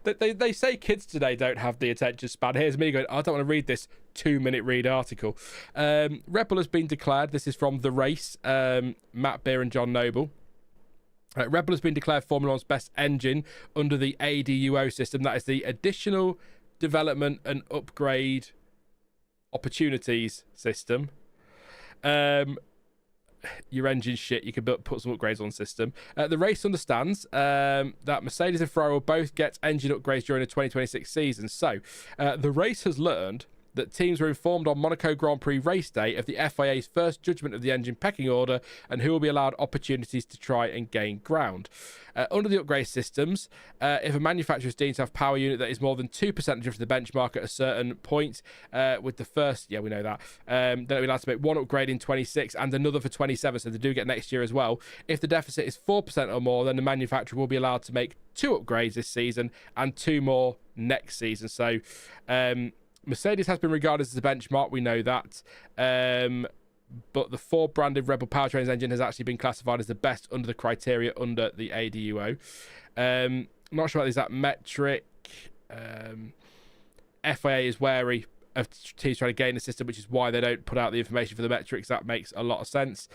they say kids today don't have the attention span. Here's me going, I don't want to read this 2-minute read article. Red Bull has been declared. This is from The Race, Matt Beer and John Noble. Red Bull has been declared Formula One's best engine under the ADUO system. That is the Additional Development and Upgrade Opportunities system. Your engine's shit, you can put some upgrades on the system. The race understands that Mercedes and Ferrari will both get engine upgrades during the 2026 season. So, the race has learned that teams were informed on Monaco Grand Prix race day of the FIA's first judgment of the engine pecking order and who will be allowed opportunities to try and gain ground. Under the upgrade systems, if a manufacturer is deemed to have power unit that is more than 2% drift to the benchmark at a certain point, with the first, we know that, then it'll be allowed to make one upgrade in 26 and another for 27, so they do get next year as well. If the deficit is 4% or more, then the manufacturer will be allowed to make 2 upgrades this season and 2 more next season. So, Mercedes has been regarded as the benchmark, we know that. But the Ford branded Red Bull powertrains engine has actually been classified as the best under the criteria under the ADUO. Not sure about the exact metric. FIA is wary of teams trying to gain the system, which is why they don't put out the information for the metrics. That makes a lot of sense.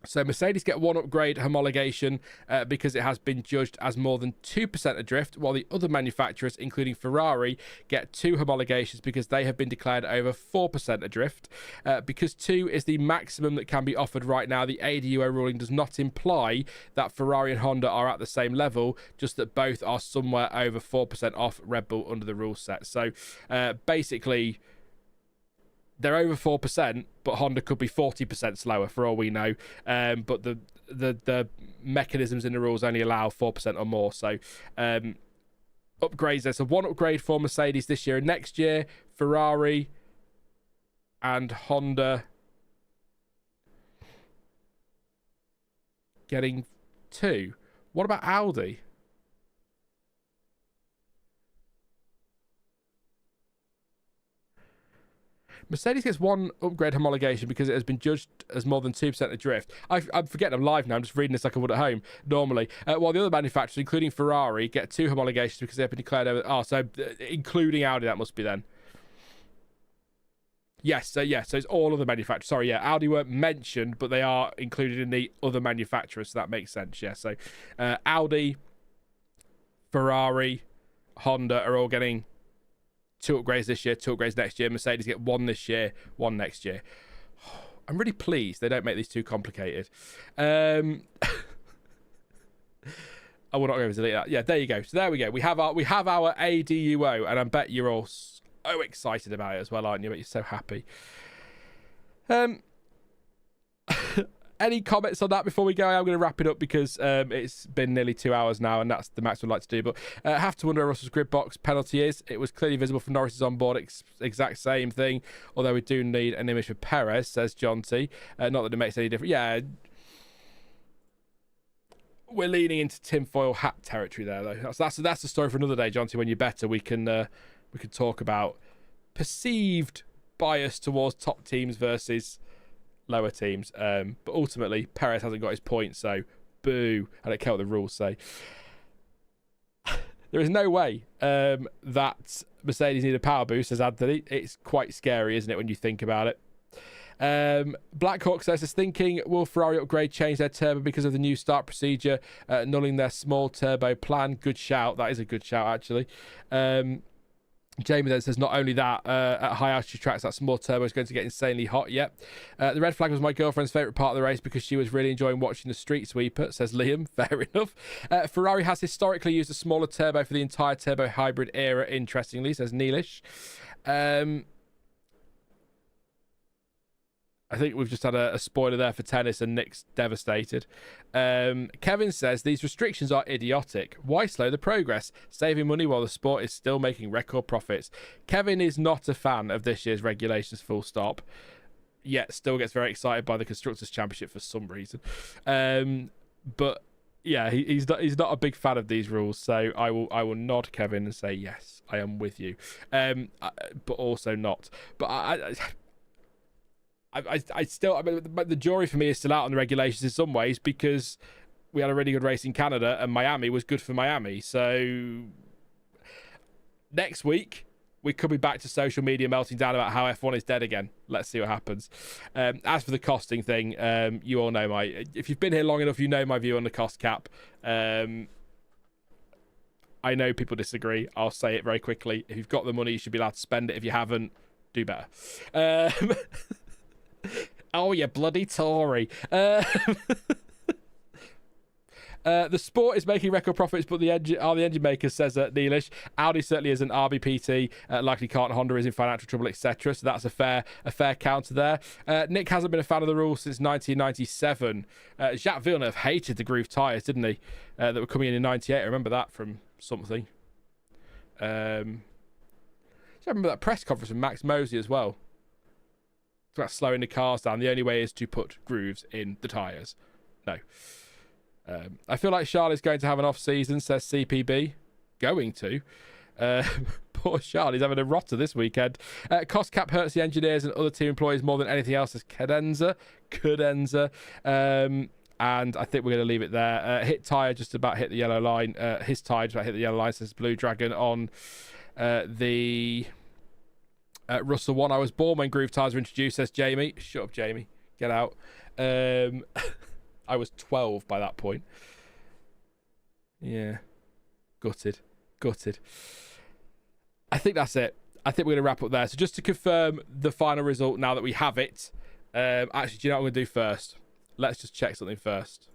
So Mercedes get 1 upgrade homologation because it has been judged as more than 2% adrift, while the other manufacturers, including Ferrari, get 2 homologations because they have been declared over 4% adrift. Because 2 is the maximum that can be offered right now, the ADUO ruling does not imply that Ferrari and Honda are at the same level, just that both are somewhere over 4% off Red Bull under the rule set. So basically, they're over 4%, but Honda could be 40% slower for all we know. But the mechanisms in the rules only allow 4% or more. So upgrades, there's a 1 upgrade for Mercedes this year and next year. Ferrari and Honda getting 2. What about Audi? Mercedes gets 1 upgrade homologation because it has been judged as more than 2% adrift. I'm forgetting I'm live now. I'm just reading this like I would at home normally. While the other manufacturers, including Ferrari, get 2 homologations because they've been declared over... including Audi, that must be then. Yes, so it's all other manufacturers. Sorry, Audi weren't mentioned, but they are included in the other manufacturers, so that makes sense, So Audi, Ferrari, Honda are all getting 2 upgrades this year, 2 upgrades next year. Mercedes get 1 this year, 1 next year. I'm really pleased they don't make these too complicated. I will not go delete that. Yeah, there you go. So there we go. We have our ADUO, and I bet you're all so excited about it as well, aren't you? But you're so happy. Any comments on that before we go? I'm going to wrap it up because it's been nearly 2 hours now, and that's the max we'd like to do. But I have to wonder where Russell's grid box penalty is. It was clearly visible from Norris's on board. Exact same thing. Although we do need an image for Perez, says John T. Not that it makes any difference. Yeah. We're leaning into tinfoil hat territory there, though. That's the story for another day, John T. When you're better, we can talk about perceived bias towards top teams versus lower teams. But ultimately, Perez hasn't got his points, so boo. I don't care what the rules say. There is no way that Mercedes need a power boost, says Anthony. It's quite scary, isn't it, when you think about it? Blackhawk says, thinking, will Ferrari upgrade change their turbo because of the new start procedure, nulling their small turbo plan? Good shout. That is a good shout, actually. Jamie then says, not only that, at high altitude tracks, that small turbo is going to get insanely hot. Yep. The red flag was my girlfriend's favourite part of the race because she was really enjoying watching the street sweeper, says Liam. Fair enough. Ferrari has historically used a smaller turbo for the entire turbo hybrid era, interestingly, says Neelish. I think we've just had a spoiler there for tennis and Nick's devastated. Kevin says, these restrictions are idiotic. Why slow the progress? Saving money while the sport is still making record profits. Kevin is not a fan of this year's regulations, full stop. Yet still gets very excited by the Constructors' Championship for some reason. But yeah, he's not a big fan of these rules. So I will nod Kevin and say, yes, I am with you. But also not. But I still, the jury for me is still out on the regulations in some ways because we had a really good race in Canada and Miami was good for Miami. So next week, we could be back to social media melting down about how F1 is dead again. Let's see what happens. As for the costing thing, you all know if you've been here long enough, you know my view on the cost cap. I know people disagree. I'll say it very quickly. If you've got the money, you should be allowed to spend it. If you haven't, do better. Oh, you bloody Tory. The sport is making record profits, but the engine makers, says Neelish. Audi certainly isn't. RBPT likely can't. Honda is in financial trouble, etc. So that's a fair counter there. Nick hasn't been a fan of the rules since 1997. Jacques Villeneuve hated the groove tyres, didn't he? That were coming in 98. I remember that from something. I remember that press conference with Max Mosley as well. It's about slowing the cars down. The only way is to put grooves in the tyres. No. I feel like Charlie's going to have an off season, says CPB. Going to. Poor Charlie's having a rotter this weekend. Cost cap hurts the engineers and other team employees more than anything else, says Cadenza. And I think we're going to leave it there. Hit tyre just about hit the yellow line. His tyre just about hit the yellow line, says Blue Dragon on the Russell 1. I was born when groove tyres were introduced, says Jamie. Shut up, Jamie. Get out. I was 12 by that point. Yeah. Gutted. I think that's it. I think we're going to wrap up there. So just to confirm the final result now that we have it. Actually, do you know what I'm going to do first? Let's just check something first.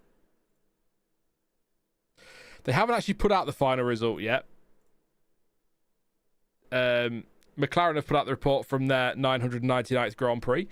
They haven't actually put out the final result yet. McLaren have put out the report from their 999th Grand Prix.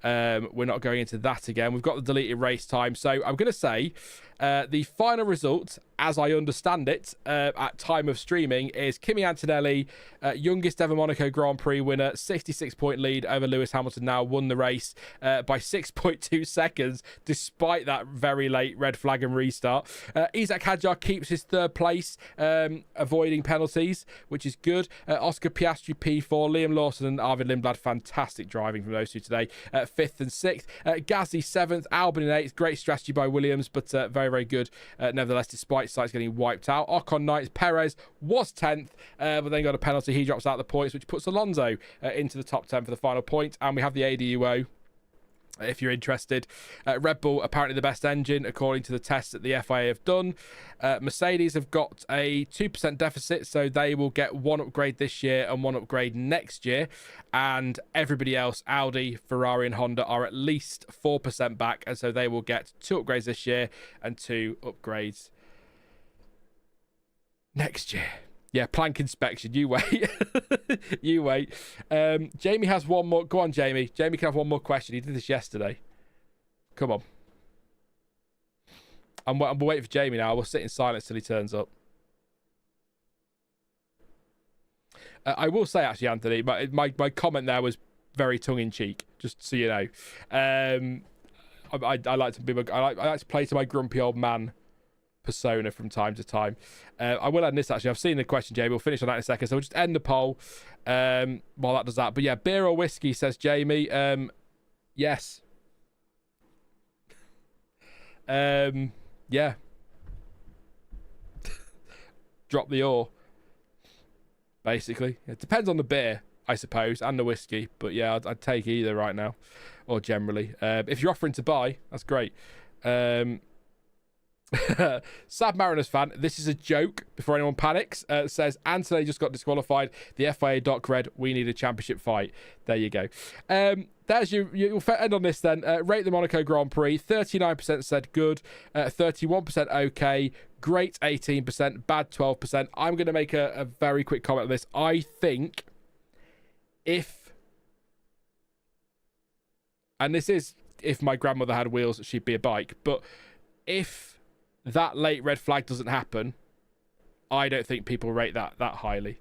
We're not going into that again. We've got the deleted race time. So I'm going to say the final result, as I understand it, at time of streaming, is Kimi Antonelli, youngest ever Monaco Grand Prix winner, 66-point lead over Lewis Hamilton, now won the race by 6.2 seconds, despite that very late red flag and restart. Isack Hadjar keeps his third place, avoiding penalties, which is good. Oscar Piastri P4, Liam Lawson and Arvid Lindblad, fantastic driving from those two today. 5th and 6th. Gasly 7th, Albon in 8th. Great strategy by Williams, but very, very good. Nevertheless, despite Sainz getting wiped out. Ocon 9th. Perez was 10th, but then got a penalty. He drops out the points, which puts Alonso into the top 10 for the final point. And we have the ADUO. If you're interested, Red Bull apparently the best engine according to the tests that the FIA have done. Mercedes have got a 2% deficit, so they will get one upgrade this year and one upgrade next year. And everybody else, Audi, Ferrari and Honda, are at least 4% back, and so they will get 2 upgrades this year and 2 upgrades next year. Yeah, plank inspection. You wait. You wait. Jamie has one more. Go on, Jamie. Jamie can have one more question. He did this yesterday. Come on. I'm waiting for Jamie now. We'll sit in silence till he turns up. I will say, actually, Anthony, my comment there was very tongue-in-cheek, just so you know. I like to play to my grumpy old man persona from time to time. I will end this, actually. I've seen the question, Jamie. We'll finish on that in a second. So we'll just end the poll while that does that. But yeah, beer or whiskey, says Jamie. Yes. Yeah. Drop the ore. Basically. It depends on the beer, I suppose, and the whiskey. But yeah, I'd take either right now. Or generally. If you're offering to buy, that's great. Sad Mariners fan, this is a joke before anyone panics. Says Anthony just got disqualified. The FIA doc read, we need a championship fight. There you go. There's you'll end on this then. Rate the Monaco Grand Prix. 39% said good, 31% okay, great 18%, bad 12%. I'm going to make a very quick comment on this. I think and this is if my grandmother had wheels, she'd be a bike, but if that late red flag doesn't happen, I don't think people rate that highly.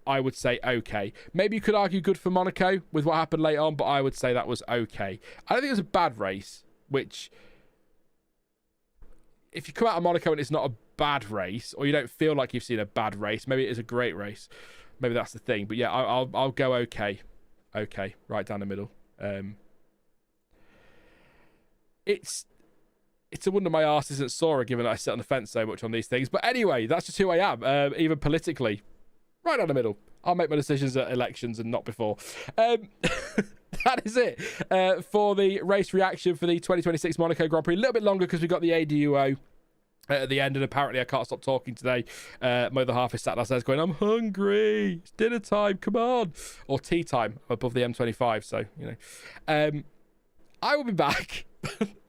I would say okay. Maybe you could argue good for Monaco with what happened late on, but I would say that was okay. I don't think it was a bad race, which if you come out of Monaco and it's not a bad race, or you don't feel like you've seen a bad race, maybe it is a great race. Maybe that's the thing. But yeah, I'll go okay. Okay, right down the middle. It's a wonder my arse isn't sore, given that I sit on the fence so much on these things. But anyway, that's just who I am, even politically. Right down the middle. I'll make my decisions at elections and not before. That is it for the race reaction for the 2026 Monaco Grand Prix. A little bit longer because we got the ADUO at the end, and apparently I can't stop talking today. My other half is sat downstairs going, I'm hungry. It's dinner time. Come on. Or tea time. I'm above the M25, so, you know. I will be back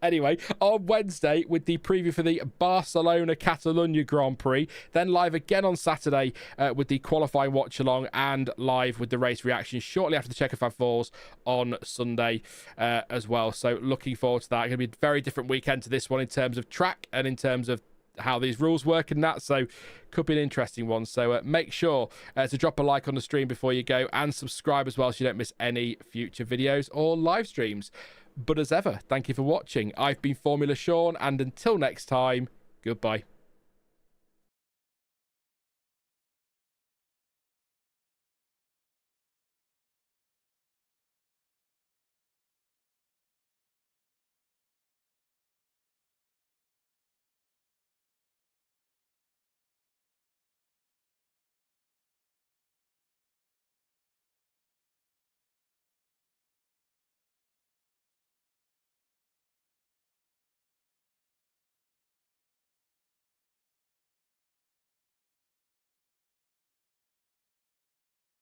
anyway on Wednesday with the preview for the Barcelona Catalunya Grand Prix, then live again on Saturday with the qualifying watch along, and live with the race reaction shortly after the Checo Fab Fours on Sunday as well. So looking forward to that. It's going to be a very different weekend to this one in terms of track and in terms of how these rules work and that, so could be an interesting one. So make sure to drop a like on the stream before you go, and subscribe as well so you don't miss any future videos or live streams. But as ever, thank you for watching. I've been Formula Sean, and until next time, goodbye.